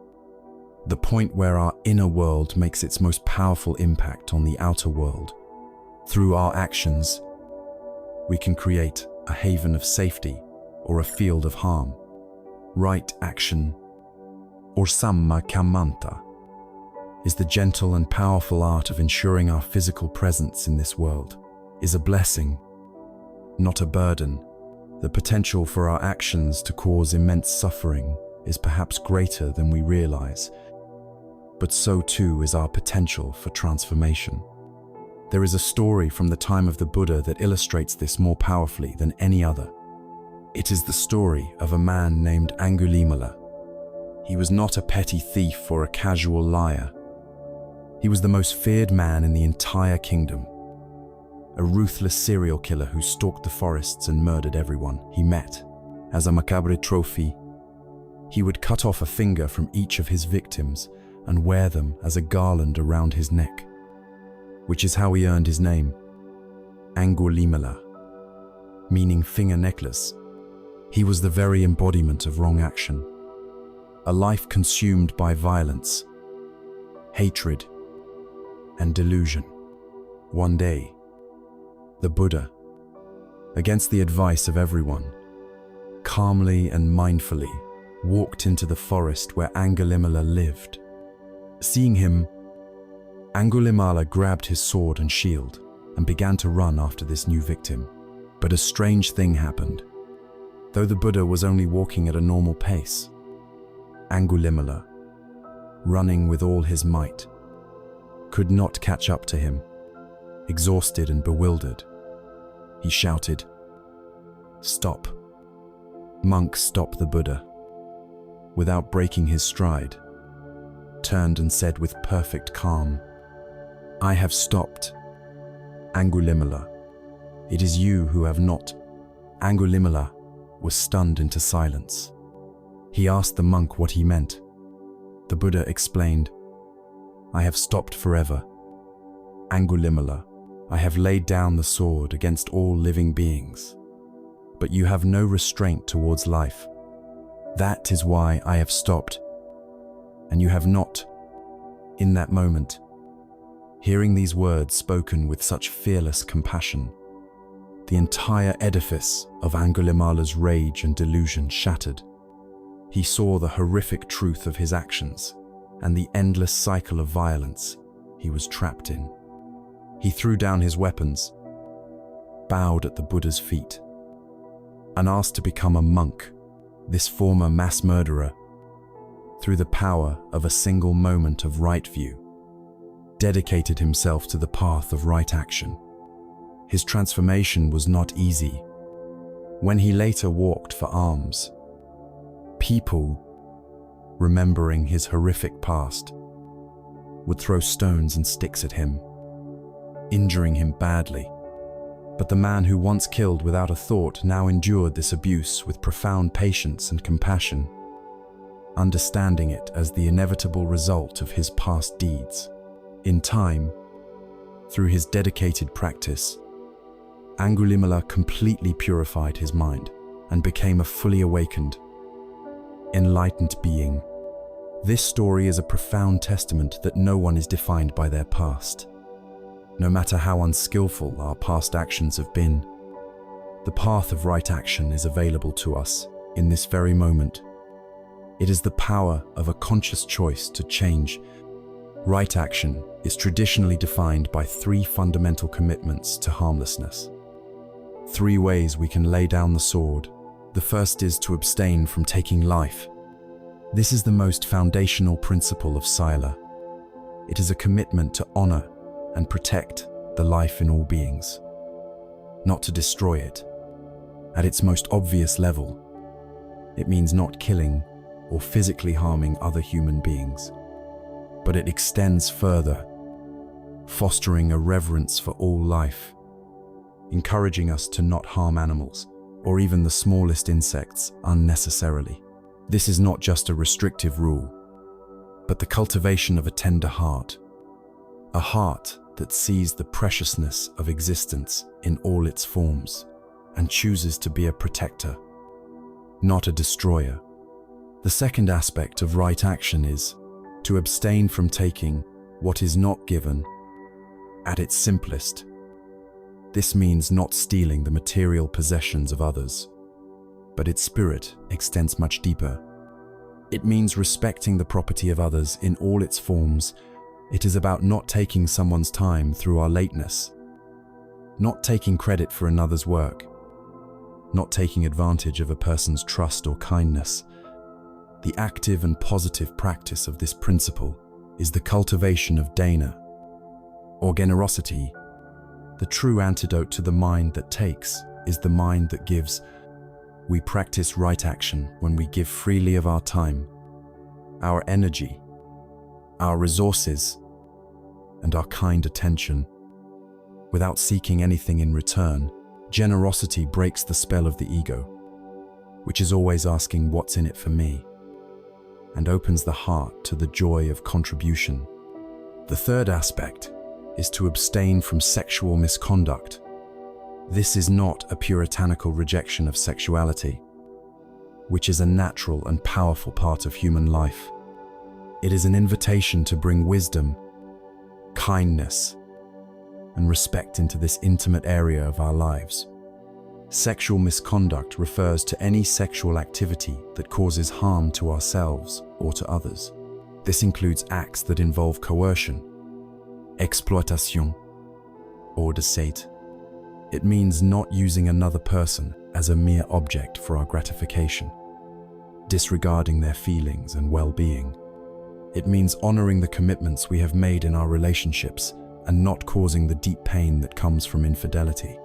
the point where our inner world makes its most powerful impact on the outer world. Through our actions, we can create a haven of safety or a field of harm. Right action, or samma kammanta, is the gentle and powerful art of ensuring our physical presence in this world is a blessing, not a burden. The potential for our actions to cause immense suffering is perhaps greater than we realize, but so too is our potential for transformation. There is a story from the time of the Buddha that illustrates this more powerfully than any other. It is the story of a man named Angulimala. He was not a petty thief or a casual liar. He was the most feared man in the entire kingdom, a ruthless serial killer who stalked the forests and murdered everyone he met. As a macabre trophy, he would cut off a finger from each of his victims and wear them as a garland around his neck, which is how he earned his name, Angulimala, meaning finger necklace. He was the very embodiment of wrong action, a life consumed by violence, hatred, and delusion. One day, the Buddha, against the advice of everyone, calmly and mindfully walked into the forest where Angulimala lived. Seeing him, Angulimala grabbed his sword and shield and began to run after this new victim. But a strange thing happened. Though the Buddha was only walking at a normal pace, Angulimala, running with all his might, could not catch up to him. Exhausted and bewildered, he shouted, "Stop!" Monk stopped the Buddha, without breaking his stride, turned and said with perfect calm, "I have stopped, Angulimala. It is you who have not." Angulimala was stunned into silence. He asked the monk what he meant. The Buddha explained, "I have stopped forever. Angulimala, I have laid down the sword against all living beings. But you have no restraint towards life. That is why I have stopped, and you have not." In that moment, hearing these words spoken with such fearless compassion, the entire edifice of Angulimala's rage and delusion shattered. He saw the horrific truth of his actions and the endless cycle of violence he was trapped in. He threw down his weapons, bowed at the Buddha's feet, and asked to become a monk. This former mass murderer, through the power of a single moment of right view, dedicated himself to the path of right action. His transformation was not easy. When he later walked for alms, people, remembering his horrific past, would throw stones and sticks at him, injuring him badly. But the man who once killed without a thought now endured this abuse with profound patience and compassion, understanding it as the inevitable result of his past deeds. In time, through his dedicated practice, Angulimala completely purified his mind and became a fully awakened, enlightened being. This story is a profound testament that no one is defined by their past. No matter how unskillful our past actions have been, the path of right action is available to us in this very moment. It is the power of a conscious choice to change. Right action is traditionally defined by three fundamental commitments to harmlessness. 3 ways we can lay down the sword. The first is to abstain from taking life. This is the most foundational principle of Sila. It is a commitment to honor and protect the life in all beings, not to destroy it. At its most obvious level, it means not killing or physically harming other human beings. But it extends further, fostering a reverence for all life, encouraging us to not harm animals or even the smallest insects unnecessarily. This is not just a restrictive rule, but the cultivation of a tender heart, a heart that sees the preciousness of existence in all its forms and chooses to be a protector, not a destroyer. The second aspect of right action is to abstain from taking what is not given. At its simplest, this means not stealing the material possessions of others, but its spirit extends much deeper. It means respecting the property of others in all its forms. It is about not taking someone's time through our lateness, not taking credit for another's work, not taking advantage of a person's trust or kindness. The active and positive practice of this principle is the cultivation of dana, or generosity. The true antidote to the mind that takes is the mind that gives. We practice right action when we give freely of our time, our energy, our resources, and our kind attention, without seeking anything in return. Generosity breaks the spell of the ego, which is always asking what's in it for me, and opens the heart to the joy of contribution. The third aspect is to abstain from sexual misconduct. This is not a puritanical rejection of sexuality, which is a natural and powerful part of human life. It is an invitation to bring wisdom, kindness, and respect into this intimate area of our lives. Sexual misconduct refers to any sexual activity that causes harm to ourselves or to others. This includes acts that involve coercion, exploitation, or deceit. It means not using another person as a mere object for our gratification, disregarding their feelings and well-being. It means honoring the commitments we have made in our relationships and not causing the deep pain that comes from infidelity.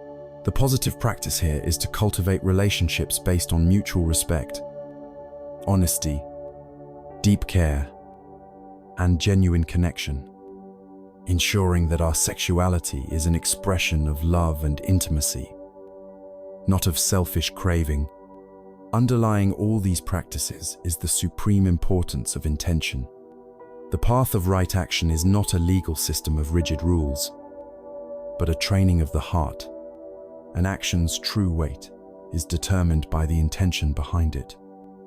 The positive practice here is to cultivate relationships based on mutual respect, honesty, deep care, and genuine connection, ensuring that our sexuality is an expression of love and intimacy, not of selfish craving. Underlying all these practices is the supreme importance of intention. The path of right action is not a legal system of rigid rules, but a training of the heart. An action's true weight is determined by the intention behind it.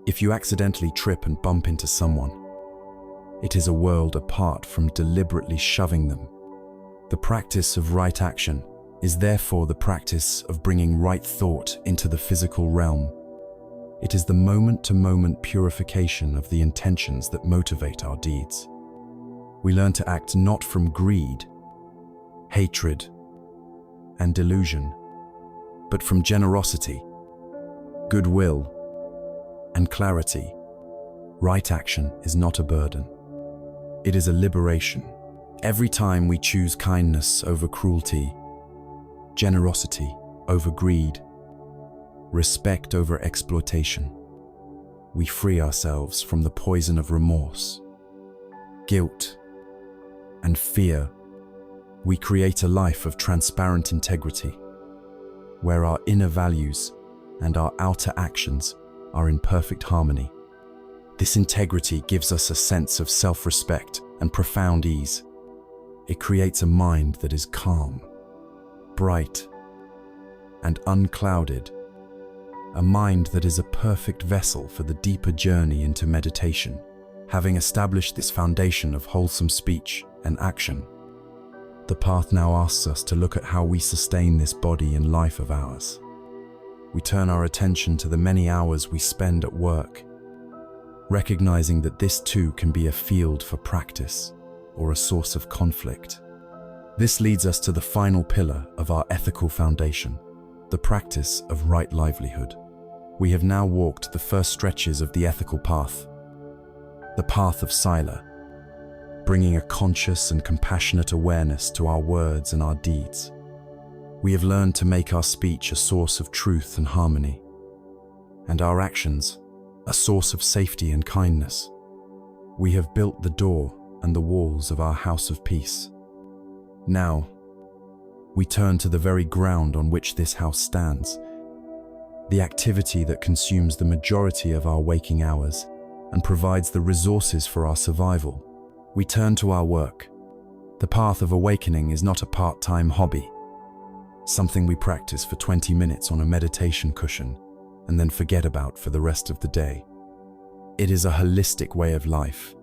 If you accidentally trip and bump into someone, it is a world apart from deliberately shoving them. The practice of right action is therefore the practice of bringing right thought into the physical realm. It is the moment-to-moment purification of the intentions that motivate our deeds. We learn to act not from greed, hatred, and delusion, but from generosity, goodwill, and clarity. Right action is not a burden. It is a liberation. Every time we choose kindness over cruelty, generosity over greed, respect over exploitation, we free ourselves from the poison of remorse, guilt, and fear. We create a life of transparent integrity, where our inner values and our outer actions are in perfect harmony. This integrity gives us a sense of self-respect and profound ease. It creates a mind that is calm, bright, and unclouded, a mind that is a perfect vessel for the deeper journey into meditation. Having established this foundation of wholesome speech and action, the path now asks us to look at how we sustain this body and life of ours. We turn our attention to the many hours we spend at work, recognizing that this too can be a field for practice or a source of conflict. This leads us to the final pillar of our ethical foundation, the practice of right livelihood. We have now walked the first stretches of the ethical path, the path of Sila, bringing a conscious and compassionate awareness to our words and our deeds. We have learned to make our speech a source of truth and harmony, and our actions a source of safety and kindness. We have built the door and the walls of our house of peace. Now, we turn to the very ground on which this house stands, the activity that consumes the majority of our waking hours and provides the resources for our survival. We turn to our work. The path of awakening is not a part-time hobby, something we practice for 20 minutes on a meditation cushion and then forget about for the rest of the day. It is a holistic way of life,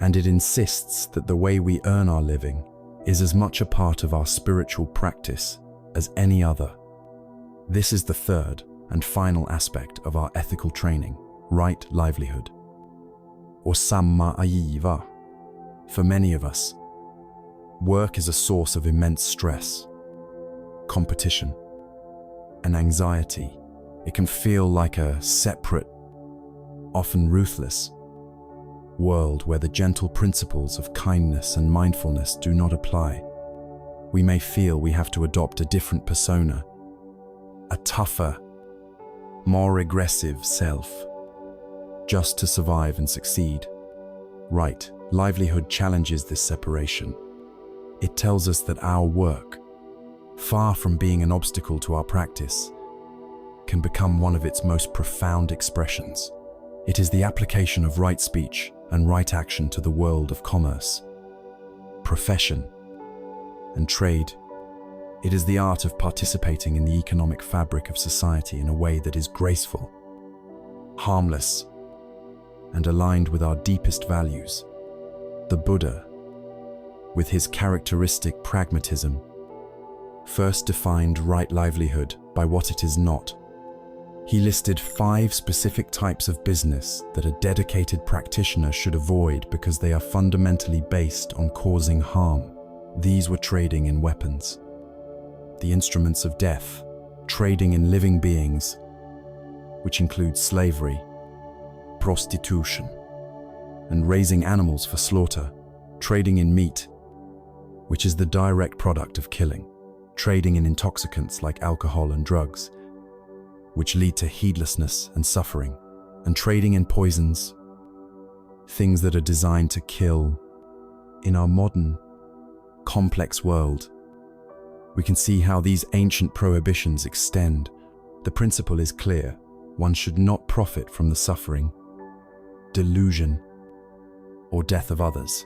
and it insists that the way we earn our living is as much a part of our spiritual practice as any other. This is the third and final aspect of our ethical training, right livelihood, or samma ajiva. For many of us, work is a source of immense stress, competition, and anxiety. It can feel like a separate, often ruthless, world where the gentle principles of kindness and mindfulness do not apply. We may feel we have to adopt a different persona, a tougher, more aggressive self, just to survive and succeed. Right livelihood challenges this separation. It tells us that our work, far from being an obstacle to our practice, can become one of its most profound expressions. It is the application of right speech and right action to the world of commerce, profession, and trade. It is the art of participating in the economic fabric of society in a way that is graceful, harmless, and aligned with our deepest values. The Buddha, with his characteristic pragmatism, first defined right livelihood by what it is not. He listed 5 specific types of business that a dedicated practitioner should avoid because they are fundamentally based on causing harm. These were trading in weapons, the instruments of death, trading in living beings, which includes slavery, prostitution, and raising animals for slaughter, trading in meat, which is the direct product of killing, trading in intoxicants like alcohol and drugs, which lead to heedlessness and suffering, and trading in poisons, things that are designed to kill. In our modern, complex world, we can see how these ancient prohibitions extend. The principle is clear: one should not profit from the suffering, delusion, or death of others.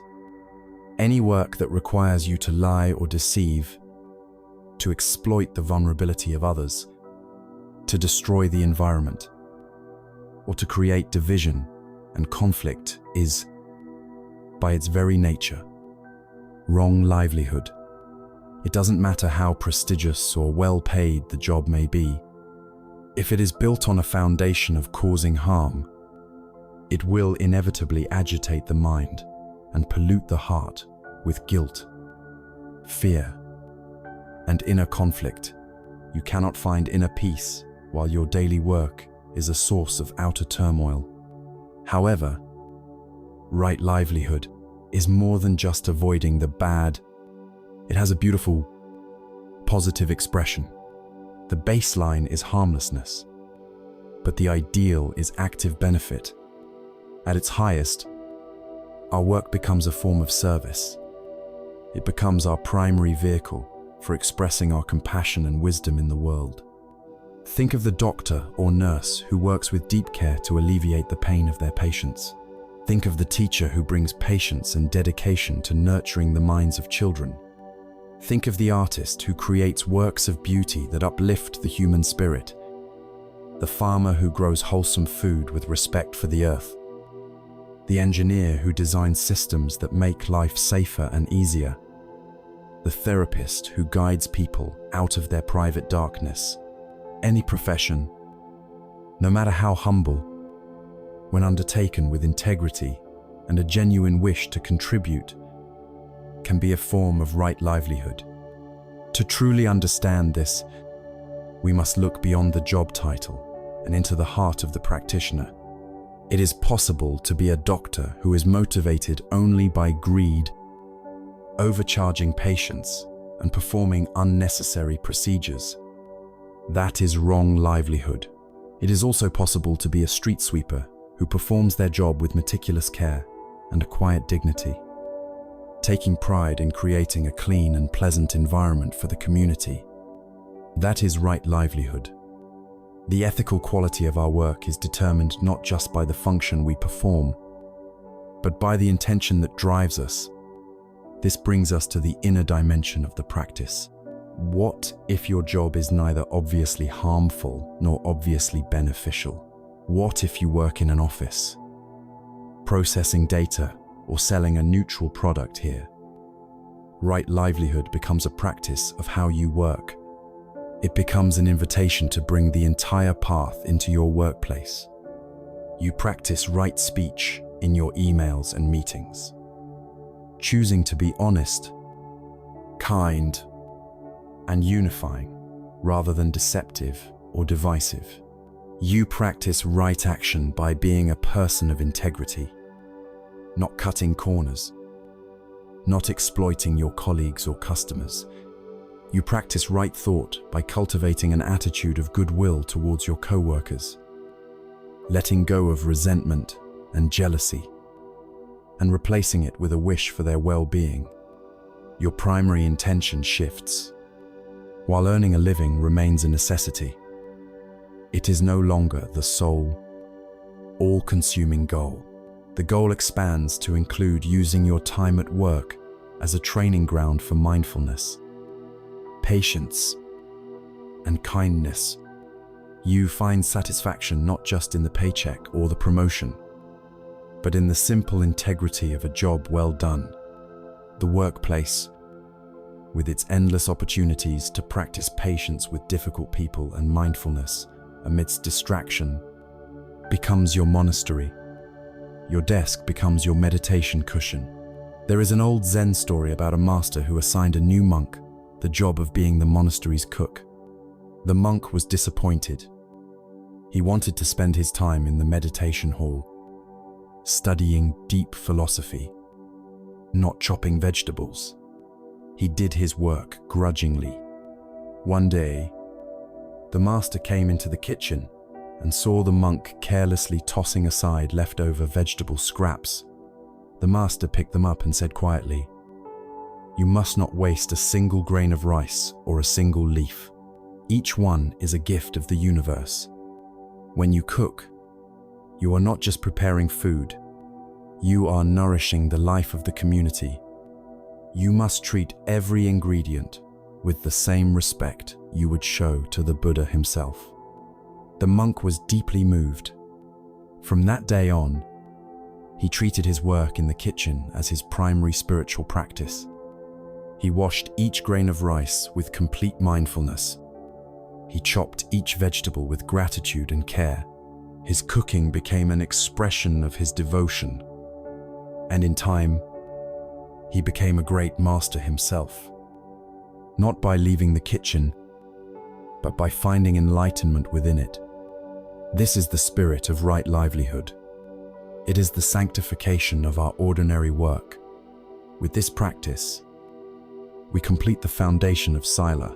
Any work that requires you to lie or deceive, to exploit the vulnerability of others, to destroy the environment, or to create division and conflict is, by its very nature, wrong livelihood. It doesn't matter how prestigious or well-paid the job may be. If it is built on a foundation of causing harm, it will inevitably agitate the mind and pollute the heart with guilt, fear, and inner conflict. You cannot find inner peace while your daily work is a source of outer turmoil. However, right livelihood is more than just avoiding the bad. It has a beautiful, positive expression. The baseline is harmlessness, but the ideal is active benefit. At its highest, our work becomes a form of service. It becomes our primary vehicle for expressing our compassion and wisdom in the world. Think of the doctor or nurse who works with deep care to alleviate the pain of their patients. Think of the teacher who brings patience and dedication to nurturing the minds of children. Think of the artist who creates works of beauty that uplift the human spirit. The farmer who grows wholesome food with respect for the earth. The engineer who designs systems that make life safer and easier. The therapist who guides people out of their private darkness. Any profession, no matter how humble, when undertaken with integrity and a genuine wish to contribute, can be a form of right livelihood. To truly understand this, We must look beyond the job title and into the heart of the practitioner. It is possible to be a doctor who is motivated only by greed, overcharging patients, and performing unnecessary procedures. That is wrong livelihood. It is also possible to be a street sweeper who performs their job with meticulous care and a quiet dignity, taking pride in creating a clean and pleasant environment for the community. That is right livelihood. The ethical quality of our work is determined not just by the function we perform, but by the intention that drives us. This brings us to the inner dimension of the practice. What if your job is neither obviously harmful nor obviously beneficial? What if you work in an office, processing data, or selling a neutral product here? Right livelihood becomes a practice of how you work. It becomes an invitation to bring the entire path into your workplace. You practice right speech in your emails and meetings, choosing to be honest, kind, and unifying, rather than deceptive or divisive. You practice right action by being a person of integrity, not cutting corners, not exploiting your colleagues or customers. You practice right thought by cultivating an attitude of goodwill towards your co-workers, letting go of resentment and jealousy, and replacing it with a wish for their well-being. Your primary intention shifts. While earning a living remains a necessity, it is no longer the sole, all-consuming goal. The goal expands to include using your time at work as a training ground for mindfulness, patience, and kindness. You find satisfaction not just in the paycheck or the promotion, but in the simple integrity of a job well done. The workplace, with its endless opportunities to practice patience with difficult people and mindfulness amidst distraction, becomes your monastery. Your desk becomes your meditation cushion. There is an old Zen story about a master who assigned a new monk the job of being the monastery's cook. The monk was disappointed. He wanted to spend his time in the meditation hall, studying deep philosophy, not chopping vegetables. He did his work grudgingly. One day, the master came into the kitchen and saw the monk carelessly tossing aside leftover vegetable scraps. The master picked them up and said quietly, "You must not waste a single grain of rice or a single leaf. Each one is a gift of the universe. When you cook, you are not just preparing food, you are nourishing the life of the community. You must treat every ingredient with the same respect you would show to the Buddha himself." The monk was deeply moved. From that day on, he treated his work in the kitchen as his primary spiritual practice. He washed each grain of rice with complete mindfulness. He chopped each vegetable with gratitude and care. His cooking became an expression of his devotion. And in time, he became a great master himself. Not by leaving the kitchen, but by finding enlightenment within it. This is the spirit of right livelihood. It is the sanctification of our ordinary work. With this practice, we complete the foundation of Sila.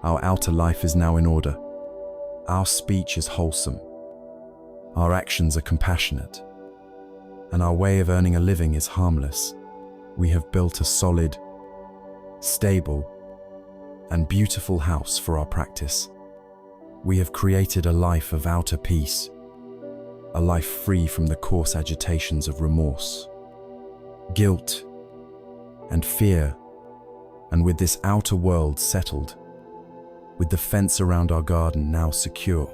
Our outer life is now in order. Our speech is wholesome. Our actions are compassionate. And our way of earning a living is harmless. We have built a solid, stable, and beautiful house for our practice. We have created a life of outer peace, a life free from the coarse agitations of remorse, guilt, and fear. And with this outer world settled, with the fence around our garden now secure,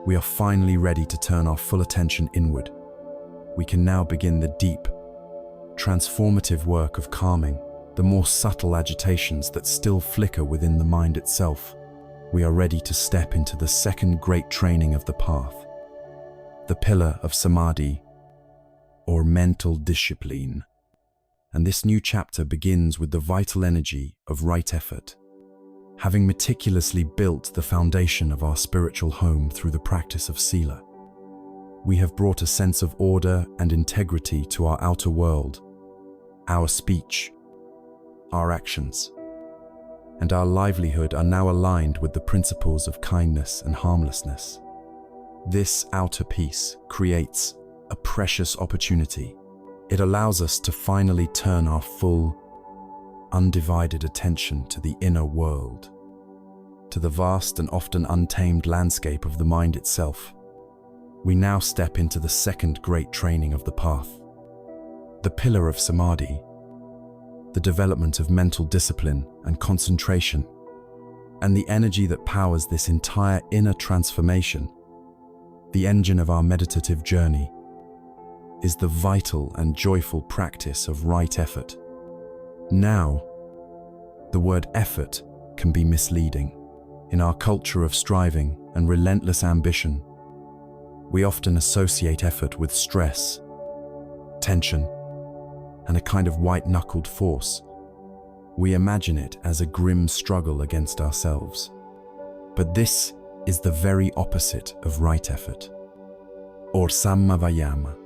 we are finally ready to turn our full attention inward. We can now begin the deep, transformative work of calming the more subtle agitations that still flicker within the mind itself. We are ready to step into the second great training of the path, the pillar of samadhi, or mental discipline. And this new chapter begins with the vital energy of right effort. having meticulously built the foundation of our spiritual home through the practice of sila. We have brought a sense of order and integrity to our outer world, our speech, our actions, and our livelihood are now aligned with the principles of kindness and harmlessness. This outer peace creates a precious opportunity. It allows us to finally turn our full, undivided attention to the inner world, to the vast and often untamed landscape of the mind itself. We now step into the second great training of the path, the pillar of samadhi, the development of mental discipline and concentration, and the energy that powers this entire inner transformation. The engine of our meditative journey is the vital and joyful practice of right effort. Now, the word effort can be misleading. In our culture of striving and relentless ambition, we often associate effort with stress, tension, and a kind of white-knuckled force. We imagine it as a grim struggle against ourselves. But this is the very opposite of right effort, or sammavayama.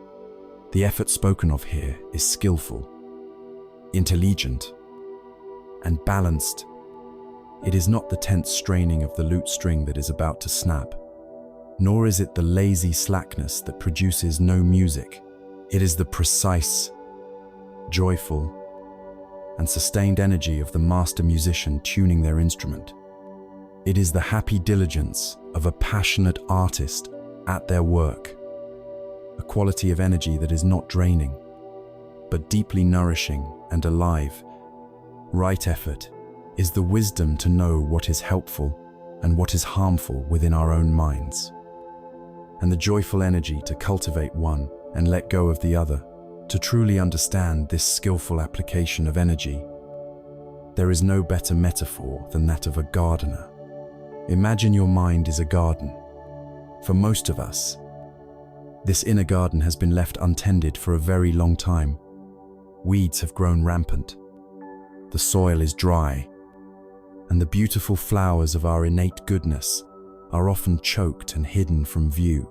The effort spoken of here is skillful, intelligent, and balanced. It is not the tense straining of the lute string that is about to snap, nor is it the lazy slackness that produces no music. It is the precise, joyful, and sustained energy of the master musician tuning their instrument. It is the happy diligence of a passionate artist at their work, a quality of energy that is not draining, but deeply nourishing and alive. Right effort is the wisdom to know what is helpful and what is harmful within our own minds, and the joyful energy to cultivate one and let go of the other. To truly understand this skillful application of energy, there is no better metaphor than that of a gardener. Imagine your mind is a garden. For most of us, this inner garden has been left untended for a very long time. Weeds have grown rampant. The soil is dry, and the beautiful flowers of our innate goodness are often choked and hidden from view.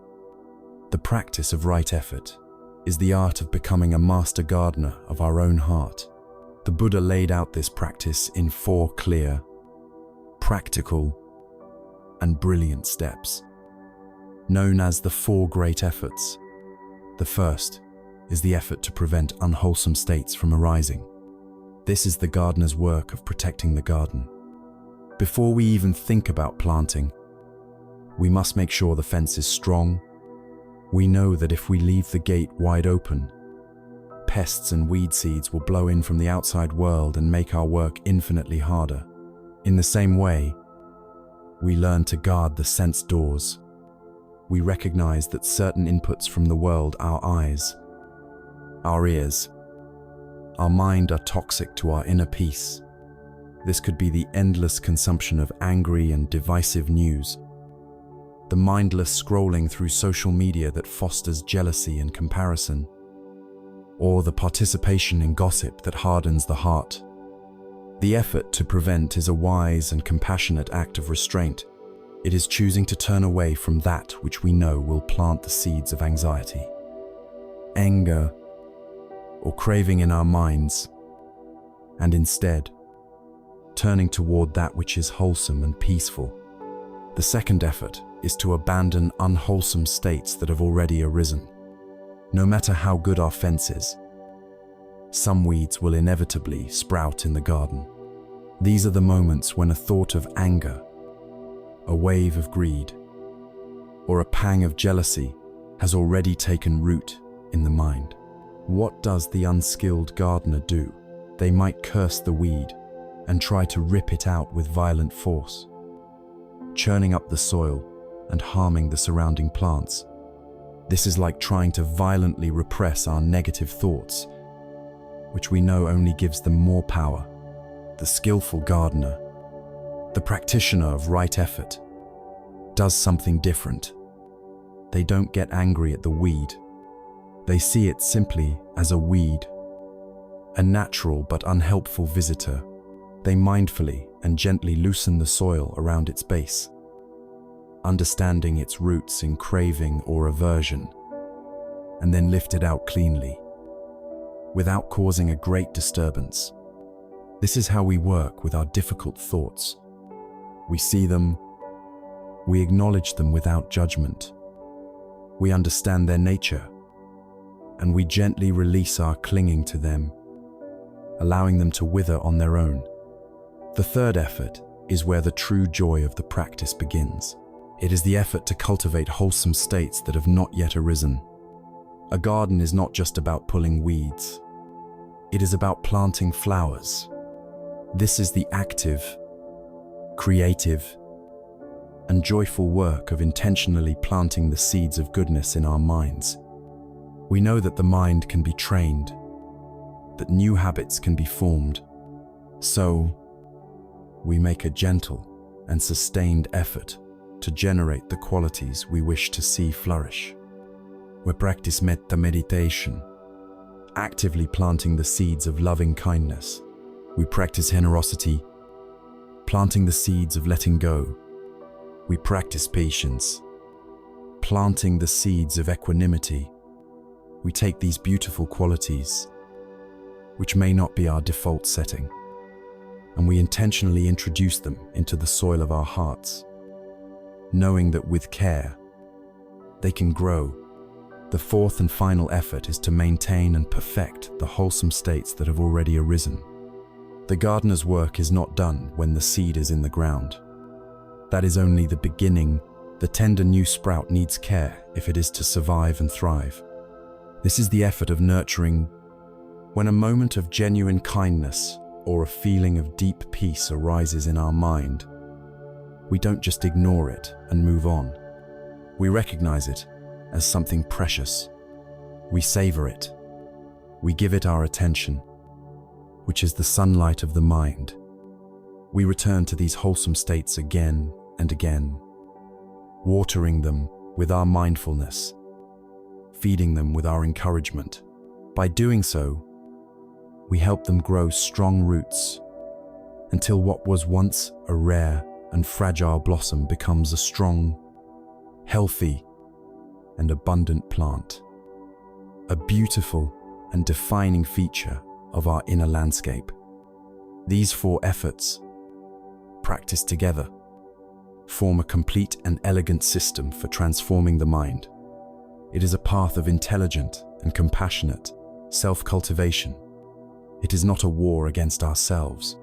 The practice of right effort is the art of becoming a master gardener of our own heart. The Buddha laid out this practice in 4 clear, practical, and brilliant steps, known as the 4 great efforts. The first is the effort to prevent unwholesome states from arising. This is the gardener's work of protecting the garden. Before we even think about planting, we must make sure the fence is strong. We know that if we leave the gate wide open, pests and weed seeds will blow in from the outside world and make our work infinitely harder. In the same way, we learn to guard the sense doors. We recognize that certain inputs from the world, our eyes, our ears, our mind, are toxic to our inner peace. This could be the endless consumption of angry and divisive news, the mindless scrolling through social media that fosters jealousy and comparison, or the participation in gossip that hardens the heart. The effort to prevent is a wise and compassionate act of restraint. It is choosing to turn away from that which we know will plant the seeds of anxiety, anger, or craving in our minds, and instead turning toward that which is wholesome and peaceful. The second effort is to abandon unwholesome states that have already arisen. No matter how good our fence is, some weeds will inevitably sprout in the garden. These are the moments when a thought of anger, a wave of greed, or a pang of jealousy has already taken root in the mind. What does the unskilled gardener do? They might curse the weed and try to rip it out with violent force, churning up the soil and harming the surrounding plants. This is like trying to violently repress our negative thoughts, which we know only gives them more power. The skillful gardener, the practitioner of right effort, does something different. They don't get angry at the weed. They see it simply as a weed, a natural but unhelpful visitor. They mindfully and gently loosen the soil around its base, understanding its roots in craving or aversion, and then lift it out cleanly, without causing a great disturbance. This is how we work with our difficult thoughts. We see them, we acknowledge them without judgment. We understand their nature, and we gently release our clinging to them, allowing them to wither on their own. The third effort is where the true joy of the practice begins. It is the effort to cultivate wholesome states that have not yet arisen. A garden is not just about pulling weeds. It is about planting flowers. This is the active, creative, and joyful work of intentionally planting the seeds of goodness in our minds. We know that the mind can be trained, that new habits can be formed. So, we make a gentle and sustained effort to generate the qualities we wish to see flourish. We practice metta meditation, actively planting the seeds of loving kindness. We practice generosity, planting the seeds of letting go. We practice patience, planting the seeds of equanimity. We take these beautiful qualities, which may not be our default setting, and we intentionally introduce them into the soil of our hearts, knowing that with care, they can grow. The fourth and final effort is to maintain and perfect the wholesome states that have already arisen. The gardener's work is not done when the seed is in the ground. That is only the beginning. The tender new sprout needs care if it is to survive and thrive. This is the effort of nurturing. When a moment of genuine kindness or a feeling of deep peace arises in our mind, we don't just ignore it and move on. We recognize it as something precious. We savor it. We give it our attention, which is the sunlight of the mind. We return to these wholesome states again and again, watering them with our mindfulness, feeding them with our encouragement. By doing so, we help them grow strong roots until what was once a rare and fragile blossom becomes a strong, healthy, and abundant plant, a beautiful and defining feature of our inner landscape. These four efforts, practiced together, form a complete and elegant system for transforming the mind. It is a path of intelligent and compassionate self-cultivation. It is not a war against ourselves,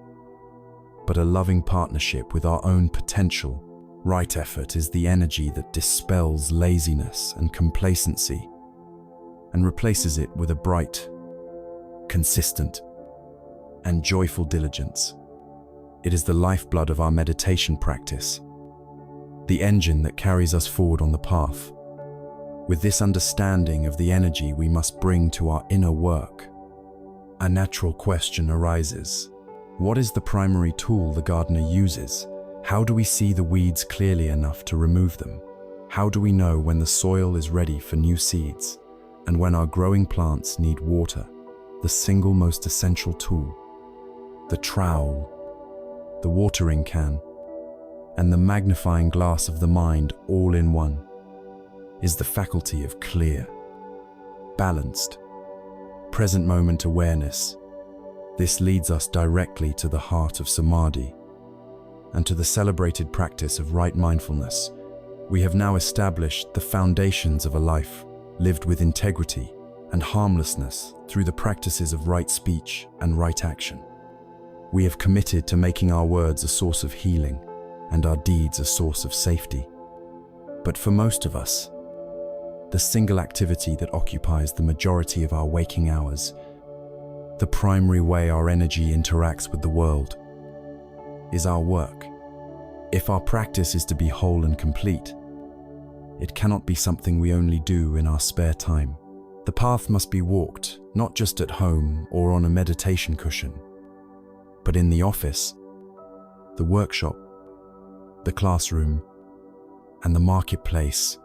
but a loving partnership with our own potential. Right effort is the energy that dispels laziness and complacency and replaces it with a bright, consistent, and joyful diligence. It is the lifeblood of our meditation practice, the engine that carries us forward on the path. With this understanding of the energy we must bring to our inner work, a natural question arises. What is the primary tool the gardener uses? How do we see the weeds clearly enough to remove them? How do we know when the soil is ready for new seeds and when our growing plants need water? The single most essential tool, the trowel, the watering can, and the magnifying glass of the mind all in one, is the faculty of clear, balanced, present moment awareness. This leads us directly to the heart of samadhi and to the celebrated practice of right mindfulness. We have now established the foundations of a life lived with integrity and harmlessness through the practices of right speech and right action. We have committed to making our words a source of healing and our deeds a source of safety. But for most of us, the single activity that occupies the majority of our waking hours, the primary way our energy interacts with the world, is our work. If our practice is to be whole and complete, it cannot be something we only do in our spare time. The path must be walked, not just at home or on a meditation cushion, but in the office, the workshop, the classroom, and the marketplace.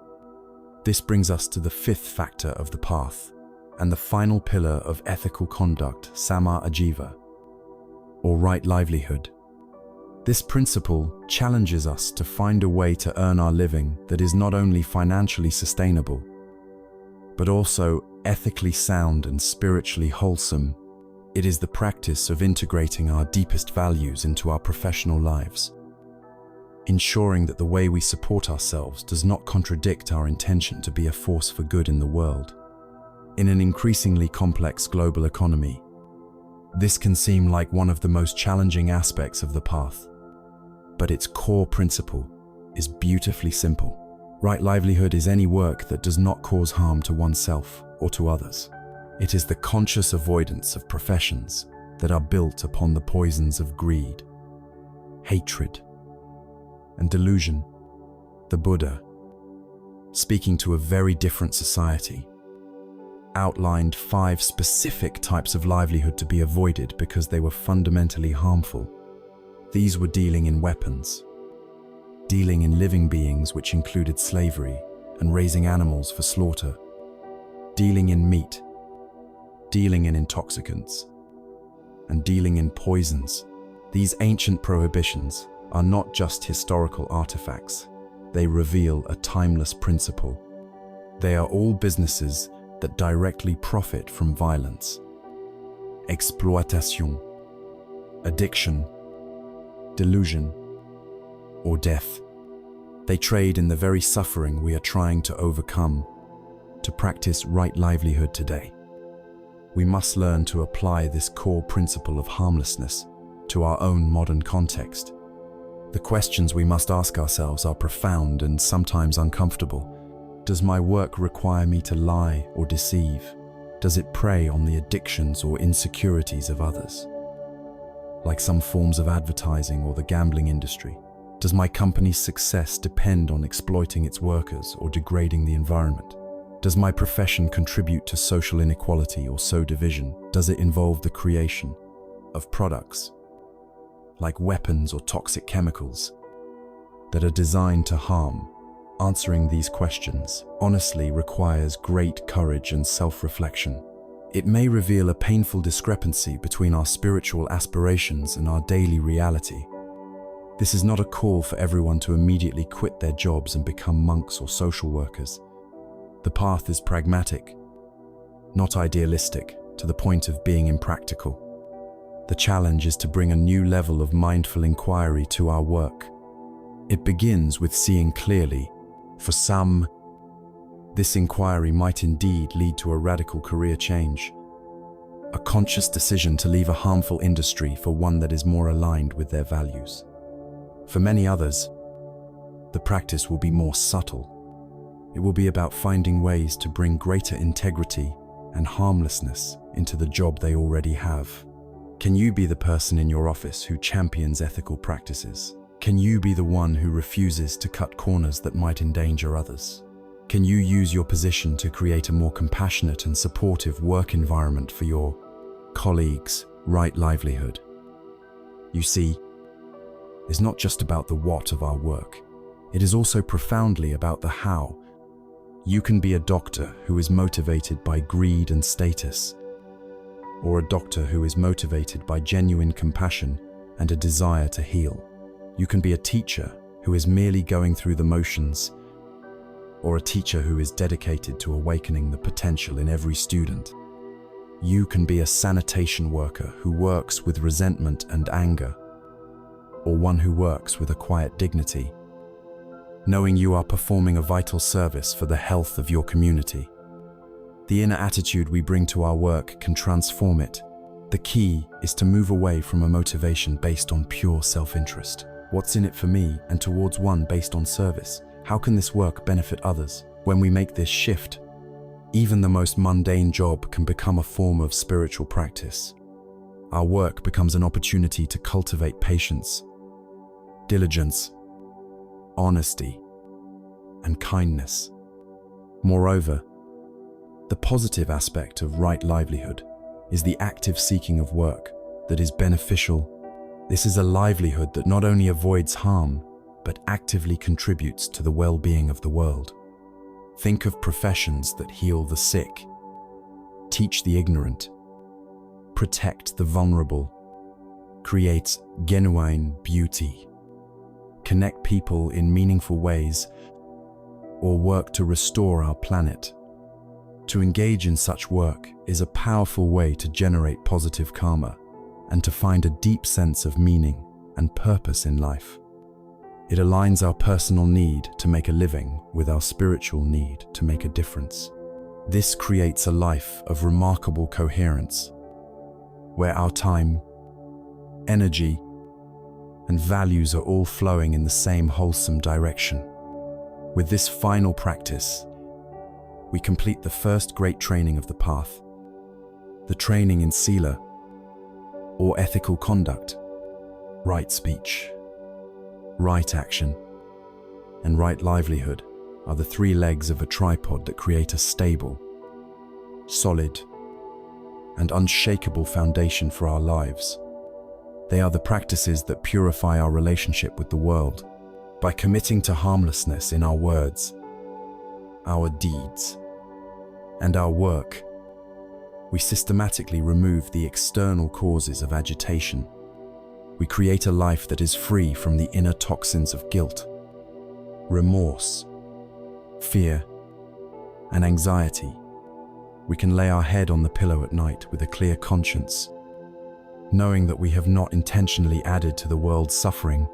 This brings us to the fifth factor of the path, and the final pillar of ethical conduct, samma ajiva, or right livelihood. This principle challenges us to find a way to earn our living that is not only financially sustainable, but also ethically sound and spiritually wholesome. It is the practice of integrating our deepest values into our professional lives, ensuring that the way we support ourselves does not contradict our intention to be a force for good in the world. In an increasingly complex global economy, this can seem like one of the most challenging aspects of the path, but its core principle is beautifully simple. Right livelihood is any work that does not cause harm to oneself or to others. It is the conscious avoidance of professions that are built upon the poisons of greed, hatred, and delusion. The Buddha, speaking to a very different society, outlined 5 specific types of livelihood to be avoided because they were fundamentally harmful. These were dealing in weapons, dealing in living beings, which included slavery and raising animals for slaughter, dealing in meat, dealing in intoxicants, and dealing in poisons. These ancient prohibitions are not just historical artifacts. They reveal a timeless principle. They are all businesses that directly profit from violence, exploitation, addiction, delusion, or death. They trade in the very suffering we are trying to overcome. To practice right livelihood today, we must learn to apply this core principle of harmlessness to our own modern context. The questions we must ask ourselves are profound and sometimes uncomfortable. Does my work require me to lie or deceive? Does it prey on the addictions or insecurities of others, like some forms of advertising or the gambling industry? Does my company's success depend on exploiting its workers or degrading the environment? Does my profession contribute to social inequality or sow division? Does it involve the creation of products, like weapons or toxic chemicals, that are designed to harm? Answering these questions honestly requires great courage and self-reflection. It may reveal a painful discrepancy between our spiritual aspirations and our daily reality. This is not a call for everyone to immediately quit their jobs and become monks or social workers. The path is pragmatic, not idealistic, to the point of being impractical. The challenge is to bring a new level of mindful inquiry to our work. It begins with seeing clearly. For some, this inquiry might indeed lead to a radical career change, a conscious decision to leave a harmful industry for one that is more aligned with their values. For many others, the practice will be more subtle. It will be about finding ways to bring greater integrity and harmlessness into the job they already have. Can you be the person in your office who champions ethical practices? Can you be the one who refuses to cut corners that might endanger others? Can you use your position to create a more compassionate and supportive work environment for your colleagues' right livelihood? You see, it's not just about the what of our work. It is also profoundly about the how. You can be a doctor who is motivated by greed and status, or a doctor who is motivated by genuine compassion and a desire to heal. You can be a teacher who is merely going through the motions, or a teacher who is dedicated to awakening the potential in every student. You can be a sanitation worker who works with resentment and anger, or one who works with a quiet dignity, knowing you are performing a vital service for the health of your community. The inner attitude we bring to our work can transform it. The key is to move away from a motivation based on pure self-interest. What's in it for me, and towards one based on service. How can this work benefit others? When we make this shift, even the most mundane job can become a form of spiritual practice. Our work becomes an opportunity to cultivate patience, diligence, honesty, and kindness. Moreover, the positive aspect of right livelihood is the active seeking of work that is beneficial. This is a livelihood that not only avoids harm, but actively contributes to the well-being of the world. Think of professions that heal the sick, teach the ignorant, protect the vulnerable, create genuine beauty, connect people in meaningful ways, or work to restore our planet. To engage in such work is a powerful way to generate positive karma and to find a deep sense of meaning and purpose in life. It aligns our personal need to make a living with our spiritual need to make a difference. This creates a life of remarkable coherence, where our time, energy, and values are all flowing in the same wholesome direction. With this final practice, we complete the first great training of the path, the training in Sila, or ethical conduct, right speech, right action, and right livelihood are the three legs of a tripod that create a stable, solid, and unshakable foundation for our lives. They are the practices that purify our relationship with the world. By committing to harmlessness in our words, our deeds, and our work, we systematically remove the external causes of agitation. We create a life that is free from the inner toxins of guilt, remorse, fear, and anxiety. We can lay our head on the pillow at night with a clear conscience, knowing that we have not intentionally added to the world's suffering.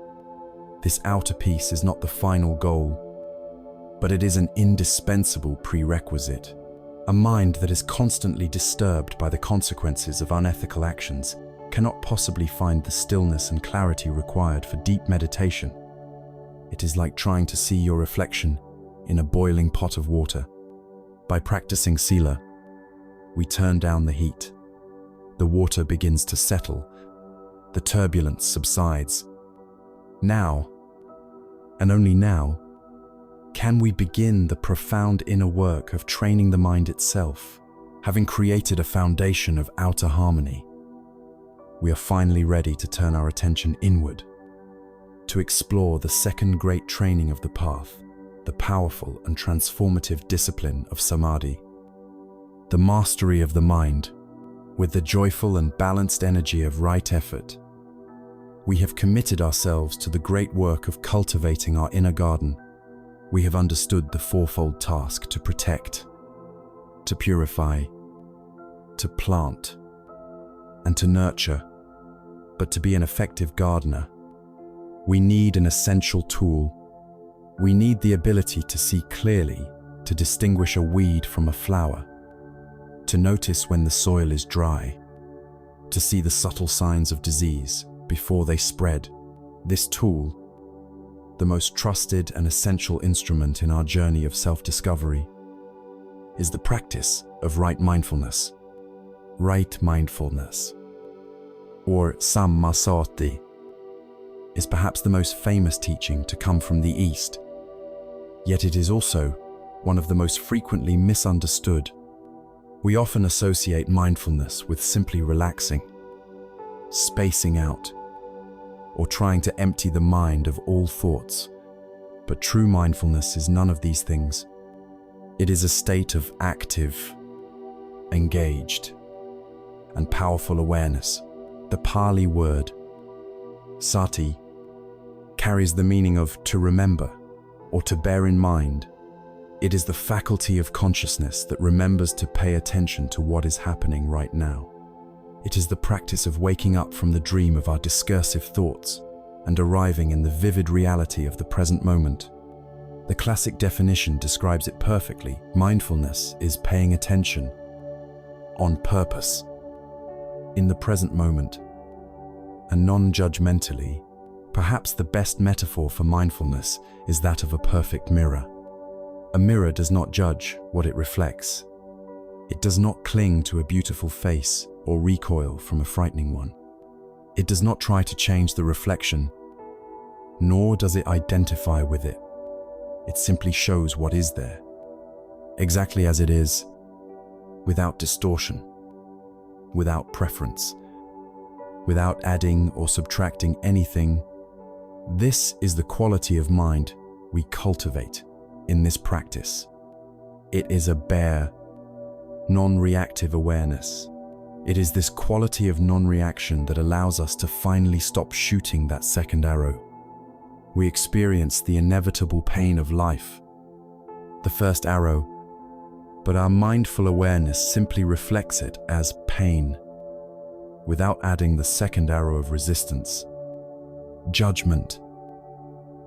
This outer peace is not the final goal, but it is an indispensable prerequisite. A mind that is constantly disturbed by the consequences of unethical actions cannot possibly find the stillness and clarity required for deep meditation. It is like trying to see your reflection in a boiling pot of water. By practicing Sila, we turn down the heat. The water begins to settle. The turbulence subsides. Now, and only now, can we begin the profound inner work of training the mind itself. Having created a foundation of outer harmony, we are finally ready to turn our attention inward, to explore the second great training of the path, the powerful and transformative discipline of samadhi. The mastery of the mind, with the joyful and balanced energy of right effort. We have committed ourselves to the great work of cultivating our inner garden. We have understood the fourfold task to protect, to purify, to plant, and to nurture. But to be an effective gardener, we need an essential tool. We need the ability to see clearly, to distinguish a weed from a flower, to notice when the soil is dry, to see the subtle signs of disease before they spread. This tool, the most trusted and essential instrument in our journey of self-discovery, is the practice of right mindfulness. Right mindfulness, or sammasati, is perhaps the most famous teaching to come from the East, yet it is also one of the most frequently misunderstood. We often associate mindfulness with simply relaxing, spacing out, or trying to empty the mind of all thoughts. But true mindfulness is none of these things. It is a state of active, engaged, and powerful awareness. The Pali word, sati, carries the meaning of to remember or to bear in mind. It is the faculty of consciousness that remembers to pay attention to what is happening right now. It is the practice of waking up from the dream of our discursive thoughts and arriving in the vivid reality of the present moment. The classic definition describes it perfectly. Mindfulness is paying attention on purpose, in the present moment, and non-judgmentally. Perhaps the best metaphor for mindfulness is that of a perfect mirror. A mirror does not judge what it reflects. It does not cling to a beautiful face or recoil from a frightening one. It does not try to change the reflection, nor does it identify with it. It simply shows what is there, exactly as it is, without distortion, without preference, without adding or subtracting anything. This is the quality of mind we cultivate in this practice. It is a bare, non-reactive awareness, It is this quality of non-reaction that allows us to finally stop shooting that second arrow. We experience the inevitable pain of life, the first arrow, but our mindful awareness simply reflects it as pain, without adding the second arrow of resistance, judgment,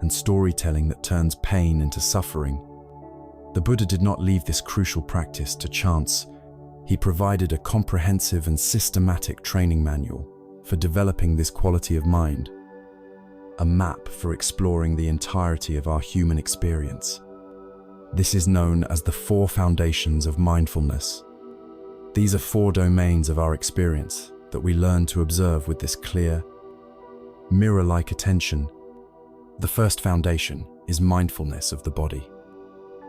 and storytelling that turns pain into suffering. The Buddha did not leave this crucial practice to chance. He provided a comprehensive and systematic training manual for developing this quality of mind, a map for exploring the entirety of our human experience. This is known as the 4 foundations of mindfulness. These are 4 domains of our experience that we learn to observe with this clear, mirror-like attention. The first foundation is mindfulness of the body.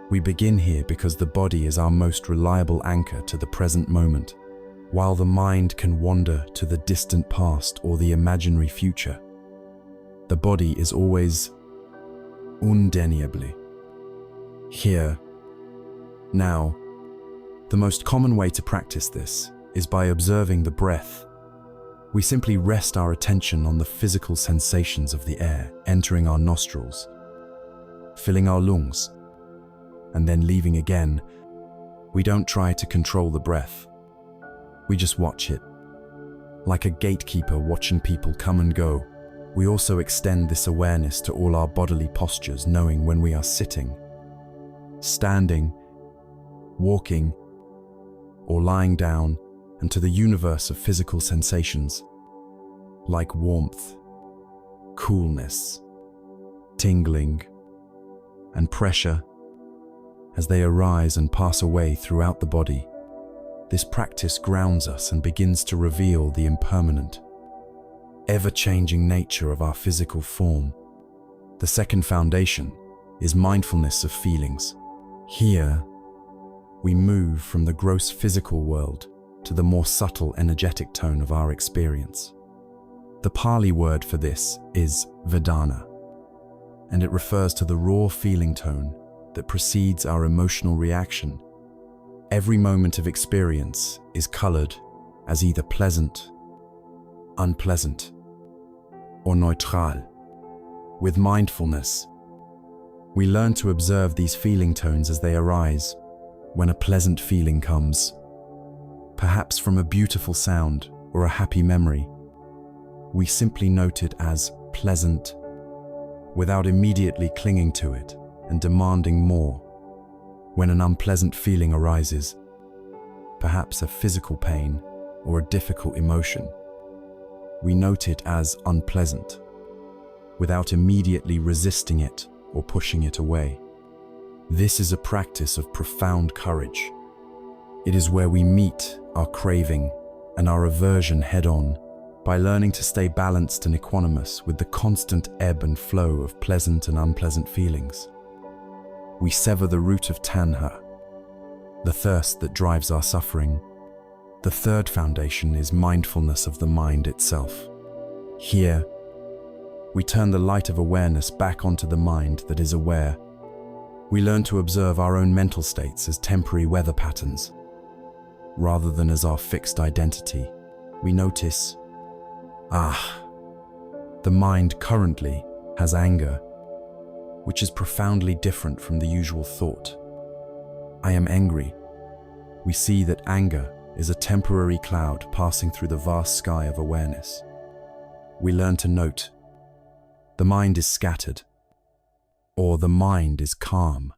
We begin here because the body is our most reliable anchor to the present moment. While the mind can wander to the distant past or the imaginary future, the body is always undeniably here, now. The most common way to practice this is by observing the breath. We simply rest our attention on the physical sensations of the air entering our nostrils, filling our lungs, and then leaving again. We don't try to control the breath. We just watch it, like a gatekeeper watching people come and go. We also extend this awareness to all our bodily postures, knowing when we are sitting, standing, walking, or lying down, and to the universe of physical sensations, like warmth, coolness, tingling, and pressure, as they arise and pass away throughout the body. This practice grounds us and begins to reveal the impermanent, ever-changing nature of our physical form. The second foundation is mindfulness of feelings. Here, we move from the gross physical world to the more subtle energetic tone of our experience. The Pali word for this is Vedana, and it refers to the raw feeling tone that precedes our emotional reaction. Every moment of experience is colored as either pleasant, unpleasant, or neutral. With mindfulness, we learn to observe these feeling tones as they arise. When a pleasant feeling comes, perhaps from a beautiful sound or a happy memory, we simply note it as pleasant, without immediately clinging to it and demanding more. When an unpleasant feeling arises, perhaps a physical pain or a difficult emotion, we note it as unpleasant, without immediately resisting it or pushing it away. This is a practice of profound courage. It is where we meet our craving and our aversion head-on by learning to stay balanced and equanimous with the constant ebb and flow of pleasant and unpleasant feelings. We sever the root of tanha, the thirst that drives our suffering. The third foundation is mindfulness of the mind itself. Here, we turn the light of awareness back onto the mind that is aware. We learn to observe our own mental states as temporary weather patterns, rather than as our fixed identity. We notice, the mind currently has anger, which is profoundly different from the usual thought. I am angry. We see that anger is a temporary cloud passing through the vast sky of awareness. We learn to note, the mind is scattered, or the mind is calm.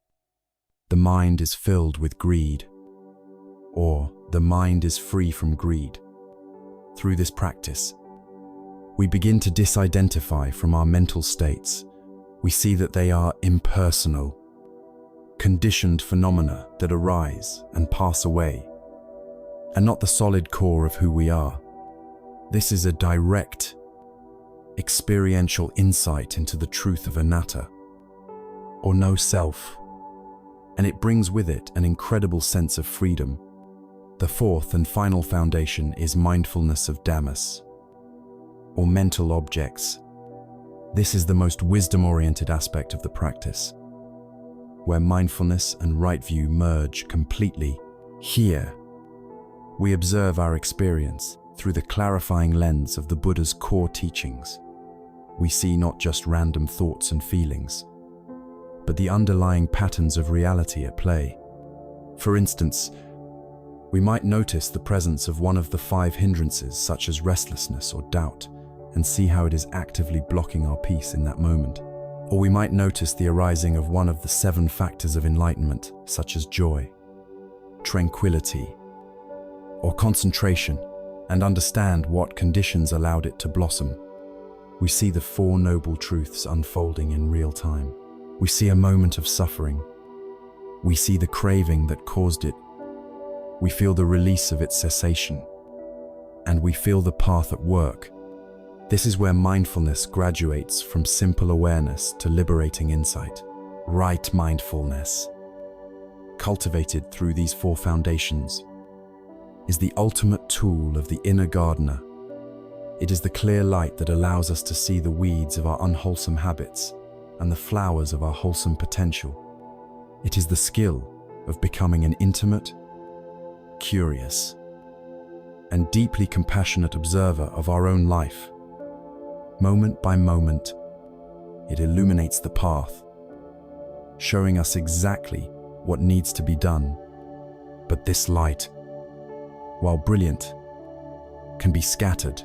The mind is filled with greed, or the mind is free from greed. Through this practice, we begin to disidentify from our mental states. We see that they are impersonal, conditioned phenomena that arise and pass away, and not the solid core of who we are. This is a direct, experiential insight into the truth of anatta, or no self, and it brings with it an incredible sense of freedom. The fourth and final foundation is mindfulness of dhammas, or mental objects. This is the most wisdom-oriented aspect of the practice, where mindfulness and right view merge completely. Here, We observe our experience through the clarifying lens of the Buddha's core teachings. We see not just random thoughts and feelings, but the underlying patterns of reality at play. For instance, we might notice the presence of one of the 5 hindrances, such as restlessness or doubt, and see how it is actively blocking our peace in that moment. Or we might notice the arising of one of the 7 factors of enlightenment, such as joy, tranquility, or concentration, and understand what conditions allowed it to blossom. We see the 4 noble truths unfolding in real time. We see a moment of suffering. We see the craving that caused it. We feel the release of its cessation. And we feel the path at work. This is where mindfulness graduates from simple awareness to liberating insight. Right mindfulness, cultivated through these 4 foundations, is the ultimate tool of the inner gardener. It is the clear light that allows us to see the weeds of our unwholesome habits and the flowers of our wholesome potential. It is the skill of becoming an intimate, curious, and deeply compassionate observer of our own life. Moment by moment, it illuminates the path, showing us exactly what needs to be done. But this light, while brilliant, can be scattered.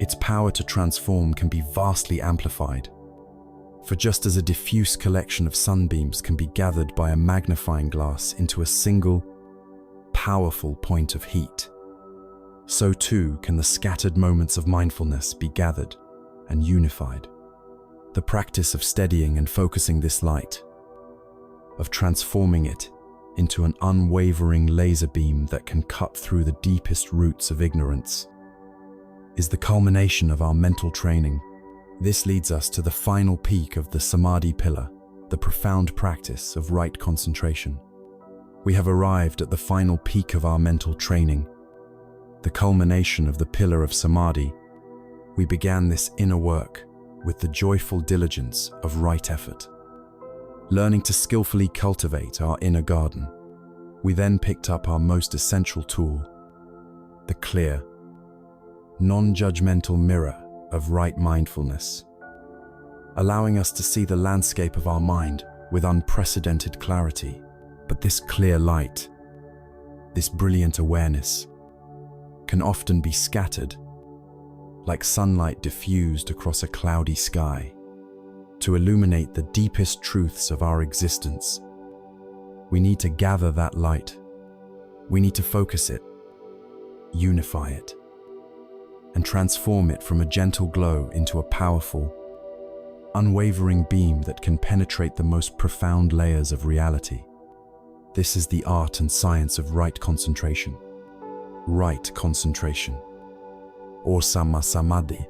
Its power to transform can be vastly amplified. For just as a diffuse collection of sunbeams can be gathered by a magnifying glass into a single, powerful point of heat, so too can the scattered moments of mindfulness be gathered and unified. The practice of steadying and focusing this light, of transforming it into an unwavering laser beam that can cut through the deepest roots of ignorance, is the culmination of our mental training. This leads us to the final peak of the Samadhi pillar, the profound practice of right concentration. We have arrived at the final peak of our mental training, the culmination of the pillar of Samadhi. We began this inner work with the joyful diligence of right effort, learning to skillfully cultivate our inner garden. We then picked up our most essential tool, the clear, non-judgmental mirror of right mindfulness, allowing us to see the landscape of our mind with unprecedented clarity. But this clear light, this brilliant awareness, can often be scattered, like sunlight diffused across a cloudy sky. To illuminate the deepest truths of our existence, we need to gather that light. We need to focus it, unify it, and transform it from a gentle glow into a powerful, unwavering beam that can penetrate the most profound layers of reality. This is the art and science of right concentration. Right concentration, or Samma Samadhi,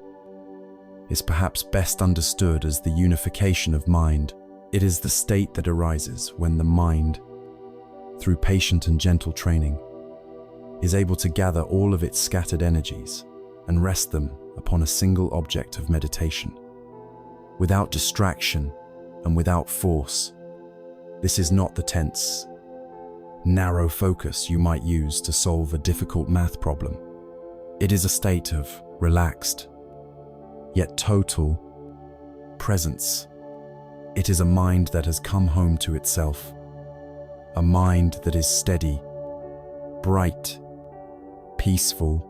is perhaps best understood as the unification of mind. It is the state that arises when the mind, through patient and gentle training, is able to gather all of its scattered energies and rest them upon a single object of meditation, without distraction and without force. This is not the tense, narrow focus you might use to solve a difficult math problem. It is a state of relaxed, yet total presence. It is a mind that has come home to itself, a mind that is steady, bright, peaceful,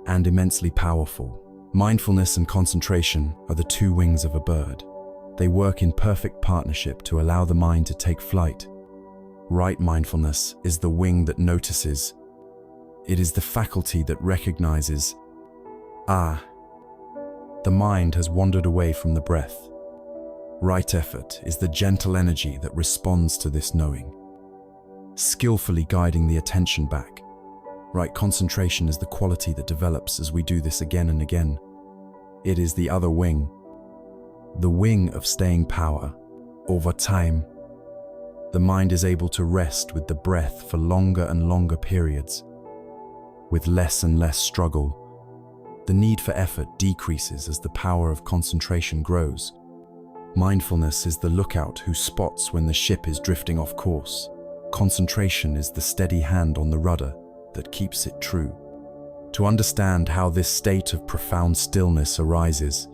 and immensely powerful. Mindfulness and concentration are the 2 wings of a bird. They work in perfect partnership to allow the mind to take flight. Right mindfulness is the wing that notices. It is the faculty that recognizes, the mind has wandered away from the breath. Right effort is the gentle energy that responds to this knowing, skillfully guiding the attention back. Right concentration is the quality that develops as we do this again and again. It is the other wing, the wing of staying power. Over time, the mind is able to rest with the breath for longer and longer periods. With less and less struggle, the need for effort decreases as the power of concentration grows. Mindfulness is the lookout who spots when the ship is drifting off course. Concentration is the steady hand on the rudder that keeps it true. To understand how this state of profound stillness arises,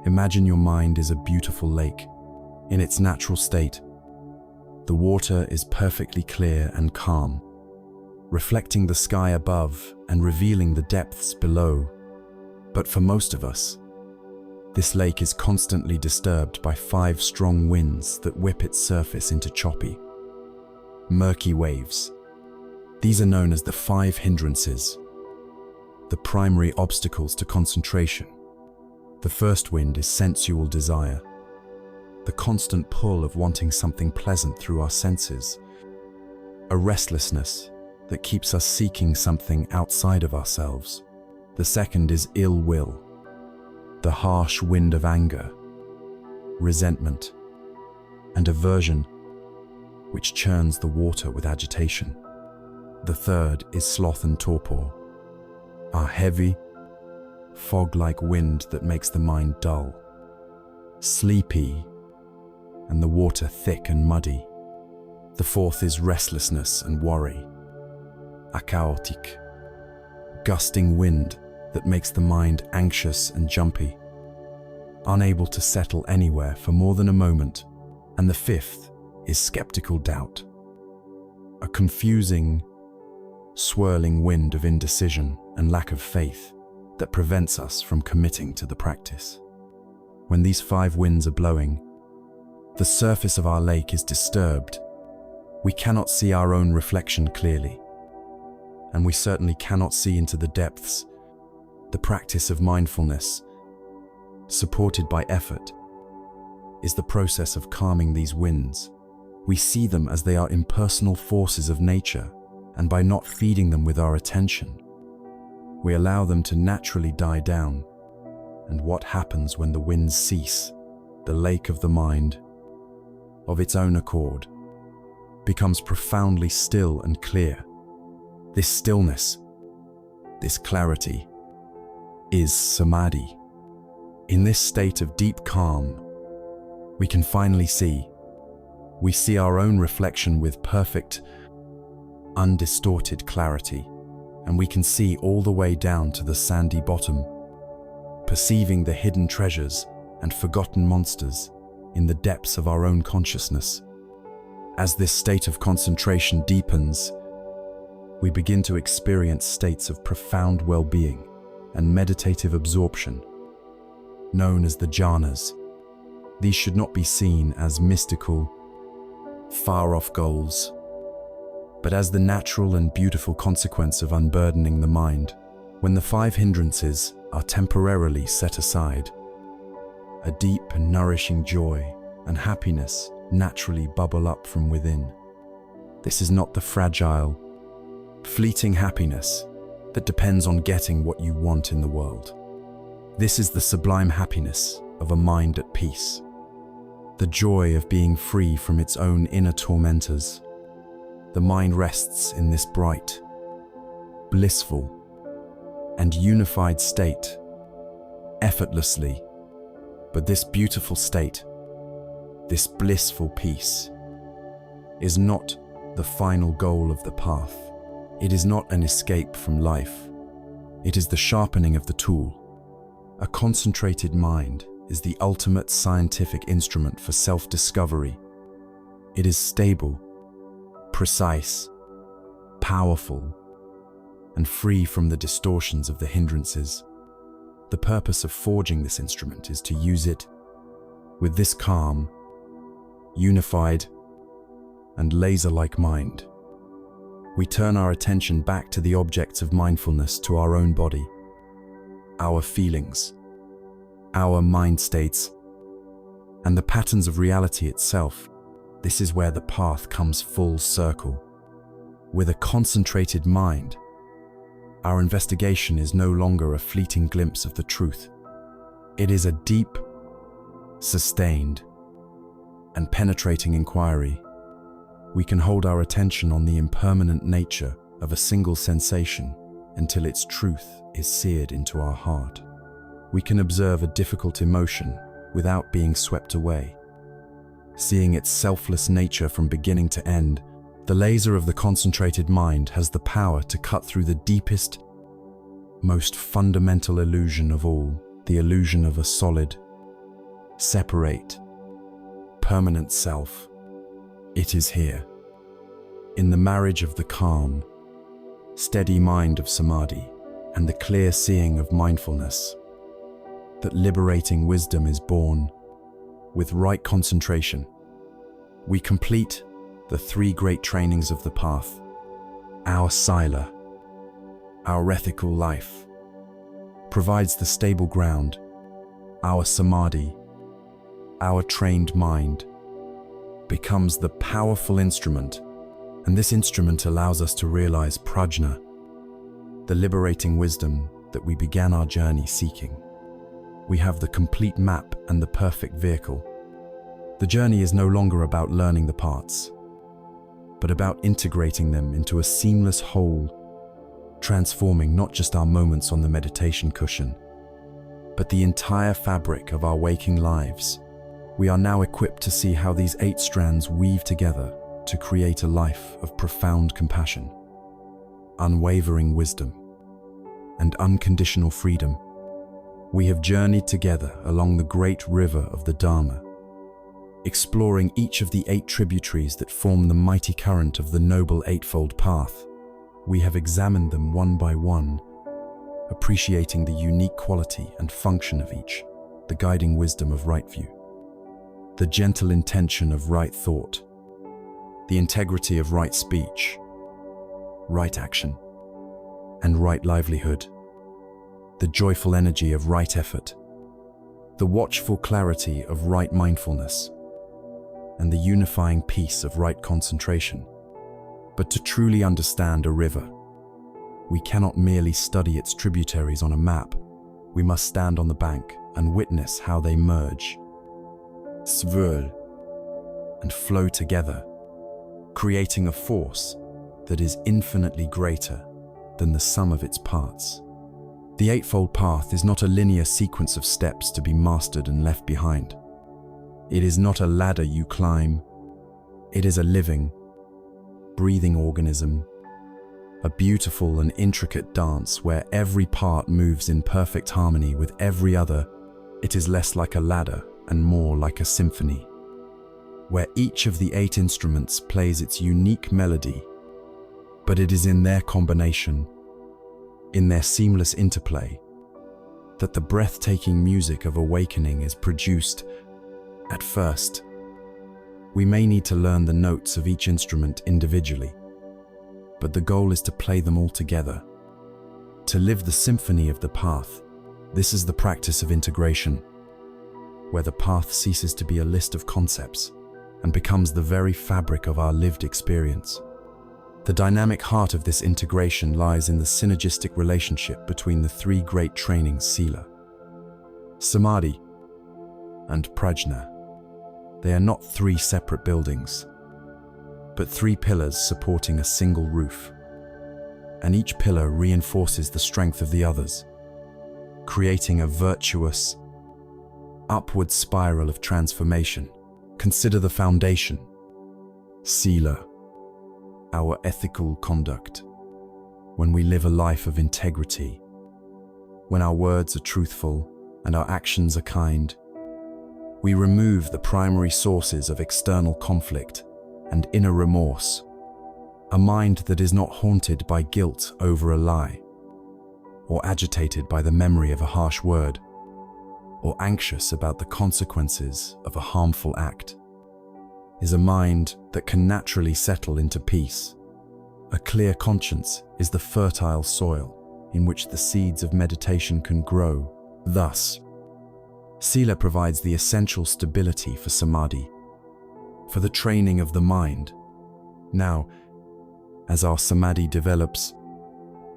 imagine your mind is a beautiful lake. In its natural state, the water is perfectly clear and calm, reflecting the sky above and revealing the depths below. But for most of us, this lake is constantly disturbed by 5 strong winds that whip its surface into choppy, murky waves. These are known as the 5 hindrances, the primary obstacles to concentration. The first wind is sensual desire, the constant pull of wanting something pleasant through our senses, a restlessness that keeps us seeking something outside of ourselves. The second is ill will, the harsh wind of anger, resentment, and aversion which churns the water with agitation. The third is sloth and torpor, a heavy, fog-like wind that makes the mind dull, sleepy, and the water thick and muddy. The fourth is restlessness and worry, a chaotic, gusting wind that makes the mind anxious and jumpy, unable to settle anywhere for more than a moment. And the fifth is skeptical doubt, a confusing, swirling wind of indecision and lack of faith that prevents us from committing to the practice. When these 5 winds are blowing, the surface of our lake is disturbed. We cannot see our own reflection clearly, and we certainly cannot see into the depths. The practice of mindfulness, supported by effort, is the process of calming these winds. We see them as they are impersonal forces of nature, and by not feeding them with our attention, we allow them to naturally die down. And what happens when the winds cease? The lake of the mind, of its own accord, becomes profoundly still and clear. This stillness, this clarity, is samadhi. In this state of deep calm, we can finally see. We see our own reflection with perfect, undistorted clarity, and we can see all the way down to the sandy bottom, perceiving the hidden treasures and forgotten monsters in the depths of our own consciousness. As this state of concentration deepens, we begin to experience states of profound well-being and meditative absorption, known as the jhanas. These should not be seen as mystical, far-off goals, but as the natural and beautiful consequence of unburdening the mind. When the 5 hindrances are temporarily set aside, a deep and nourishing joy and happiness naturally bubble up from within. This is not the fragile, fleeting happiness that depends on getting what you want in the world. This is the sublime happiness of a mind at peace, the joy of being free from its own inner tormentors. The mind rests in this bright, blissful, and unified state, effortlessly. But this beautiful state, this blissful peace, is not the final goal of the path. It is not an escape from life. It is the sharpening of the tool. A concentrated mind is the ultimate scientific instrument for self-discovery. It is stable, precise, powerful, and free from the distortions of the hindrances. The purpose of forging this instrument is to use it with this calm, unified, and laser-like mind. We turn our attention back to the objects of mindfulness, to our own body, our feelings, our mind states, and the patterns of reality itself. This is where the path comes full circle. With a concentrated mind, our investigation is no longer a fleeting glimpse of the truth. It is a deep, sustained, and penetrating inquiry. We can hold our attention on the impermanent nature of a single sensation until its truth is seared into our heart. We can observe a difficult emotion without being swept away, seeing its selfless nature from beginning to end. The laser of the concentrated mind has the power to cut through the deepest, most fundamental illusion of all, the illusion of a solid, separate, permanent self. It is here, in the marriage of the calm, steady mind of samadhi and the clear seeing of mindfulness, that liberating wisdom is born. With right concentration, we complete the three great trainings of the path: our sila, our ethical life, provides the stable ground; our samadhi, our trained mind, becomes the powerful instrument, and this instrument allows us to realize prajna, the liberating wisdom that we began our journey seeking. We have the complete map and the perfect vehicle. The journey is no longer about learning the parts, but about integrating them into a seamless whole, transforming not just our moments on the meditation cushion, but the entire fabric of our waking lives. We are now equipped to see how these 8 strands weave together to create a life of profound compassion, unwavering wisdom, and unconditional freedom. We have journeyed together along the great river of the Dharma, exploring each of the 8 tributaries that form the mighty current of the Noble Eightfold Path. We have examined them one by one, appreciating the unique quality and function of each, the guiding wisdom of right view, the gentle intention of right thought, the integrity of right speech, right action, and right livelihood, the joyful energy of right effort, the watchful clarity of right mindfulness, and the unifying peace of right concentration. But to truly understand a river, we cannot merely study its tributaries on a map. We must stand on the bank and witness how they merge, swirl, and flow together, creating a force that is infinitely greater than the sum of its parts. The Eightfold Path is not a linear sequence of steps to be mastered and left behind. It is not a ladder you climb. It is a living, breathing organism, a beautiful and intricate dance where every part moves in perfect harmony with every other. It is less like a ladder and more like a symphony, where each of the 8 instruments plays its unique melody, but it is in their combination, in their seamless interplay, that the breathtaking music of awakening is produced. At first, we may need to learn the notes of each instrument individually, but the goal is to play them all together, to live the symphony of the path. This is the practice of integration, where the path ceases to be a list of concepts and becomes the very fabric of our lived experience. The dynamic heart of this integration lies in the synergistic relationship between the 3 great trainings: sila, samadhi, and prajna. They are not 3 separate buildings, but 3 pillars supporting a single roof, and each pillar reinforces the strength of the others, creating a virtuous, upward spiral of transformation. Consider the foundation: sila, our ethical conduct. When we live a life of integrity, when our words are truthful and our actions are kind, we remove the primary sources of external conflict and inner remorse, a mind that is not haunted by guilt over a lie, or agitated by the memory of a harsh word, or anxious about the consequences of a harmful act, is a mind that can naturally settle into peace. A clear conscience is the fertile soil in which the seeds of meditation can grow. Thus, sila provides the essential stability for samadhi, for the training of the mind. Now, as our samadhi develops,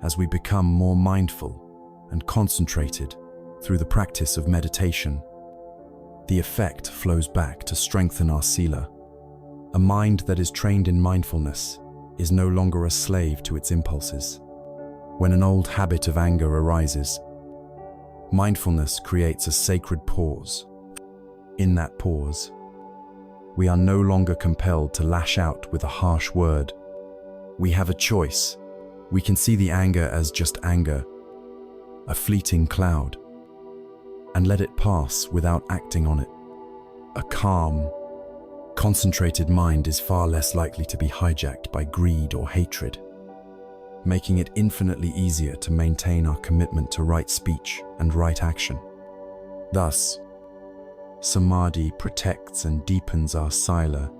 as we become more mindful and concentrated through the practice of meditation, the effect flows back to strengthen our sila. A mind that is trained in mindfulness is no longer a slave to its impulses. When an old habit of anger arises, mindfulness creates a sacred pause. In that pause, we are no longer compelled to lash out with a harsh word We have a choice. We can see the anger as just anger, a fleeting cloud, and let it pass without acting on it. A calm, concentrated mind is far less likely to be hijacked by greed or hatred, making it infinitely easier to maintain our commitment to right speech and right action. Thus, samadhi protects and deepens our sila.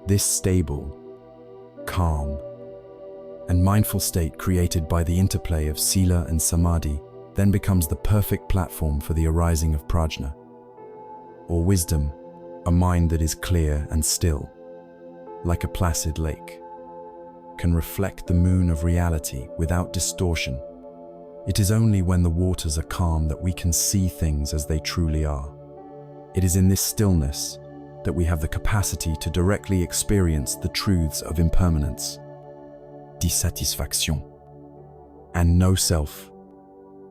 This stable, calm, and mindful state created by the interplay of sila and samadhi then becomes the perfect platform for the arising of prajna, or wisdom, a mind that is clear and still, like a placid lake, can reflect the moon of reality without distortion. It is only when the waters are calm that we can see things as they truly are. It is in this stillness that we have the capacity to directly experience the truths of impermanence, dissatisfaction, and no self.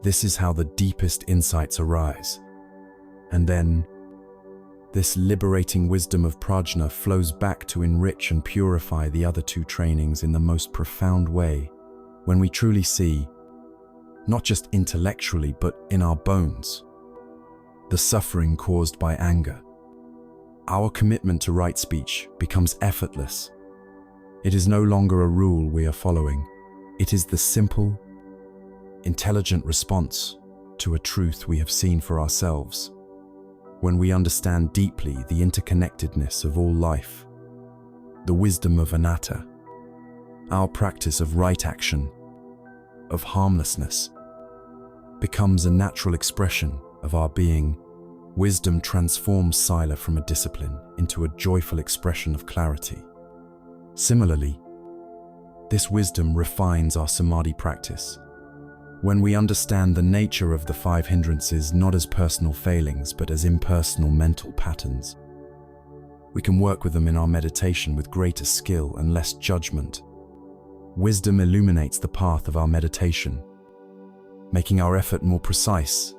This is how the deepest insights arise. And then, this liberating wisdom of prajna flows back to enrich and purify the other two trainings in the most profound way, when we truly see, not just intellectually but in our bones, the suffering caused by anger. Our commitment to right speech becomes effortless. It is no longer a rule we are following. It is the simple, intelligent response to a truth we have seen for ourselves. When we understand deeply the interconnectedness of all life, the wisdom of anatta, our practice of right action, of harmlessness, becomes a natural expression of our being. Wisdom transforms sila from a discipline into a joyful expression of clarity. Similarly, this wisdom refines our samadhi practice. When we understand the nature of the 5 hindrances not as personal failings but as impersonal mental patterns, we can work with them in our meditation with greater skill and less judgment. Wisdom illuminates the path of our meditation, making our effort more precise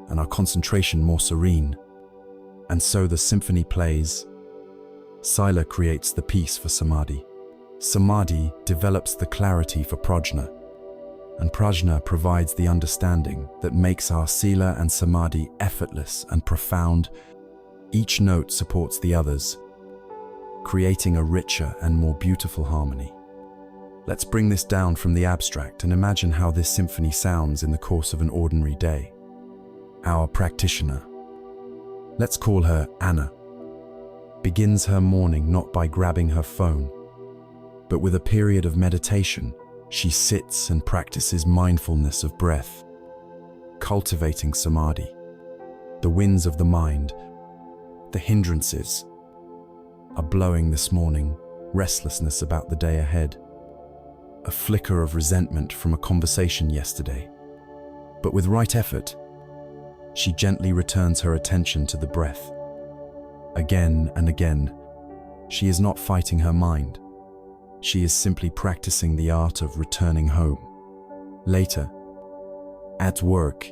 and our concentration more serene. And so the symphony plays. Sila creates the peace for samadhi. Samadhi develops the clarity for prajna, and prajna provides the understanding that makes our sila and samadhi effortless and profound. Each note supports the others, creating a richer and more beautiful harmony. Let's bring this down from the abstract and imagine how this symphony sounds in the course of an ordinary day. Our practitioner, let's call her Anna, begins her morning not by grabbing her phone, but with a period of meditation. She sits and practices mindfulness of breath, cultivating samadhi. The winds of the mind, the hindrances, are blowing this morning, restlessness about the day ahead, a flicker of resentment from a conversation yesterday. But with right effort, she gently returns her attention to the breath. Again and again, she is not fighting her mind. She is simply practicing the art of returning home. Later, at work,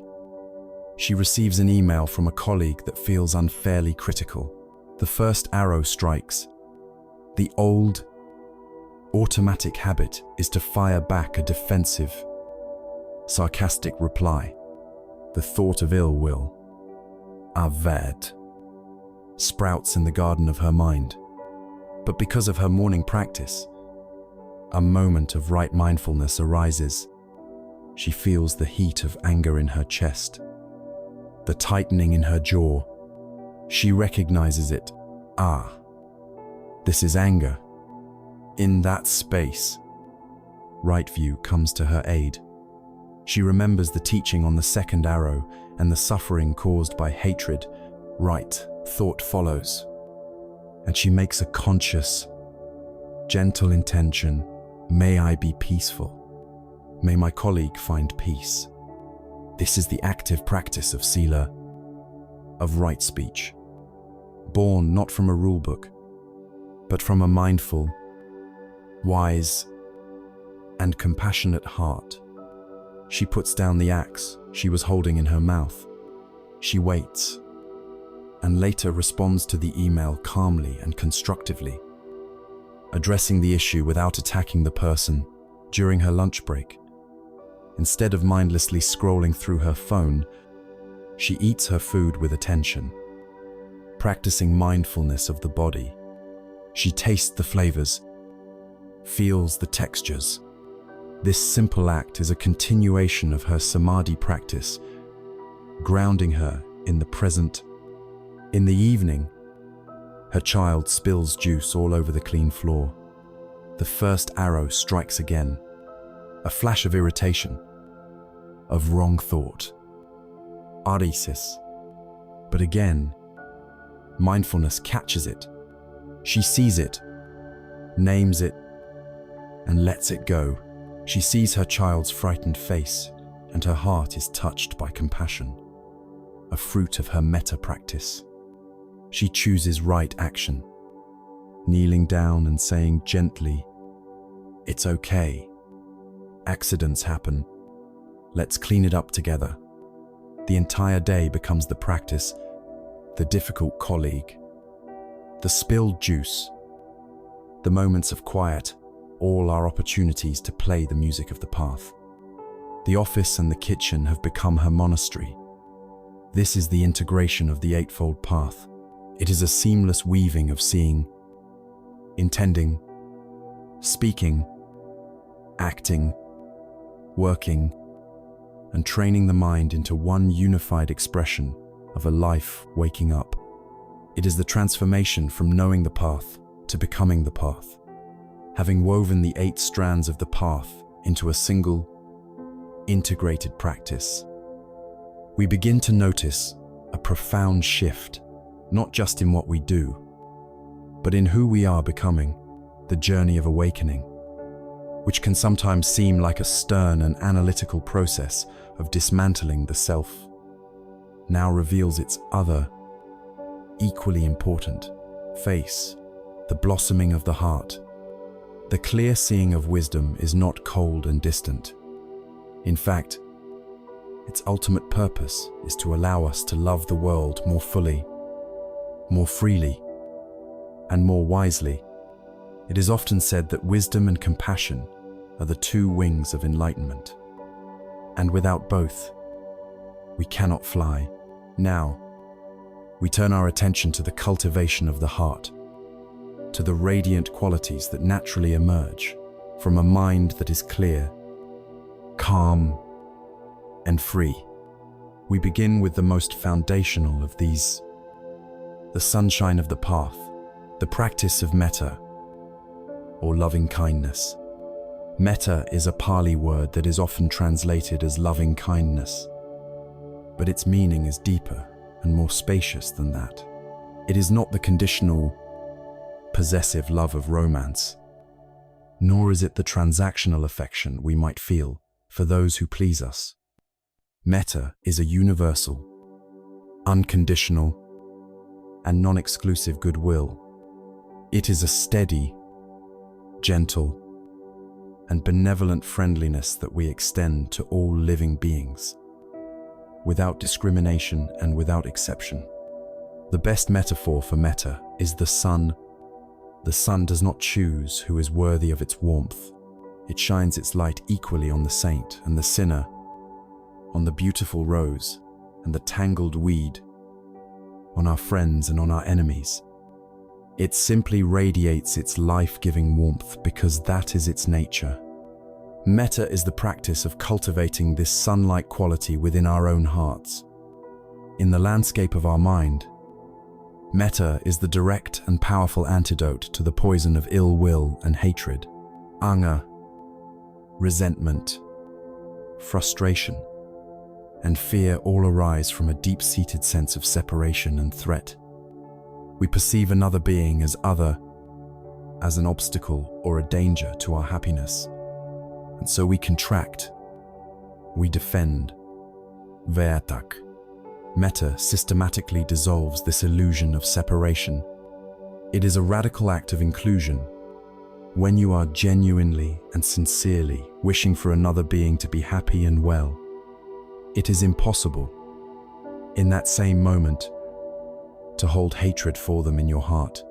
she receives an email from a colleague that feels unfairly critical. The first arrow strikes. The old, automatic habit is to fire back a defensive, sarcastic reply. The thought of ill will, avad, sprouts in the garden of her mind. But because of her morning practice, a moment of right mindfulness arises. She feels the heat of anger in her chest, the tightening in her jaw. She recognizes it. Ah, this is anger. In that space, right view comes to her aid. She remembers the teaching on the second arrow and the suffering caused by hatred. Right thought follows, and she makes a conscious, gentle intention. May I be peaceful. May my colleague find peace. This is the active practice of sila, of right speech, born not from a rule book, but from a mindful, wise, and compassionate heart. She puts down the axe she was holding in her mouth. She waits, and later responds to the email calmly and constructively. addressing the issue without attacking the person during her lunch break. Instead of mindlessly scrolling through her phone, she eats her food with attention, practicing mindfulness of the body. She tastes the flavors, feels the textures. This simple act is a continuation of her samadhi practice, grounding her in the present. In the evening, her child spills juice all over the clean floor. The first arrow strikes again, a flash of irritation, of wrong thought, arisis. But again, mindfulness catches it. She sees it, names it, and lets it go. She sees her child's frightened face, and her heart is touched by compassion, a fruit of her metta practice. She chooses right action, kneeling down and saying gently, "It's okay. Accidents happen. Let's clean it up together." The entire day becomes the practice, the difficult colleague, the spilled juice, the moments of quiet, all are opportunities to play the music of the path. The office and the kitchen have become her monastery. This is the integration of the Eightfold Path. It is a seamless weaving of seeing, intending, speaking, acting, working, and training the mind into one unified expression of a life waking up. It is the transformation from knowing the path to becoming the path, having woven the 8 strands of the path into a single, integrated practice. We begin to notice a profound shift, not just in what we do, but in who we are becoming, the journey of awakening, which can sometimes seem like a stern and analytical process of dismantling the self, now reveals its other, equally important face, the blossoming of the heart. The clear seeing of wisdom is not cold and distant. In fact, its ultimate purpose is to allow us to love the world more fully, more freely, and more wisely. It is often said that wisdom and compassion are the 2 wings of enlightenment. And without both, we cannot fly. Now, we turn our attention to the cultivation of the heart, to the radiant qualities that naturally emerge from a mind that is clear, calm, and free. We begin with the most foundational of these, the sunshine of the path, the practice of metta, or loving kindness. Metta is a Pali word that is often translated as loving kindness, but its meaning is deeper and more spacious than that. It is not the conditional, possessive love of romance, nor is it the transactional affection we might feel for those who please us. Metta is a universal, unconditional, and non-exclusive goodwill. It is a steady, gentle, and benevolent friendliness that we extend to all living beings, without discrimination and without exception. The best metaphor for metta is the sun. The sun does not choose who is worthy of its warmth. It shines its light equally on the saint and the sinner, on the beautiful rose and the tangled weed, on our friends and on our enemies. It simply radiates its life-giving warmth because that is its nature. Metta is the practice of cultivating this sun-like quality within our own hearts. In the landscape of our mind, metta is the direct and powerful antidote to the poison of ill will and hatred, anger, resentment, frustration, and fear all arise from a deep-seated sense of separation and threat. We perceive another being as other, as an obstacle or a danger to our happiness. And so we contract, we defend, veatak. Metta systematically dissolves this illusion of separation. It is a radical act of inclusion. When you are genuinely and sincerely wishing for another being to be happy and well, it is impossible, in that same moment, to hold hatred for them in your heart.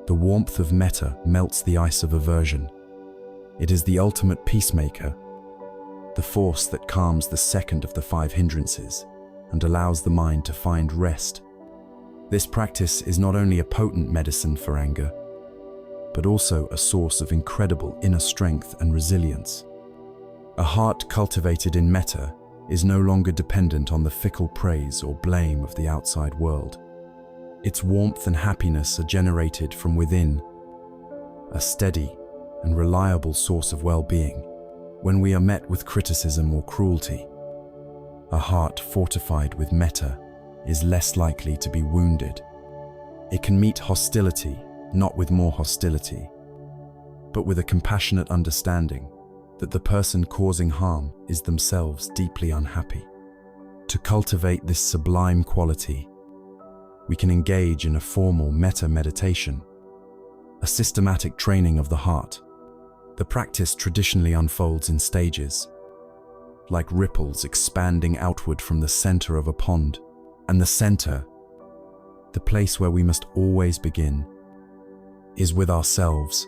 The warmth of metta melts the ice of aversion. It is the ultimate peacemaker, the force that calms the second of the 5 hindrances and allows the mind to find rest. This practice is not only a potent medicine for anger, but also a source of incredible inner strength and resilience. A heart cultivated in metta is no longer dependent on the fickle praise or blame of the outside world. Its warmth and happiness are generated from within, a steady and reliable source of well-being. When we are met with criticism or cruelty, a heart fortified with metta is less likely to be wounded. It can meet hostility not with more hostility, but with a compassionate understanding that the person causing harm is themselves deeply unhappy. To cultivate this sublime quality, we can engage in a formal metta meditation, a systematic training of the heart. The practice traditionally unfolds in stages, like ripples expanding outward from the center of a pond. And the center, the place where we must always begin, is with ourselves.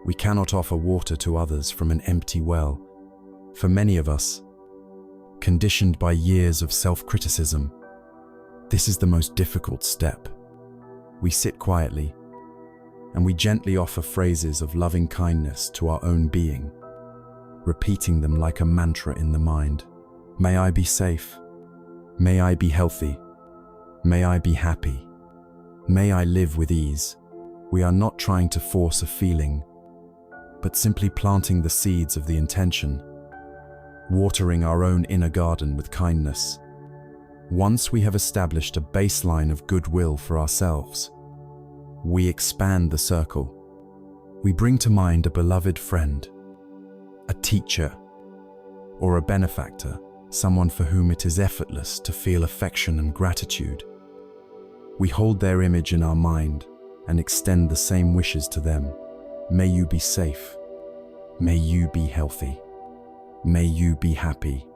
We cannot offer water to others from an empty well. For many of us, conditioned by years of self-criticism, this is the most difficult step. We sit quietly, and we gently offer phrases of loving kindness to our own being, repeating them like a mantra in the mind. May I be safe. May I be healthy. May I be happy. May I live with ease. We are not trying to force a feeling, but simply planting the seeds of the intention, watering our own inner garden with kindness. Once we have established a baseline of goodwill for ourselves, we expand the circle. We bring to mind a beloved friend, a teacher, or a benefactor, someone for whom it is effortless to feel affection and gratitude. We hold their image in our mind and extend the same wishes to them. May you be safe. May you be healthy. May you be happy.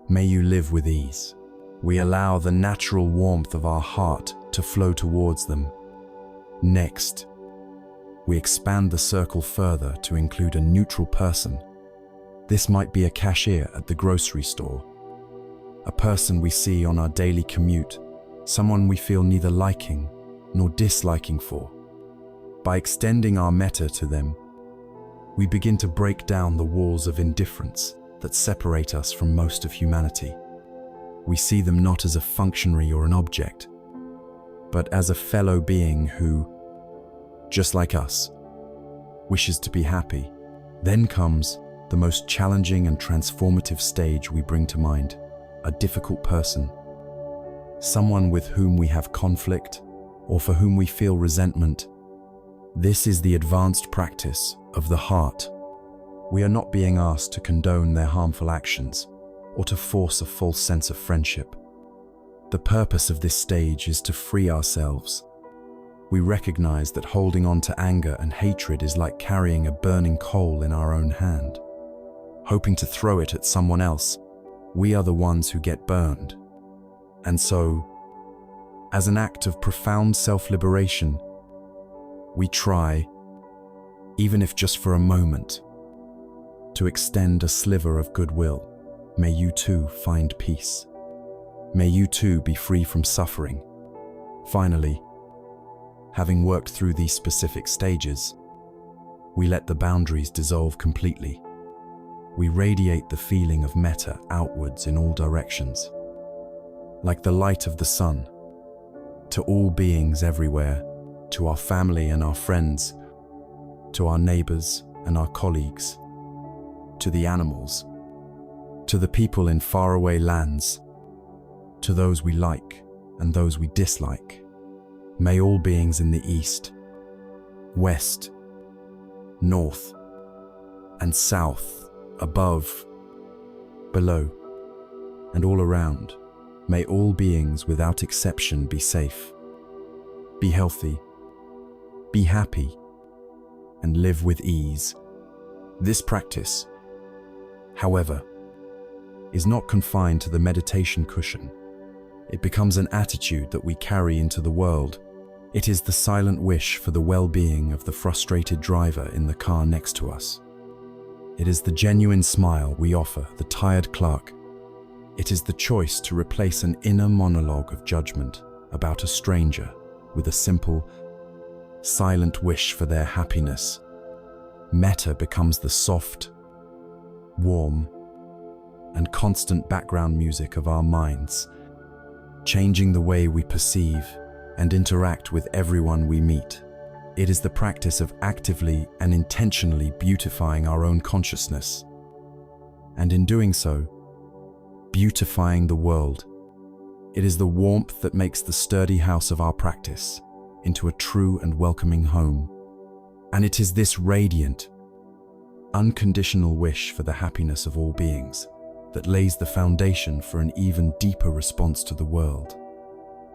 May you live with ease. We allow the natural warmth of our heart to flow towards them. Next, we expand the circle further to include a neutral person. This might be a cashier at the grocery store, a person we see on our daily commute, someone we feel neither liking nor disliking for. By extending our metta to them, we begin to break down the walls of indifference that separate us from most of humanity. We see them not as a functionary or an object, but as a fellow being who, just like us, wishes to be happy. Then comes the most challenging and transformative stage we bring to mind, a difficult person, someone with whom we have conflict or for whom we feel resentment. This is the advanced practice of the heart. We are not being asked to condone their harmful actions or to force a false sense of friendship. The purpose of this stage is to free ourselves. We recognize that holding on to anger and hatred is like carrying a burning coal in our own hand. Hoping to throw it at someone else, we are the ones who get burned. And so, as an act of profound self-liberation, we try, even if just for a moment, to extend a sliver of goodwill. May you too find peace. May you too be free from suffering. Finally, having worked through these specific stages, we let the boundaries dissolve completely. We radiate the feeling of metta outwards in all directions, like the light of the sun, to all beings everywhere, to our family and our friends, to our neighbors and our colleagues, to the animals, to the people in faraway lands, to those we like and those we dislike. May all beings in the east, west, north, and south, above, below, and all around, may all beings without exception be safe, be healthy, be happy, and live with ease. This practice, however, is not confined to the meditation cushion. It becomes an attitude that we carry into the world. It is the silent wish for the well-being of the frustrated driver in the car next to us. It is the genuine smile we offer the tired clerk. It is the choice to replace an inner monologue of judgment about a stranger with a simple, silent wish for their happiness. Metta becomes the soft, warm, and constant background music of our minds, changing the way we perceive and interact with everyone we meet. It is the practice of actively and intentionally beautifying our own consciousness, and in doing so, beautifying the world. It is the warmth that makes the sturdy house of our practice into a true and welcoming home. And it is this radiant, unconditional wish for the happiness of all beings that lays the foundation for an even deeper response to the world.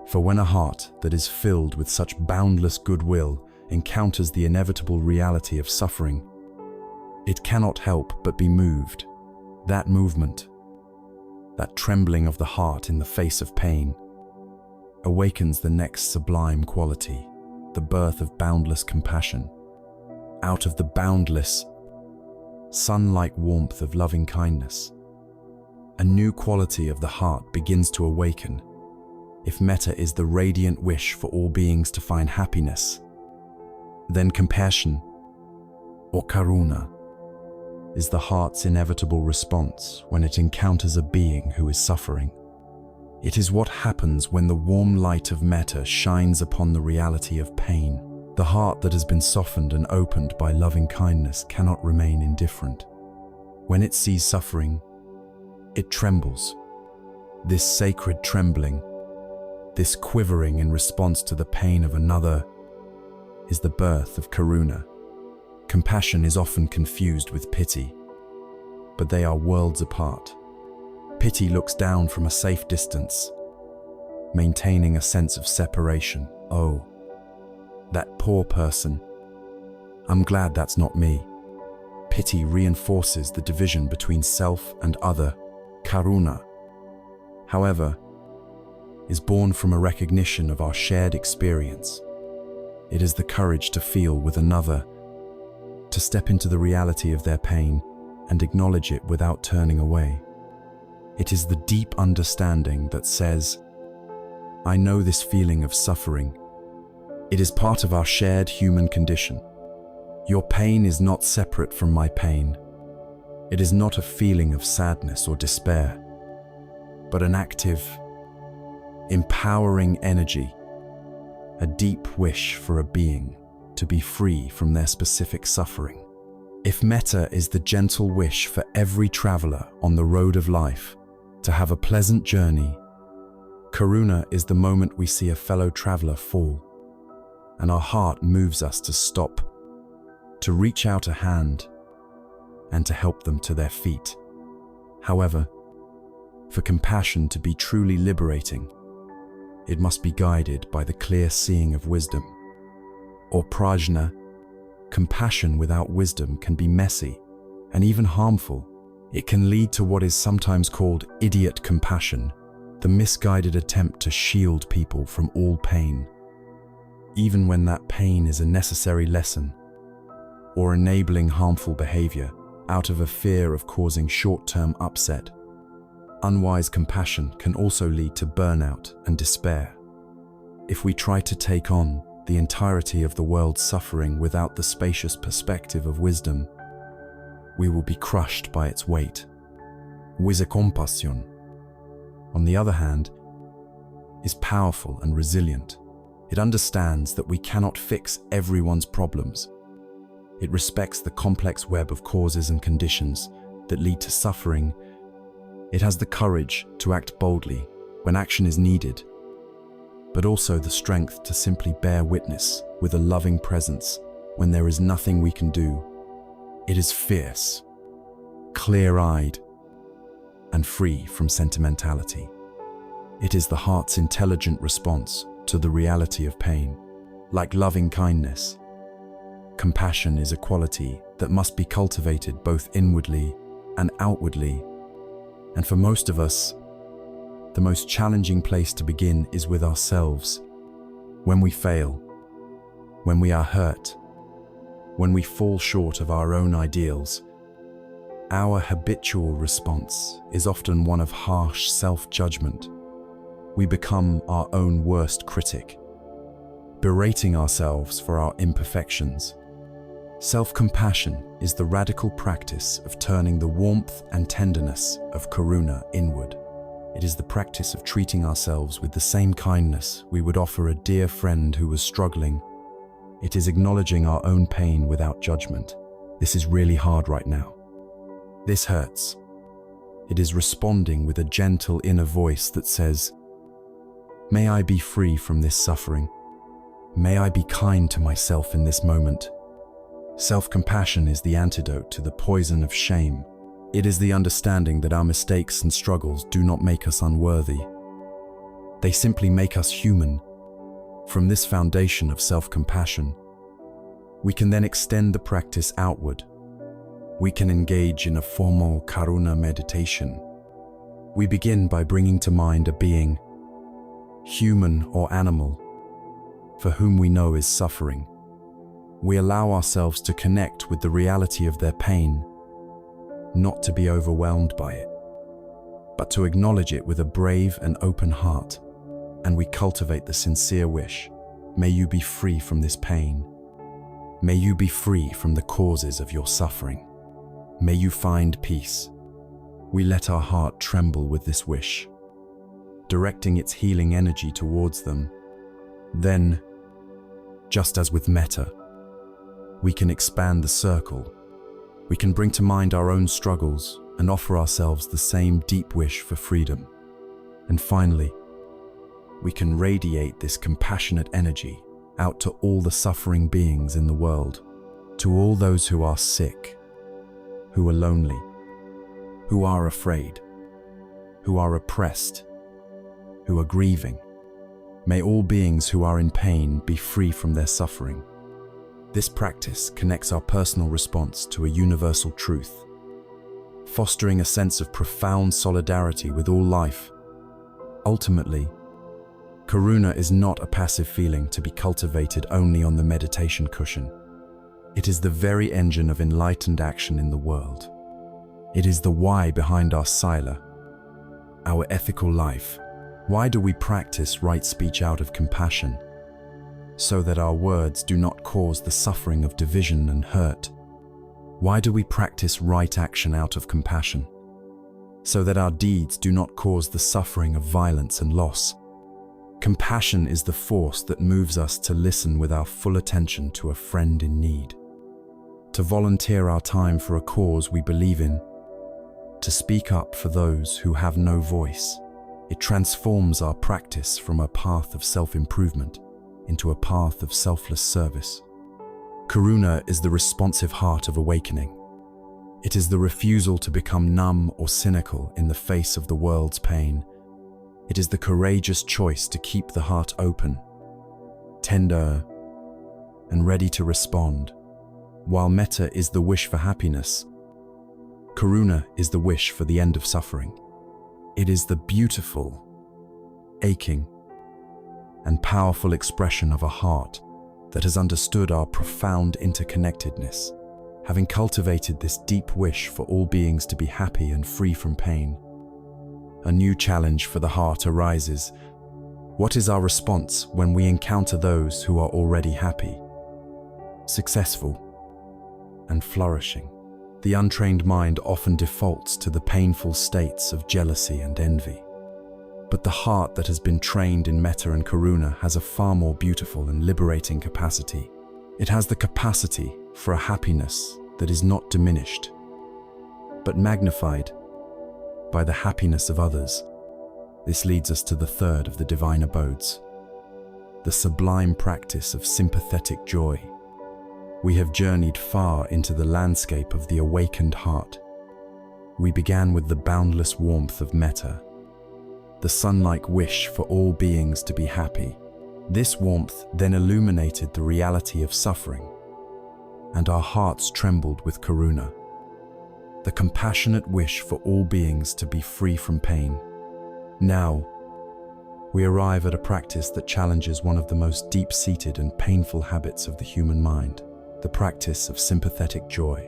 For when a heart that is filled with such boundless goodwill encounters the inevitable reality of suffering, it cannot help but be moved. That movement, that trembling of the heart in the face of pain, awakens the next sublime quality, the birth of boundless compassion. Out of the boundless, sun-like warmth of loving kindness, a new quality of the heart begins to awaken. If metta is the radiant wish for all beings to find happiness, then compassion, or karuna, is the heart's inevitable response when it encounters a being who is suffering. It is what happens when the warm light of metta shines upon the reality of pain. The heart that has been softened and opened by loving kindness cannot remain indifferent. When it sees suffering, it trembles. This sacred trembling, this quivering in response to the pain of another, is the birth of karuna. Compassion is often confused with pity, but they are worlds apart. Pity looks down from a safe distance, maintaining a sense of separation. Oh, that poor person. I'm glad that's not me. Pity reinforces the division between self and other. Karuna, however, is born from a recognition of our shared experience. It is the courage to feel with another, to step into the reality of their pain and acknowledge it without turning away. It is the deep understanding that says, I know this feeling of suffering. It is part of our shared human condition. Your pain is not separate from my pain. It is not a feeling of sadness or despair, but an active, empowering energy, a deep wish for a being to be free from their specific suffering. If metta is the gentle wish for every traveler on the road of life to have a pleasant journey, karuna is the moment we see a fellow traveler fall, and our heart moves us to stop, to reach out a hand, and to help them to their feet. However, for compassion to be truly liberating, it must be guided by the clear seeing of wisdom. Or prajna, compassion without wisdom can be messy and even harmful. It can lead to what is sometimes called idiot compassion, the misguided attempt to shield people from all pain, even when that pain is a necessary lesson, or enabling harmful behavior out of a fear of causing short-term upset. Unwise compassion can also lead to burnout and despair. If we try to take on the entirety of the world's suffering without the spacious perspective of wisdom, we will be crushed by its weight. Compassion, on the other hand, is powerful and resilient. It understands that we cannot fix everyone's problems. It respects the complex web of causes and conditions that lead to suffering. It has the courage to act boldly when action is needed, but also the strength to simply bear witness with a loving presence when there is nothing we can do. It is fierce, clear-eyed, and free from sentimentality. It is the heart's intelligent response to the reality of pain. Like loving kindness, compassion is a quality that must be cultivated both inwardly and outwardly. And for most of us, the most challenging place to begin is with ourselves. When we fail, when we are hurt, when we fall short of our own ideals, our habitual response is often one of harsh self-judgment. We become our own worst critic, berating ourselves for our imperfections. Self-compassion is the radical practice of turning the warmth and tenderness of karuna inward. It is the practice of treating ourselves with the same kindness we would offer a dear friend who was struggling. It is acknowledging our own pain without judgment. This is really hard right now. This hurts. It is responding with a gentle inner voice that says, "May I be free from this suffering. May I be kind to myself in this moment." Self-compassion is the antidote to the poison of shame. It is the understanding that our mistakes and struggles do not make us unworthy. They simply make us human. From this foundation of self-compassion, we can then extend the practice outward. We can engage in a formal karuna meditation. We begin by bringing to mind a being, human or animal, for whom we know is suffering. We allow ourselves to connect with the reality of their pain, not to be overwhelmed by it, but to acknowledge it with a brave and open heart. And we cultivate the sincere wish, "May you be free from this pain. May you be free from the causes of your suffering. May you find peace." We let our heart tremble with this wish, directing its healing energy towards them. Then, just as with metta, we can expand the circle. We can bring to mind our own struggles and offer ourselves the same deep wish for freedom. And finally, we can radiate this compassionate energy out to all the suffering beings in the world, to all those who are sick, who are lonely, who are afraid, who are oppressed, who are grieving. May all beings who are in pain be free from their suffering. This practice connects our personal response to a universal truth, fostering a sense of profound solidarity with all life. Ultimately, karuna is not a passive feeling to be cultivated only on the meditation cushion. It is the very engine of enlightened action in the world. It is the why behind our sila, our ethical life. Why do we practice right speech out of compassion? So that our words do not cause the suffering of division and hurt. Why do we practice right action out of compassion? So that our deeds do not cause the suffering of violence and loss. Compassion is the force that moves us to listen with our full attention to a friend in need, to volunteer our time for a cause we believe in, to speak up for those who have no voice. It transforms our practice from a path of self-improvement into a path of selfless service. Karuna is the responsive heart of awakening. It is the refusal to become numb or cynical in the face of the world's pain. It is the courageous choice to keep the heart open, tender, and ready to respond. While metta is the wish for happiness, karuna is the wish for the end of suffering. It is the beautiful, aching, and powerful expression of a heart that has understood our profound interconnectedness. Having cultivated this deep wish for all beings to be happy and free from pain, a new challenge for the heart arises. What is our response when we encounter those who are already happy, successful, and flourishing? The untrained mind often defaults to the painful states of jealousy and envy. But the heart that has been trained in metta and karuna has a far more beautiful and liberating capacity. It has the capacity for a happiness that is not diminished, but magnified by the happiness of others. This leads us to the third of the divine abodes, the sublime practice of sympathetic joy. We have journeyed far into the landscape of the awakened heart. We began with the boundless warmth of metta, the sun-like wish for all beings to be happy. This warmth then illuminated the reality of suffering, and our hearts trembled with karuna, the compassionate wish for all beings to be free from pain. Now, we arrive at a practice that challenges one of the most deep-seated and painful habits of the human mind, the practice of sympathetic joy,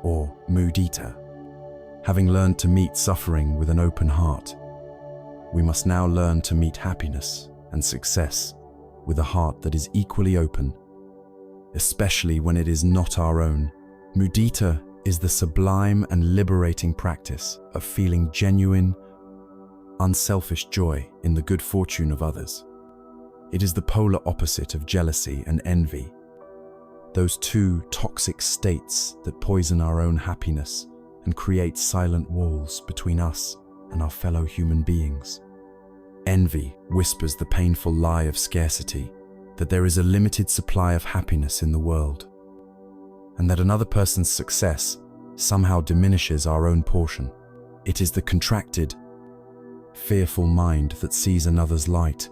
or mudita. Having learned to meet suffering with an open heart, we must now learn to meet happiness and success with a heart that is equally open, especially when it is not our own. Mudita is the sublime and liberating practice of feeling genuine, unselfish joy in the good fortune of others. It is the polar opposite of jealousy and envy, those two toxic states that poison our own happiness and create silent walls between us and our fellow human beings. Envy whispers the painful lie of scarcity, that there is a limited supply of happiness in the world, and that another person's success somehow diminishes our own portion. It is the contracted, fearful mind that sees another's light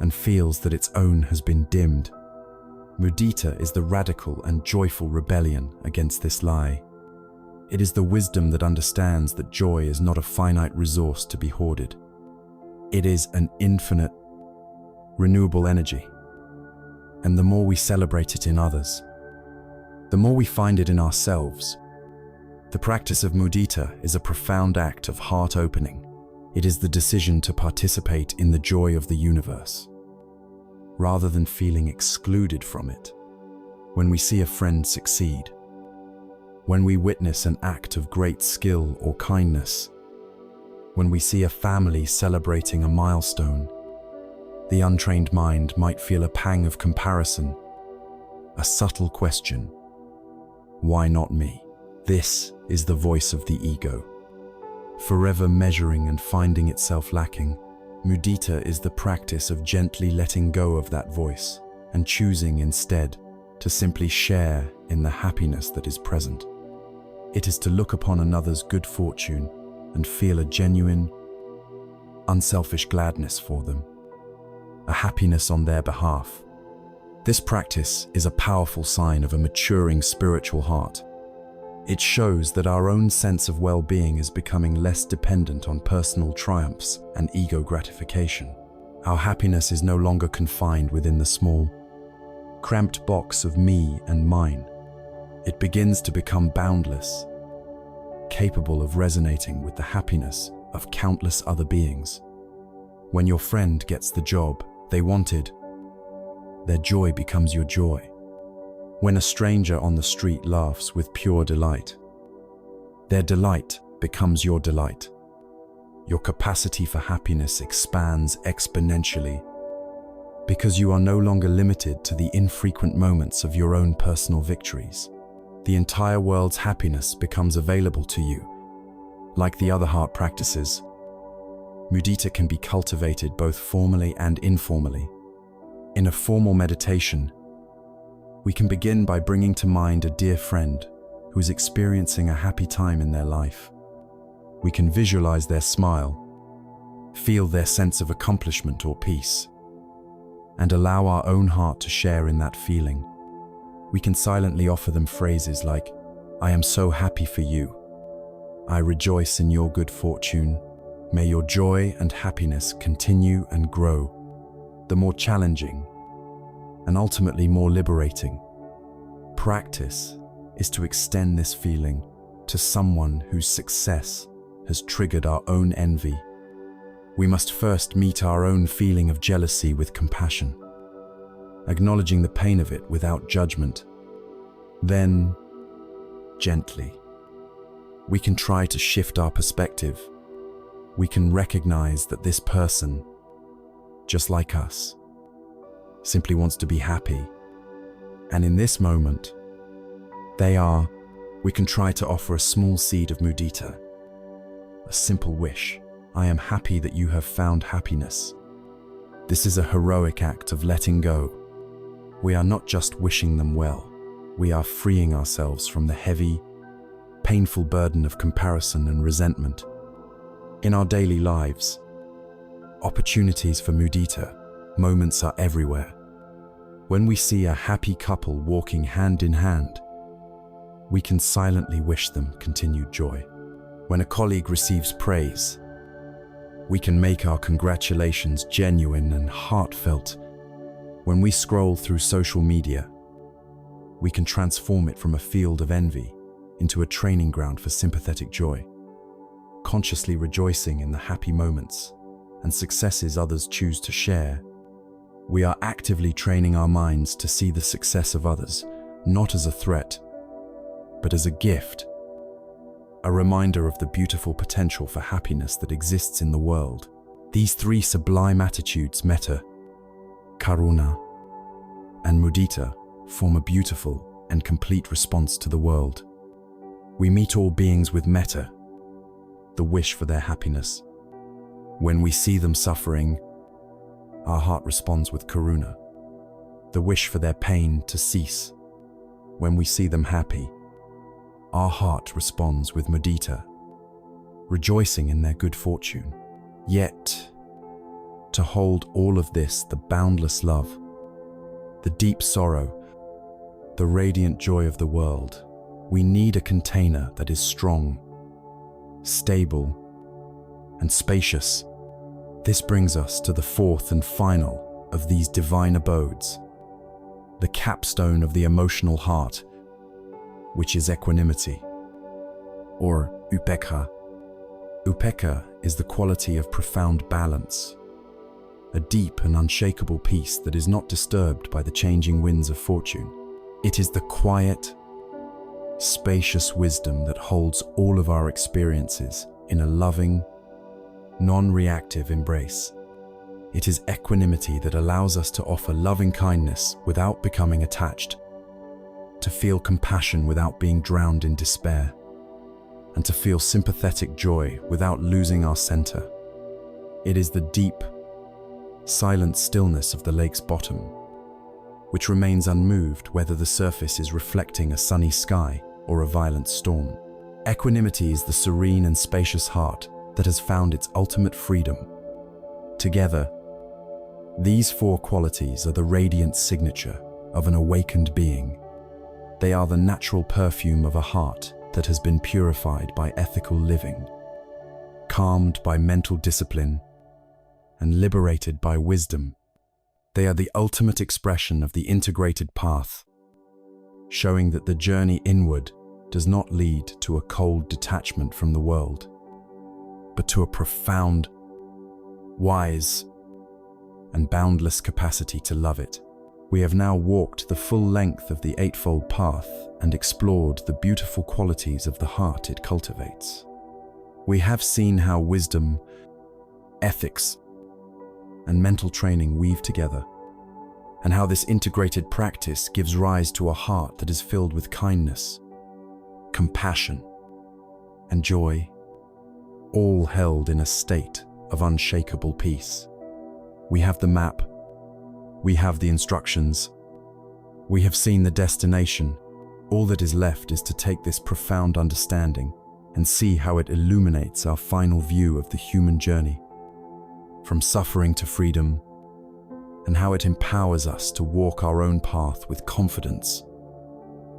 and feels that its own has been dimmed. Mudita is the radical and joyful rebellion against this lie. It is the wisdom that understands that joy is not a finite resource to be hoarded. It is an infinite, renewable energy. And the more we celebrate it in others, the more we find it in ourselves. The practice of mudita is a profound act of heart opening. It is the decision to participate in the joy of the universe, rather than feeling excluded from it. When we see a friend succeed, when we witness an act of great skill or kindness, when we see a family celebrating a milestone, the untrained mind might feel a pang of comparison, a subtle question: why not me? This is the voice of the ego, forever measuring and finding itself lacking. Mudita is the practice of gently letting go of that voice and choosing instead to simply share in the happiness that is present. It is to look upon another's good fortune and feel a genuine, unselfish gladness for them, a happiness on their behalf. This practice is a powerful sign of a maturing spiritual heart. It shows that our own sense of well-being is becoming less dependent on personal triumphs and ego gratification. Our happiness is no longer confined within the small, cramped box of me and mine. It begins to become boundless, capable of resonating with the happiness of countless other beings. When your friend gets the job they wanted, their joy becomes your joy. When a stranger on the street laughs with pure delight, their delight becomes your delight. Your capacity for happiness expands exponentially because you are no longer limited to the infrequent moments of your own personal victories. The entire world's happiness becomes available to you. Like the other heart practices, mudita can be cultivated both formally and informally. In a formal meditation, we can begin by bringing to mind a dear friend who is experiencing a happy time in their life. We can visualize their smile, feel their sense of accomplishment or peace, and allow our own heart to share in that feeling. We can silently offer them phrases like, "I am so happy for you. I rejoice in your good fortune. May your joy and happiness continue and grow." The more challenging, and ultimately more liberating, practice is to extend this feeling to someone whose success has triggered our own envy. We must first meet our own feeling of jealousy with compassion, acknowledging the pain of it without judgment. Then, gently, we can try to shift our perspective. We can recognize that this person, just like us, simply wants to be happy. And in this moment, we can try to offer a small seed of mudita, a simple wish. "I am happy that you have found happiness." This is a heroic act of letting go. We are not just wishing them well, we are freeing ourselves from the heavy, painful burden of comparison and resentment. In our daily lives, opportunities for mudita moments are everywhere. When we see a happy couple walking hand in hand, we can silently wish them continued joy. When a colleague receives praise, We can make our congratulations genuine and heartfelt. When we scroll through social media, we can transform it from a field of envy into a training ground for sympathetic joy, consciously rejoicing in the happy moments and successes others choose to share. We are actively training our minds to see the success of others not as a threat, but as a gift, a reminder of the beautiful potential for happiness that exists in the world. These three sublime attitudes, metta, karuna, and mudita, form a beautiful and complete response to the world. We meet all beings with metta, the wish for their happiness. When we see them suffering, our heart responds with karuna, the wish for their pain to cease. When we see them happy, our heart responds with mudita, rejoicing in their good fortune. Yet, to hold all of this, the boundless love, the deep sorrow, the radiant joy of the world, we need a container that is strong, stable, and spacious. This brings us to the fourth and final of these divine abodes, the capstone of the emotional heart, which is equanimity, or upekkha. Upekkha is the quality of profound balance, a deep and unshakable peace that is not disturbed by the changing winds of fortune. It is the quiet, spacious wisdom that holds all of our experiences in a loving, non-reactive embrace. It is equanimity that allows us to offer loving kindness without becoming attached, to feel compassion without being drowned in despair, and to feel sympathetic joy without losing our center. It is the deep, silent stillness of the lake's bottom, which remains unmoved whether the surface is reflecting a sunny sky or a violent storm. Equanimity is the serene and spacious heart that has found its ultimate freedom. Together, these four qualities are the radiant signature of an awakened being. They are the natural perfume of a heart that has been purified by ethical living, calmed by mental discipline, and liberated by wisdom. They are the ultimate expression of the integrated path, showing that the journey inward does not lead to a cold detachment from the world, but to a profound, wise, and boundless capacity to love it. We have now walked the full length of the Eightfold Path and explored the beautiful qualities of the heart it cultivates. We have seen how wisdom, ethics, and mental training weave together, and how this integrated practice gives rise to a heart that is filled with kindness, compassion, and joy, all held in a state of unshakable peace. We have the map, we have the instructions, we have seen the destination. All that is left is to take this profound understanding and see how it illuminates our final view of the human journey, from suffering to freedom, and how it empowers us to walk our own path with confidence,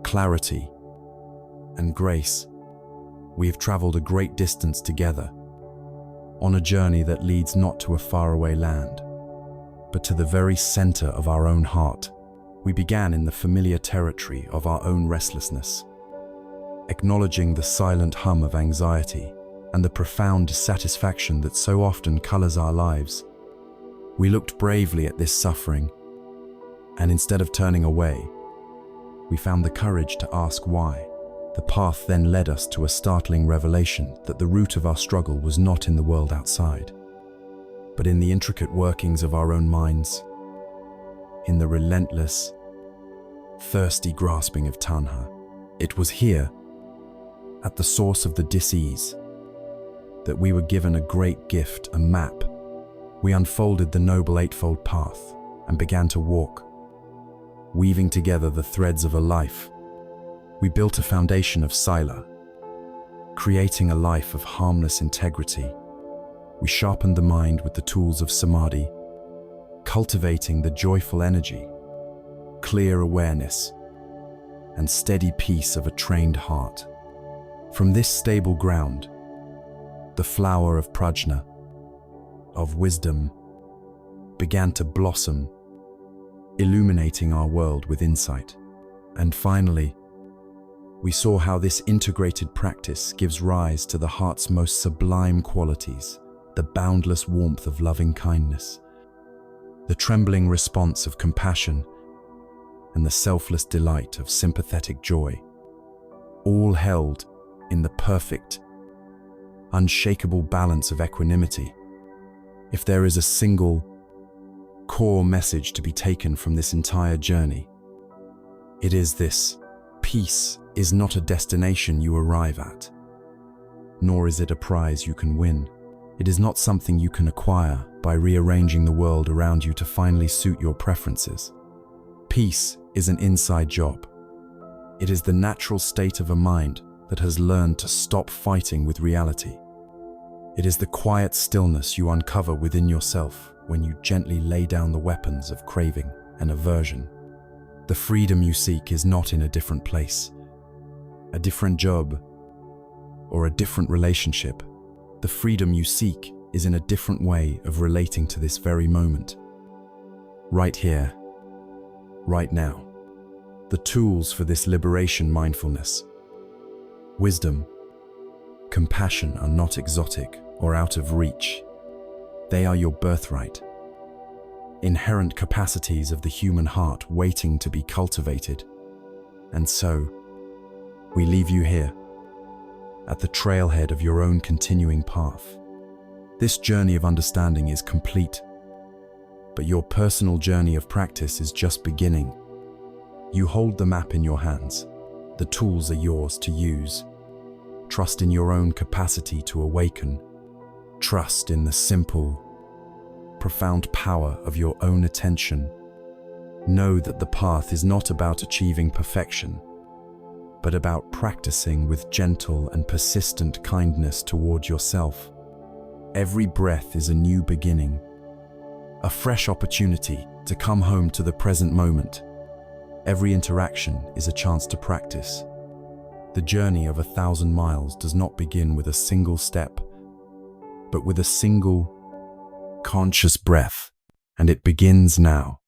clarity, and grace. We have traveled a great distance together, on a journey that leads not to a faraway land, but to the very center of our own heart. We began in the familiar territory of our own restlessness, acknowledging the silent hum of anxiety and the profound dissatisfaction that so often colors our lives. We looked bravely at this suffering, and instead of turning away, we found the courage to ask why. The path then led us to a startling revelation that the root of our struggle was not in the world outside, but in the intricate workings of our own minds, in the relentless, thirsty grasping of tanha. It was here, at the source of the dis-ease, that we were given a great gift, a map. We unfolded the Noble Eightfold Path and began to walk, weaving together the threads of a life. We built a foundation of sila, creating a life of harmless integrity. We sharpened the mind with the tools of samadhi, cultivating the joyful energy, clear awareness, and steady peace of a trained heart. From this stable ground, the flower of prajna, of wisdom began to blossom, illuminating our world with insight. And finally, we saw how this integrated practice gives rise to the heart's most sublime qualities, the boundless warmth of loving kindness, the trembling response of compassion, and the selfless delight of sympathetic joy, all held in the perfect, unshakable balance of equanimity. If there is a single core message to be taken from this entire journey, it is this: peace is not a destination you arrive at, nor is it a prize you can win. It is not something you can acquire by rearranging the world around you to finally suit your preferences. Peace is an inside job. It is the natural state of a mind that has learned to stop fighting with reality. It is the quiet stillness you uncover within yourself when you gently lay down the weapons of craving and aversion. The freedom you seek is not in a different place, a different job, or a different relationship. The freedom you seek is in a different way of relating to this very moment. Right here, right now. The tools for this liberation: mindfulness, wisdom, compassion are not exotic or out of reach. They are your birthright, inherent capacities of the human heart waiting to be cultivated. And so, we leave you here, at the trailhead of your own continuing path. This journey of understanding is complete, but your personal journey of practice is just beginning. You hold the map in your hands. The tools are yours to use. Trust in your own capacity to awaken. Trust in the simple, profound power of your own attention. Know that the path is not about achieving perfection, but about practicing with gentle and persistent kindness toward yourself. Every breath is a new beginning, a fresh opportunity to come home to the present moment. Every interaction is a chance to practice. The journey of 1,000 miles does not begin with a single step, but with a single conscious breath, and it begins now.